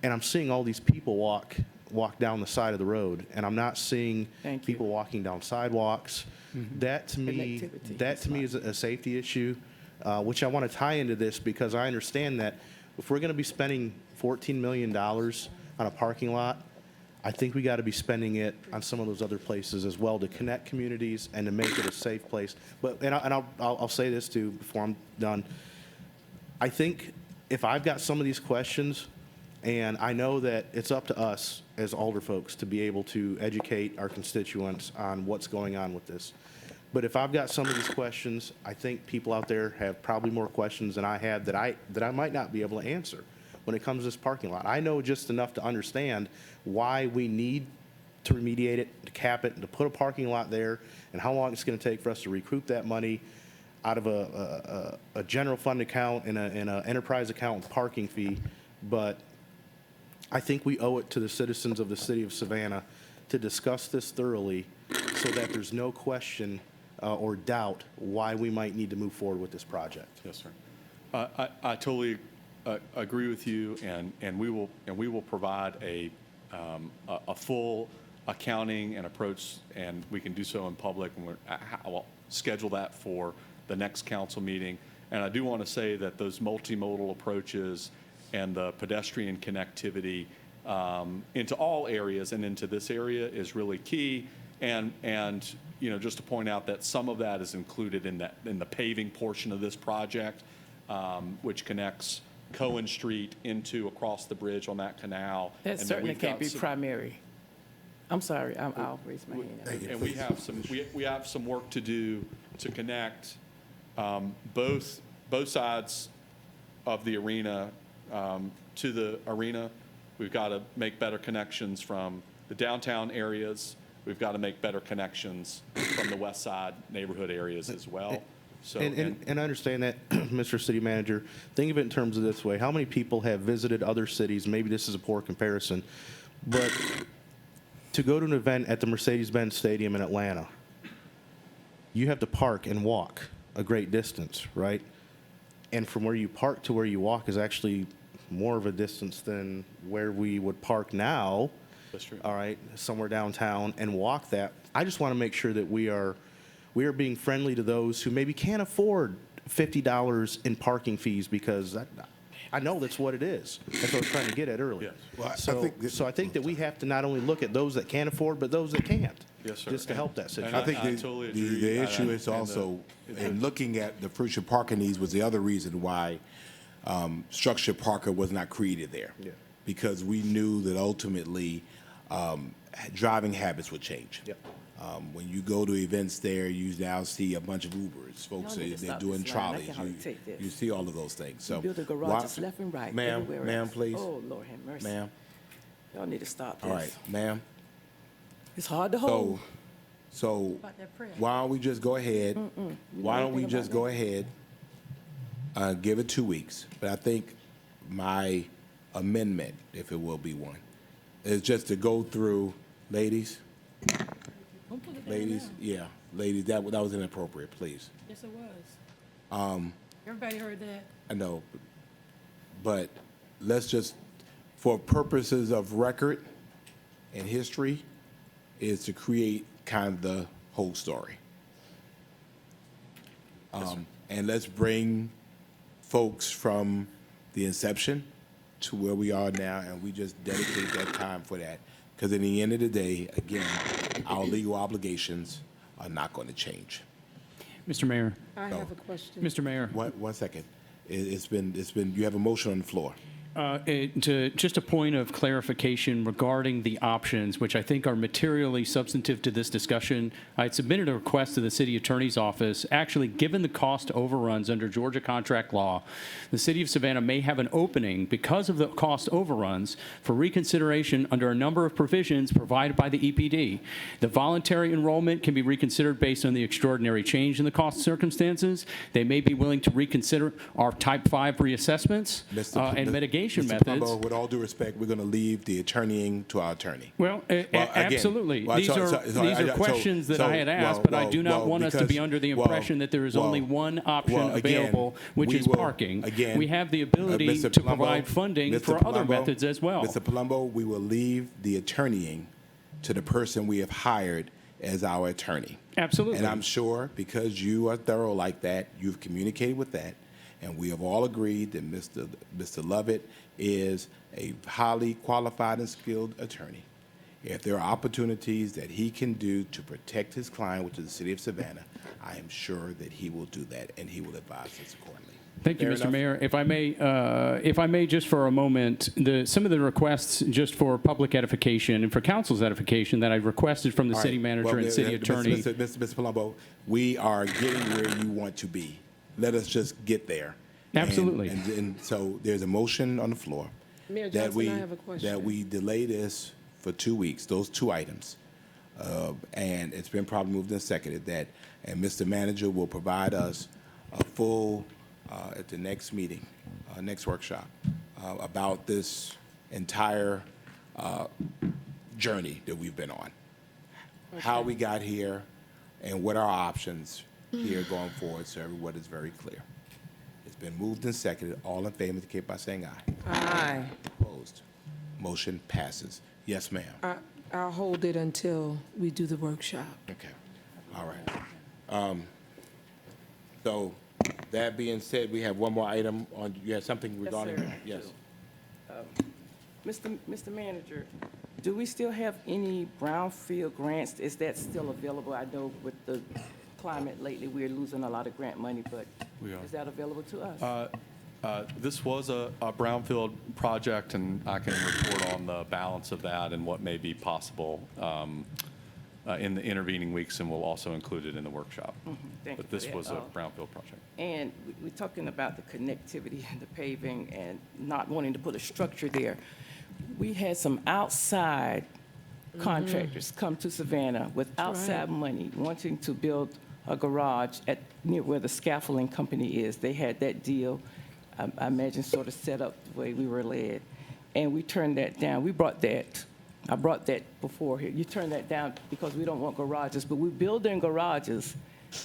[SPEAKER 3] and I'm seeing all these people walk down the side of the road, and I'm not seeing people walking down sidewalks. That to me is a safety issue, which I want to tie into this because I understand that if we're going to be spending $14 million on a parking lot, I think we got to be spending it on some of those other places as well to connect communities and to make it a safe place. But I'll say this too before I'm done. I think if I've got some of these questions, and I know that it's up to us as alder folks to be able to educate our constituents on what's going on with this. But if I've got some of these questions, I think people out there have probably more questions than I have that I might not be able to answer when it comes to this parking lot. I know just enough to understand why we need to remediate it, to cap it, and to put a parking lot there, and how long it's going to take for us to recoup that money out of a general fund account and an enterprise account parking fee. But I think we owe it to the citizens of the city of Savannah to discuss this thoroughly so that there's no question or doubt why we might need to move forward with this project.
[SPEAKER 8] Yes, sir. I totally agree with you, and we will provide a full accounting and approach, and we can do so in public, and I'll schedule that for the next council meeting. And I do want to say that those multimodal approaches and the pedestrian connectivity into all areas and into this area is really key. And just to point out that some of that is included in the paving portion of this project, which connects Cohen Street into across the bridge on that canal.
[SPEAKER 21] That certainly can't be primary. I'm sorry, I'll raise my hand.
[SPEAKER 8] And we have some work to do to connect both sides of the arena to the arena. We've got to make better connections from the downtown areas. We've got to make better connections from the west side neighborhood areas as well. So,
[SPEAKER 3] And I understand that, Mr. City Manager. Think of it in terms of this way. How many people have visited other cities? Maybe this is a poor comparison, but to go to an event at the Mercedes-Benz Stadium in Atlanta, you have to park and walk a great distance, right? And from where you park to where you walk is actually more of a distance than where we would park now.
[SPEAKER 8] That's true.
[SPEAKER 3] All right, somewhere downtown and walk that. I just want to make sure that we are being friendly to those who maybe can't afford $50 in parking fees, because I know that's what it is. That's what I was trying to get at earlier.
[SPEAKER 8] Yes.
[SPEAKER 10] Well,
[SPEAKER 3] So I think that we have to not only look at those that can afford, but those that can't.
[SPEAKER 8] Yes, sir.
[SPEAKER 3] Just to help that situation.
[SPEAKER 2] I think
[SPEAKER 8] I totally agree.
[SPEAKER 2] the issue is
[SPEAKER 8] And
[SPEAKER 2] also, in looking at the future parking needs was the other reason why structured parking was not created there.
[SPEAKER 3] Yeah.
[SPEAKER 2] Because we knew that ultimately driving habits would change.
[SPEAKER 3] Yep.
[SPEAKER 2] When you go to events there, you now see a bunch of Ubers. Folks,
[SPEAKER 21] Y'all need to
[SPEAKER 2] they're
[SPEAKER 21] stop
[SPEAKER 2] doing
[SPEAKER 21] this line. I
[SPEAKER 2] trolleys.
[SPEAKER 21] can hardly take this.
[SPEAKER 2] You see all of those things. So
[SPEAKER 21] Build the garages left and right,
[SPEAKER 2] Ma'am,
[SPEAKER 21] everywhere
[SPEAKER 2] ma'am,
[SPEAKER 21] else.
[SPEAKER 2] please.
[SPEAKER 21] Oh, Lord have mercy.
[SPEAKER 2] Ma'am.
[SPEAKER 21] Y'all need to stop this.
[SPEAKER 2] All right, ma'am.
[SPEAKER 21] It's hard to hold.
[SPEAKER 2] So
[SPEAKER 7] About that prayer.
[SPEAKER 2] why don't we just go ahead? Why don't we just go ahead, give it 2 weeks? But I think my amendment, if it will be one, is just to go through, ladies,
[SPEAKER 7] Don't put it down
[SPEAKER 2] ladies,
[SPEAKER 7] now.
[SPEAKER 2] yeah, ladies, that was inappropriate, please.
[SPEAKER 7] Yes, it was. Everybody heard that.
[SPEAKER 2] I know, but let's just, for purposes of record and history, is to create kind of the whole story. And let's bring folks from the inception to where we are now, and we just dedicate that time for that. Because in the end of the day, again, our legal obligations are not going to change.
[SPEAKER 23] Mr. Mayor.
[SPEAKER 32] I have a question.
[SPEAKER 23] Mr. Mayor.
[SPEAKER 2] One second. It's been, you have a motion on the floor.
[SPEAKER 23] Just a point of clarification regarding the options, which I think are materially substantive to this discussion. I had submitted a request to the city attorney's office. Actually, given the cost overruns under Georgia contract law, the city of Savannah may have an opening because of the cost overruns for reconsideration under a number of provisions provided by the EPD. The voluntary enrollment can be reconsidered based on the extraordinary change in the cost circumstances. They may be willing to reconsider our type 5 reassessments and mitigation
[SPEAKER 2] Mr.
[SPEAKER 23] methods.
[SPEAKER 2] Plumbo, with all due respect, we're going to leave the attorneying to our attorney.
[SPEAKER 23] Well,
[SPEAKER 2] again,
[SPEAKER 23] absolutely.
[SPEAKER 2] well,
[SPEAKER 23] these are questions that I had asked, but I do not want us to be under the impression that there is only one option available, which is parking.
[SPEAKER 2] Again,
[SPEAKER 23] we have the ability to provide funding for other methods as well.
[SPEAKER 2] Mr. Palumbo, we will leave the attorneying to the person we have hired as our attorney.
[SPEAKER 23] Absolutely.
[SPEAKER 2] And I'm sure because you are thorough like that, you've communicated with that, and we have all agreed that Mr. Lovett is a highly qualified and skilled attorney. If there are opportunities that he can do to protect his client, which is the city of Savannah, I am sure that he will do that, and he will advise us accordingly.
[SPEAKER 23] Thank you, Mr. Mayor. If I may, just for a moment, some of the requests just for public edification and for council's edification that I requested from the city manager and city attorney.
[SPEAKER 2] Mr. Palumbo, we are getting where you want to be. Let us just get there.
[SPEAKER 23] Absolutely.
[SPEAKER 2] And so there's a motion on the floor
[SPEAKER 32] Mayor
[SPEAKER 2] that
[SPEAKER 32] Johnson, I have a question.
[SPEAKER 2] that we delay this for 2 weeks, those two items. And it's been probably moved and seconded that, and Mr. Manager will provide us a full, at the next meeting, next workshop, about this entire journey that we've been on. How we got here and what our options here going forward, so everyone is very clear. It's been moved and seconded. All in favor indicate by saying aye.
[SPEAKER 32] Aye.
[SPEAKER 2] Opposed? Motion passes. Yes, ma'am.
[SPEAKER 32] I'll hold it until we do the workshop.
[SPEAKER 2] Okay. All right. So that being said, we have one more item on, you have something regarding?
[SPEAKER 21] Yes, Mr. Manager, do we still have any brownfield grants? Is that still available? I know with the climate lately, we're losing a lot of grant money, but is that available to us?
[SPEAKER 8] This was a brownfield project, and I can report on the balance of that and what may be possible in the intervening weeks, and we'll also include it in the workshop.
[SPEAKER 21] Thank you
[SPEAKER 8] But
[SPEAKER 21] for
[SPEAKER 8] this
[SPEAKER 21] that.
[SPEAKER 8] was a brownfield project.
[SPEAKER 21] And we're talking about the connectivity and the paving and not wanting to put a structure there. We had some outside contractors come to Savannah with outside money, wanting to build a garage at near where the scaffolding company is. They had that deal, I imagine, sort of set up the way we were led. And we turned that down. I brought that before here. You turned that down because we don't want garages, but we're building garages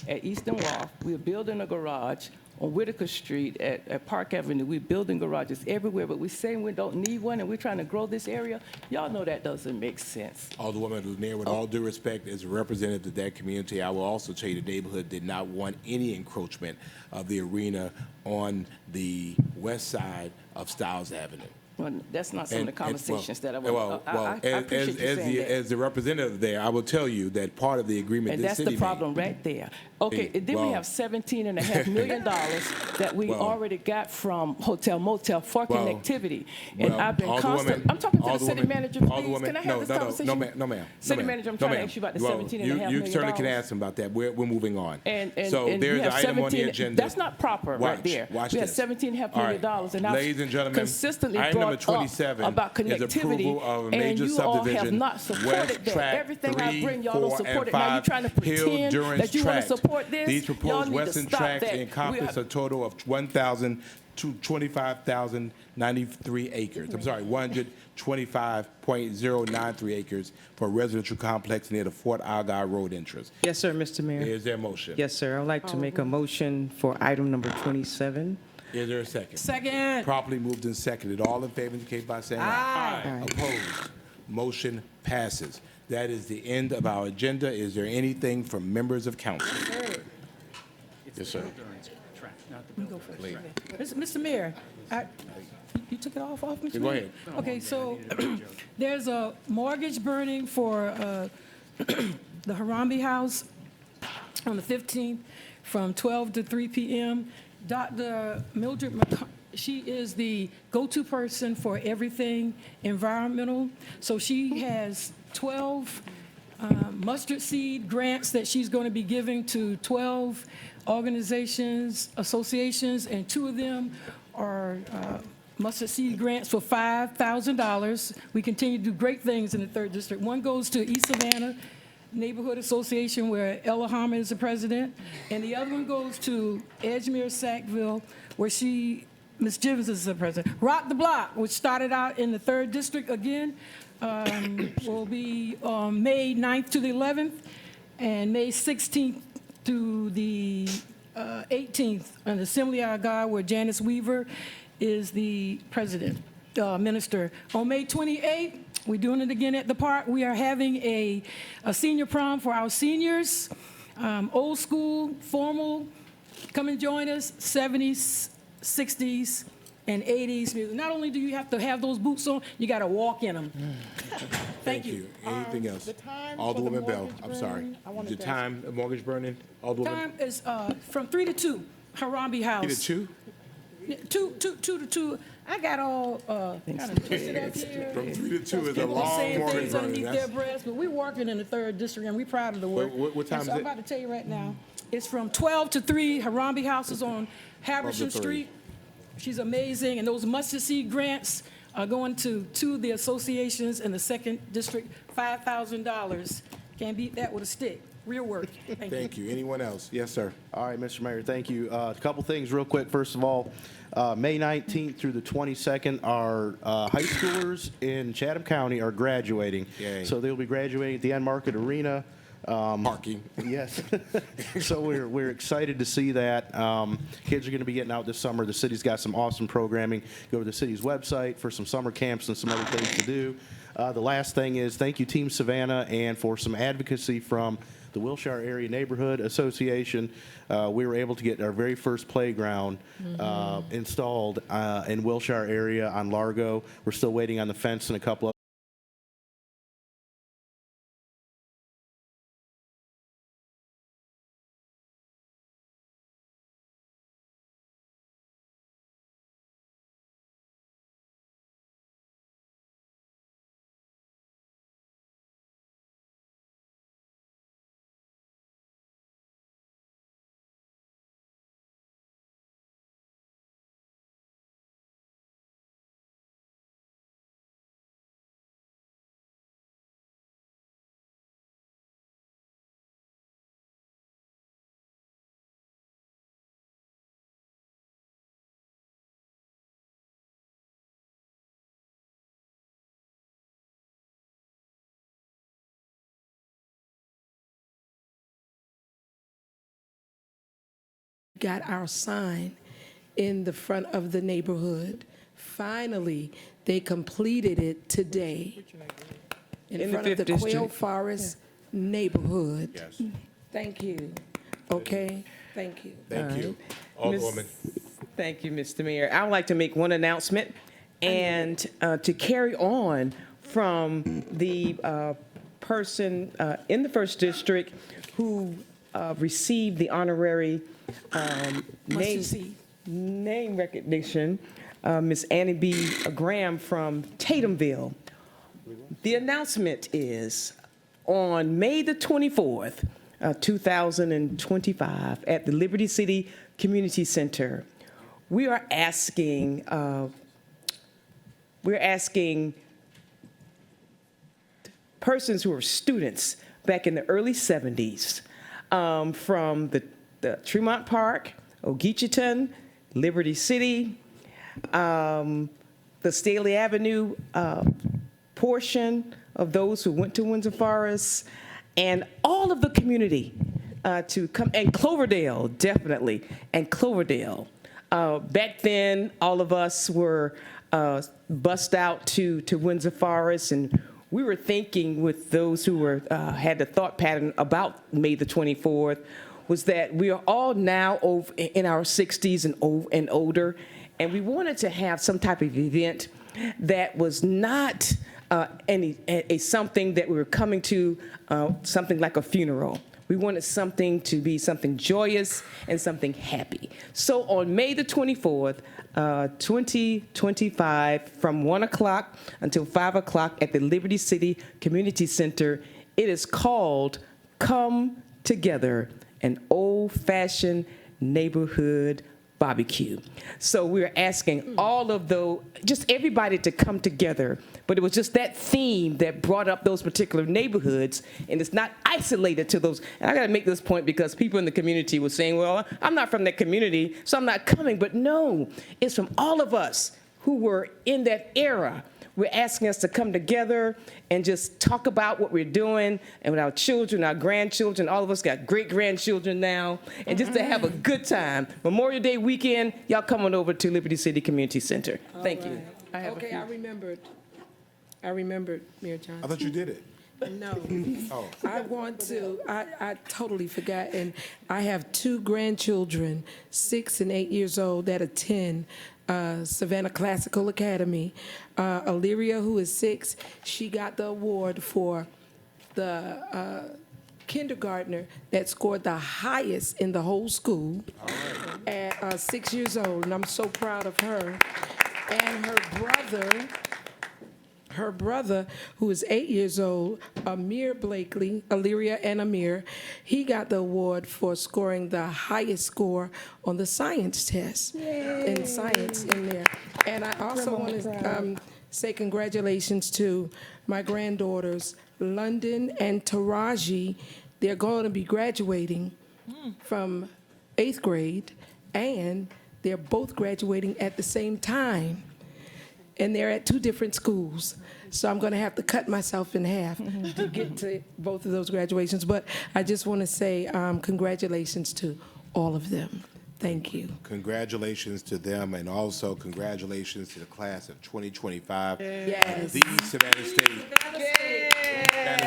[SPEAKER 21] at Eastern Wharf. We're building a garage on Whitaker Street at Park Avenue. We're building garages everywhere, but we're saying we don't need one, and we're trying to grow this area. Y'all know that doesn't make sense.
[SPEAKER 2] Alderwoman Lanier, with all due respect, as a representative of that community, I will also tell you the neighborhood did not want any encroachment of the arena on the west side of Stiles Avenue.
[SPEAKER 21] Well, that's not some of the conversations that I want.
[SPEAKER 2] Well,
[SPEAKER 21] I appreciate you saying that.
[SPEAKER 2] as the representative there, I will tell you that part of the agreement
[SPEAKER 21] And
[SPEAKER 2] this
[SPEAKER 21] that's
[SPEAKER 2] city
[SPEAKER 21] the problem right there. Okay, then we have $17.5 million that we already got from Hotel Motel for connectivity. And I've been constant. I'm talking to the city manager, please. Can I have this conversation?
[SPEAKER 2] No, ma'am.
[SPEAKER 21] City manager, I'm trying to ask you about the $17.5 million.
[SPEAKER 2] You certainly can ask him about that. We're moving on. So
[SPEAKER 21] and
[SPEAKER 2] there's
[SPEAKER 21] we
[SPEAKER 2] an
[SPEAKER 21] have
[SPEAKER 2] item on the
[SPEAKER 21] 17
[SPEAKER 2] agenda.
[SPEAKER 21] That's not proper right there.
[SPEAKER 2] Watch
[SPEAKER 21] we have
[SPEAKER 2] this.
[SPEAKER 21] $17.5
[SPEAKER 2] All
[SPEAKER 21] million,
[SPEAKER 2] right.
[SPEAKER 21] and I've
[SPEAKER 2] Ladies and gentlemen,
[SPEAKER 21] consistently
[SPEAKER 2] item number
[SPEAKER 21] brought
[SPEAKER 2] 27
[SPEAKER 21] up about
[SPEAKER 2] is
[SPEAKER 21] connectivity,
[SPEAKER 2] approval of a
[SPEAKER 21] and
[SPEAKER 2] major
[SPEAKER 21] you all have
[SPEAKER 2] subdivision,
[SPEAKER 21] not supported
[SPEAKER 2] West
[SPEAKER 21] that.
[SPEAKER 2] Track
[SPEAKER 21] Everything I
[SPEAKER 2] 3,
[SPEAKER 21] bring, y'all don't
[SPEAKER 2] 4,
[SPEAKER 21] support
[SPEAKER 2] and
[SPEAKER 21] it. Now you're
[SPEAKER 2] 5
[SPEAKER 21] trying to
[SPEAKER 2] Hill
[SPEAKER 21] pretend
[SPEAKER 2] Durance
[SPEAKER 21] that you want to
[SPEAKER 2] Tract.
[SPEAKER 21] support this.
[SPEAKER 2] These
[SPEAKER 21] Y'all
[SPEAKER 2] proposed
[SPEAKER 21] need to
[SPEAKER 2] western
[SPEAKER 21] stop
[SPEAKER 2] tracts
[SPEAKER 21] that.
[SPEAKER 2] encompass a total of 1,025,093 acres. I'm sorry, 125.093 acres for a residential complex near the Fort Algar Road entrance.
[SPEAKER 11] Yes, sir, Mr. Mayor.
[SPEAKER 2] Is there a motion?
[SPEAKER 11] Yes, sir. I would like to make a motion for item number 27.
[SPEAKER 2] Is there a second?
[SPEAKER 32] Second.
[SPEAKER 2] Properly moved and seconded. All in favor indicate by saying aye.
[SPEAKER 11] Aye.
[SPEAKER 2] Opposed? Motion passes. That is the end of our agenda. Is there anything from members of council? Yes, sir.
[SPEAKER 7] Mr. Mayor, you took it off, Mr.
[SPEAKER 2] Go
[SPEAKER 7] Mayor?
[SPEAKER 2] ahead.
[SPEAKER 7] Okay, so there's a mortgage burning for the Harambe House on the 15th from 12 to 3 p.m. Dr. Mildred she is the go-to person for everything environmental. So she has 12 mustard seed grants that she's going to be giving to 12 organizations, associations, and 2 of them are mustard seed grants for $5,000. We continue to do great things in the 3rd District. One goes to East Savannah Neighborhood Association, where Ella Harmon is the president, and the other one goes to Edgemere Sackville, where Ms. Givens is the president. Rock the Block, which started out in the 3rd District again, will be May 9th to the 11th, and May 16th to the 18th, an Assembly of God, where Janice Weaver is the president, minister. On May 28th, we're doing it again at the park. We are having a senior prom for our seniors, old school, formal. Come and join us, 70s, 60s, and 80s music. Not only do you have to have those boots on, you got to walk in them. Thank you.
[SPEAKER 2] Anything else?
[SPEAKER 5] The time for the
[SPEAKER 2] Alderwoman Bell,
[SPEAKER 5] mortgage
[SPEAKER 2] I'm sorry.
[SPEAKER 5] burning, I wanted
[SPEAKER 2] The
[SPEAKER 5] to
[SPEAKER 2] time, mortgage burning, Alderwoman?
[SPEAKER 7] Time is from 3 to 2, Harambe House.
[SPEAKER 2] 3 to 2?
[SPEAKER 7] 2 to 2. I got all kind of twisted up here.
[SPEAKER 2] From 3 to 2 is a
[SPEAKER 7] People
[SPEAKER 2] long
[SPEAKER 7] saying
[SPEAKER 2] mortgage
[SPEAKER 7] things
[SPEAKER 2] burning.
[SPEAKER 7] underneath their
[SPEAKER 2] That's-
[SPEAKER 7] breath, but we're working in the 3rd District, and we're proud of the work.
[SPEAKER 2] What time
[SPEAKER 7] And so
[SPEAKER 2] is
[SPEAKER 7] I'm
[SPEAKER 2] it?
[SPEAKER 7] about to tell you right now. It's from 12 to 3, Harambe House is on
[SPEAKER 2] 12 to
[SPEAKER 7] Habersham
[SPEAKER 2] 3.
[SPEAKER 7] Street. She's amazing, and those mustard seed grants are going to the associations in the 2nd District, $5,000. Can't beat that with a stick. Real work.
[SPEAKER 2] Thank you. Anyone else? Yes, sir.
[SPEAKER 3] All right, Mr. Mayor, thank you. A couple things real quick. First of all, May 19th through the 22nd, our high schoolers in Chatham County are graduating.
[SPEAKER 2] Yay.
[SPEAKER 3] So they'll be graduating at the End Market Arena.
[SPEAKER 2] Parking.
[SPEAKER 3] Yes. So we're excited to see that. Kids are going to be getting out this summer. The city's got some awesome programming. Go to the city's website for some summer camps and some other things to do. The last thing is thank you, Team Savannah, and for some advocacy from the Wilshire Area Neighborhood Association. We were able to get our very first playground installed in Wilshire area on Largo. We're still waiting on the fence and a couple of
[SPEAKER 32] got our sign in the front of the neighborhood. Finally, they completed it today in front of the
[SPEAKER 21] Fifth
[SPEAKER 32] Quail
[SPEAKER 21] District.
[SPEAKER 32] Forest neighborhood.
[SPEAKER 2] Yes.
[SPEAKER 32] Thank you. Okay, thank you.
[SPEAKER 2] Thank you.
[SPEAKER 21] Miss-
[SPEAKER 2] Alderwoman.
[SPEAKER 21] Thank you, Mr. Mayor. I would like to make one announcement and to carry on from the person in the first district who received the honorary name recognition, Miss Annie B. Graham from Tatumville. The announcement is on May the 24th, 2025, at the Liberty City Community Center, we are asking persons who are students back in the early 70s from the Tremont Park, Ogeechiton, Liberty City, the Staley Avenue portion of those who went to Windsor Forest, and all of the community to come, and Cloverdale, definitely, and Cloverdale. Back then, all of us were bussed out to Windsor Forest, and we were thinking with those who were had the thought pattern about May the 24th, was that we are all now over in our 60s and older, and we wanted to have some type of event that was not something that we were coming to, something like a funeral. We wanted something to be something joyous and something happy. So on May the 24th, 2025, from 1 o'clock until 5 o'clock at the Liberty City Community Center, it is called Come Together, an old-fashioned neighborhood barbecue. So we're asking all of just everybody to come together. But it was just that theme that brought up those particular neighborhoods, and it's not isolated to those. And I got to make this point because people in the community were saying, well, I'm not from that community, so I'm not coming. But no, it's from all of us who were in that era. We're asking us to come together and just talk about what we're doing, and with our children, our grandchildren, all of us got great-grandchildren now, and just to have a good time. Memorial Day weekend, y'all come on over to Liberty City Community Center. Thank you.
[SPEAKER 32] Okay, I remembered, Mayor Johnson.
[SPEAKER 2] I thought you did it.
[SPEAKER 32] No.
[SPEAKER 2] Oh.
[SPEAKER 32] I want to, I totally forgot, and I have two grandchildren, 6 and 8 years old, that attend Savannah Classical Academy. Illyria, who is 6, she got the award for the kindergartner that scored the highest in the whole school at 6 years old, and I'm so proud of her. And her brother, who is 8 years old, Amir Blakely, Illyria and Amir, he got the award for scoring the highest score on the science test. In science in there. And I also want to say congratulations to my granddaughters, London and Taraji. They're going to be graduating from 8th grade, and they're both graduating at the same time. And they're at 2 different schools. So I'm going to have to cut myself in half to get to both of those graduations. But I just want to say congratulations to all of them. Thank you.
[SPEAKER 2] Congratulations to them, and also congratulations to the class of 2025.
[SPEAKER 32] Yes.
[SPEAKER 2] The Savannah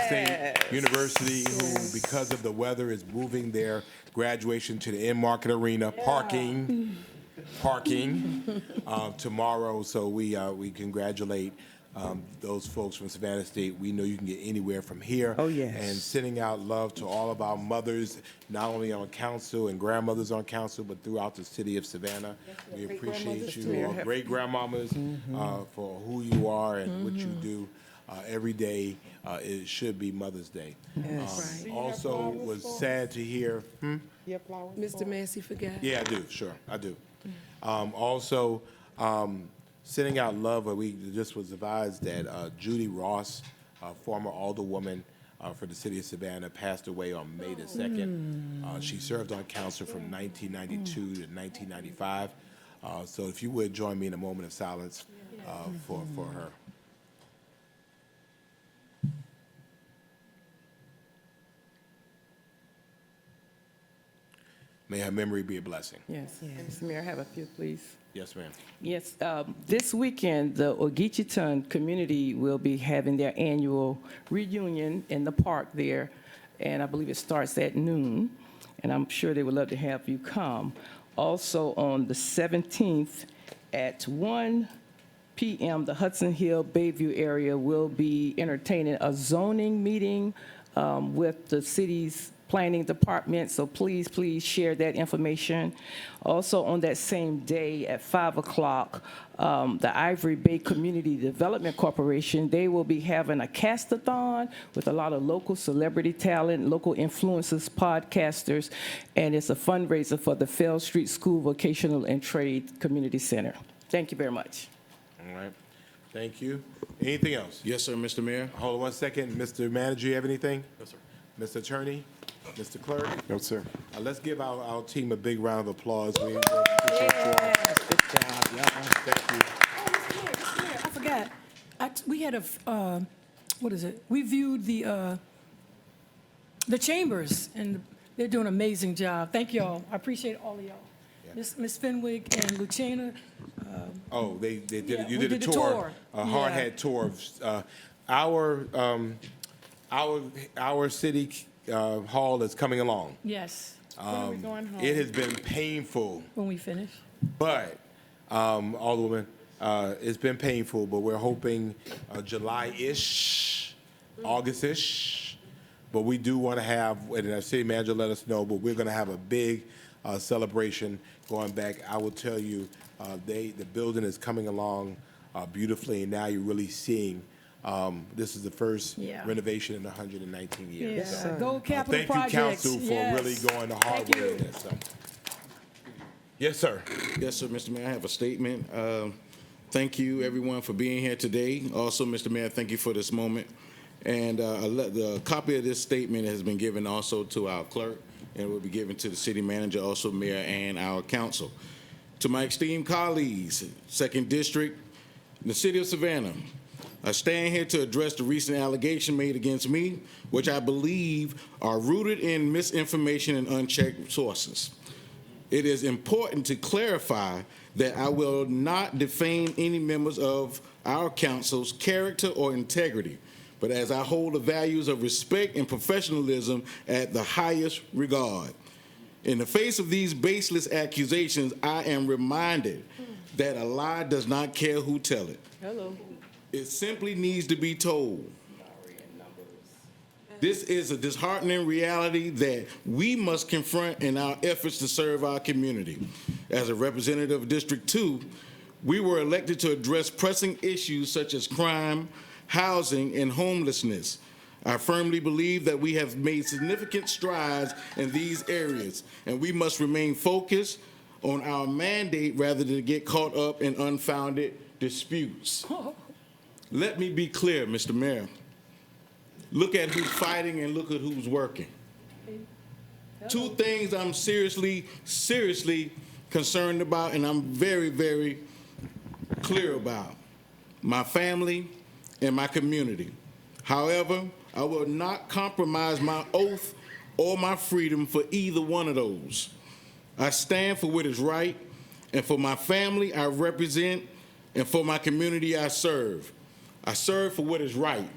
[SPEAKER 2] State University, who, because of the weather, is moving their graduation to the in-market arena, parking tomorrow. So we congratulate those folks from Savannah State. We know you can get anywhere from here.
[SPEAKER 21] Oh, yes.
[SPEAKER 2] And sending out love to all of our mothers, not only on council and grandmothers on council, but throughout the city of Savannah. We appreciate you, all great grandmamas, for who you are and what you do. Every day, it should be Mother's Day.
[SPEAKER 32] Yes.
[SPEAKER 2] Also, was sad to hear.
[SPEAKER 32] Mr. Massey forgot.
[SPEAKER 2] Yeah, I do. Sure, I do. Also, sending out love. We just was advised that Judy Ross, former alderwoman for the city of Savannah, passed away on May the 2nd. She served on council from 1992 to 1995. So if you would join me in a moment of silence for her. May her memory be a blessing.
[SPEAKER 21] Yes. Mr. Mayor, I have a few, please.
[SPEAKER 2] Yes, ma'am.
[SPEAKER 21] Yes, this weekend, the Ogeechiton community will be having their annual reunion in the park there, and I believe it starts at noon, and I'm sure they would love to have you come. Also, on the 17th at 1 p.m., the Hudson Hill Bayview area will be entertaining a zoning meeting with the city's planning department, so please share that information. Also on that same day at 5 o'clock, the Ivory Bay Community Development Corporation, they will be having a cast-a-thon with a lot of local celebrity talent, local influencers, podcasters, and it's a fundraiser for the Fell Street School Vocational and Trade Community Center. Thank you very much.
[SPEAKER 2] All right. Thank you. Anything else?
[SPEAKER 12] Yes, sir, Mr. Mayor.
[SPEAKER 2] Hold on 1 second. Mr. Manager, you have anything?
[SPEAKER 12] Yes, sir.
[SPEAKER 2] Mr. Attorney? Mr. Clerk?
[SPEAKER 10] No, sir.
[SPEAKER 2] Let's give our team a big round of applause. We appreciate you all.
[SPEAKER 21] Good job, y'all.
[SPEAKER 2] Thank you.
[SPEAKER 7] I forgot. We had a, what is it? We viewed the chambers, and they're doing an amazing job. Thank y'all. I appreciate all of y'all. Miss Fenwick and Lucina.
[SPEAKER 2] Oh, they did.
[SPEAKER 7] Yeah,
[SPEAKER 2] You
[SPEAKER 7] we
[SPEAKER 2] did a
[SPEAKER 7] did the
[SPEAKER 2] tour,
[SPEAKER 7] tour.
[SPEAKER 2] a hard hat tour of our city hall is coming along.
[SPEAKER 7] Yes.
[SPEAKER 2] It has been painful,
[SPEAKER 7] When we finish.
[SPEAKER 2] but Alderwoman, it's been painful. But we're hoping July-ish, August-ish. But we do want to have, and our city manager let us know. But we're going to have a big celebration going back. I will tell you, the building is coming along beautifully, and now you're really seeing. This is the first renovation in 119 years.
[SPEAKER 7] Yes,
[SPEAKER 2] So,
[SPEAKER 7] Gold Capital
[SPEAKER 2] thank
[SPEAKER 7] Projects.
[SPEAKER 2] you, council, for
[SPEAKER 7] Yes.
[SPEAKER 2] really going the hard
[SPEAKER 7] Thank
[SPEAKER 2] way
[SPEAKER 7] you.
[SPEAKER 2] in this. So. Yes, sir.
[SPEAKER 12] Yes, sir, Mr. Mayor, I have a statement. Thank you, everyone, for being here today. Also, Mr. Mayor, thank you for this moment. And the copy of this statement has been given also to our clerk, and will be given to the city manager, also mayor, and our council. To my esteemed colleagues, 2nd District, the city of Savannah, I stand here to address the recent allegation made against me, which I believe are rooted in misinformation and unchecked sources. It is important to clarify that I will not defame any members of our council's character or integrity, but as I hold the values of respect and professionalism at the highest regard. In the face of these baseless accusations, I am reminded that a lie does not care who tell it.
[SPEAKER 21] Hello.
[SPEAKER 12] It simply needs to be told. This is a disheartening reality that we must confront in our efforts to serve our community. As a representative of District 2, we were elected to address pressing issues such as crime, housing, and homelessness. I firmly believe that we have made significant strides in these areas, and we must remain focused on our mandate rather than get caught up in unfounded disputes. Let me be clear, Mr. Mayor. Look at who's fighting and look at who's working. Two things I'm seriously concerned about, and I'm very, very clear about: my family and my community. However, I will not compromise my oath or my freedom for either one of those. I stand for what is right, and for my family I represent, and for my community I serve. I serve for what is right,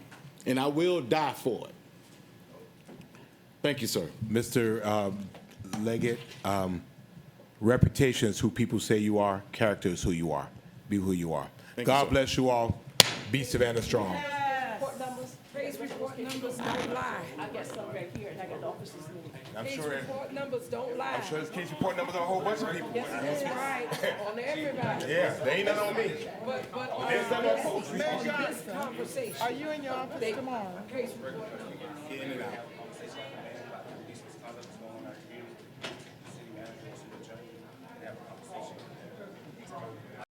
[SPEAKER 12] and I will die for it. Thank you, sir.
[SPEAKER 2] Mr. Leggett, reputation is who people say you are. Character is who you are. Be who you are.
[SPEAKER 12] Thank
[SPEAKER 2] God
[SPEAKER 12] you, sir.
[SPEAKER 2] bless you all. Be Savannah strong.
[SPEAKER 32] Case report numbers don't lie.
[SPEAKER 21] I got some right here, and I got the officers.
[SPEAKER 2] I'm
[SPEAKER 32] Case
[SPEAKER 2] sure.
[SPEAKER 32] report numbers don't lie.
[SPEAKER 2] I'm sure this case report numbers on a whole bunch of people.
[SPEAKER 32] That's right, on everybody.
[SPEAKER 2] Yeah, they ain't none on me.
[SPEAKER 32] But
[SPEAKER 2] There's some on folks.
[SPEAKER 32] on this conversation.
[SPEAKER 13] Are you in your office tomorrow?
[SPEAKER 32] Case report numbers.
[SPEAKER 2] In and out.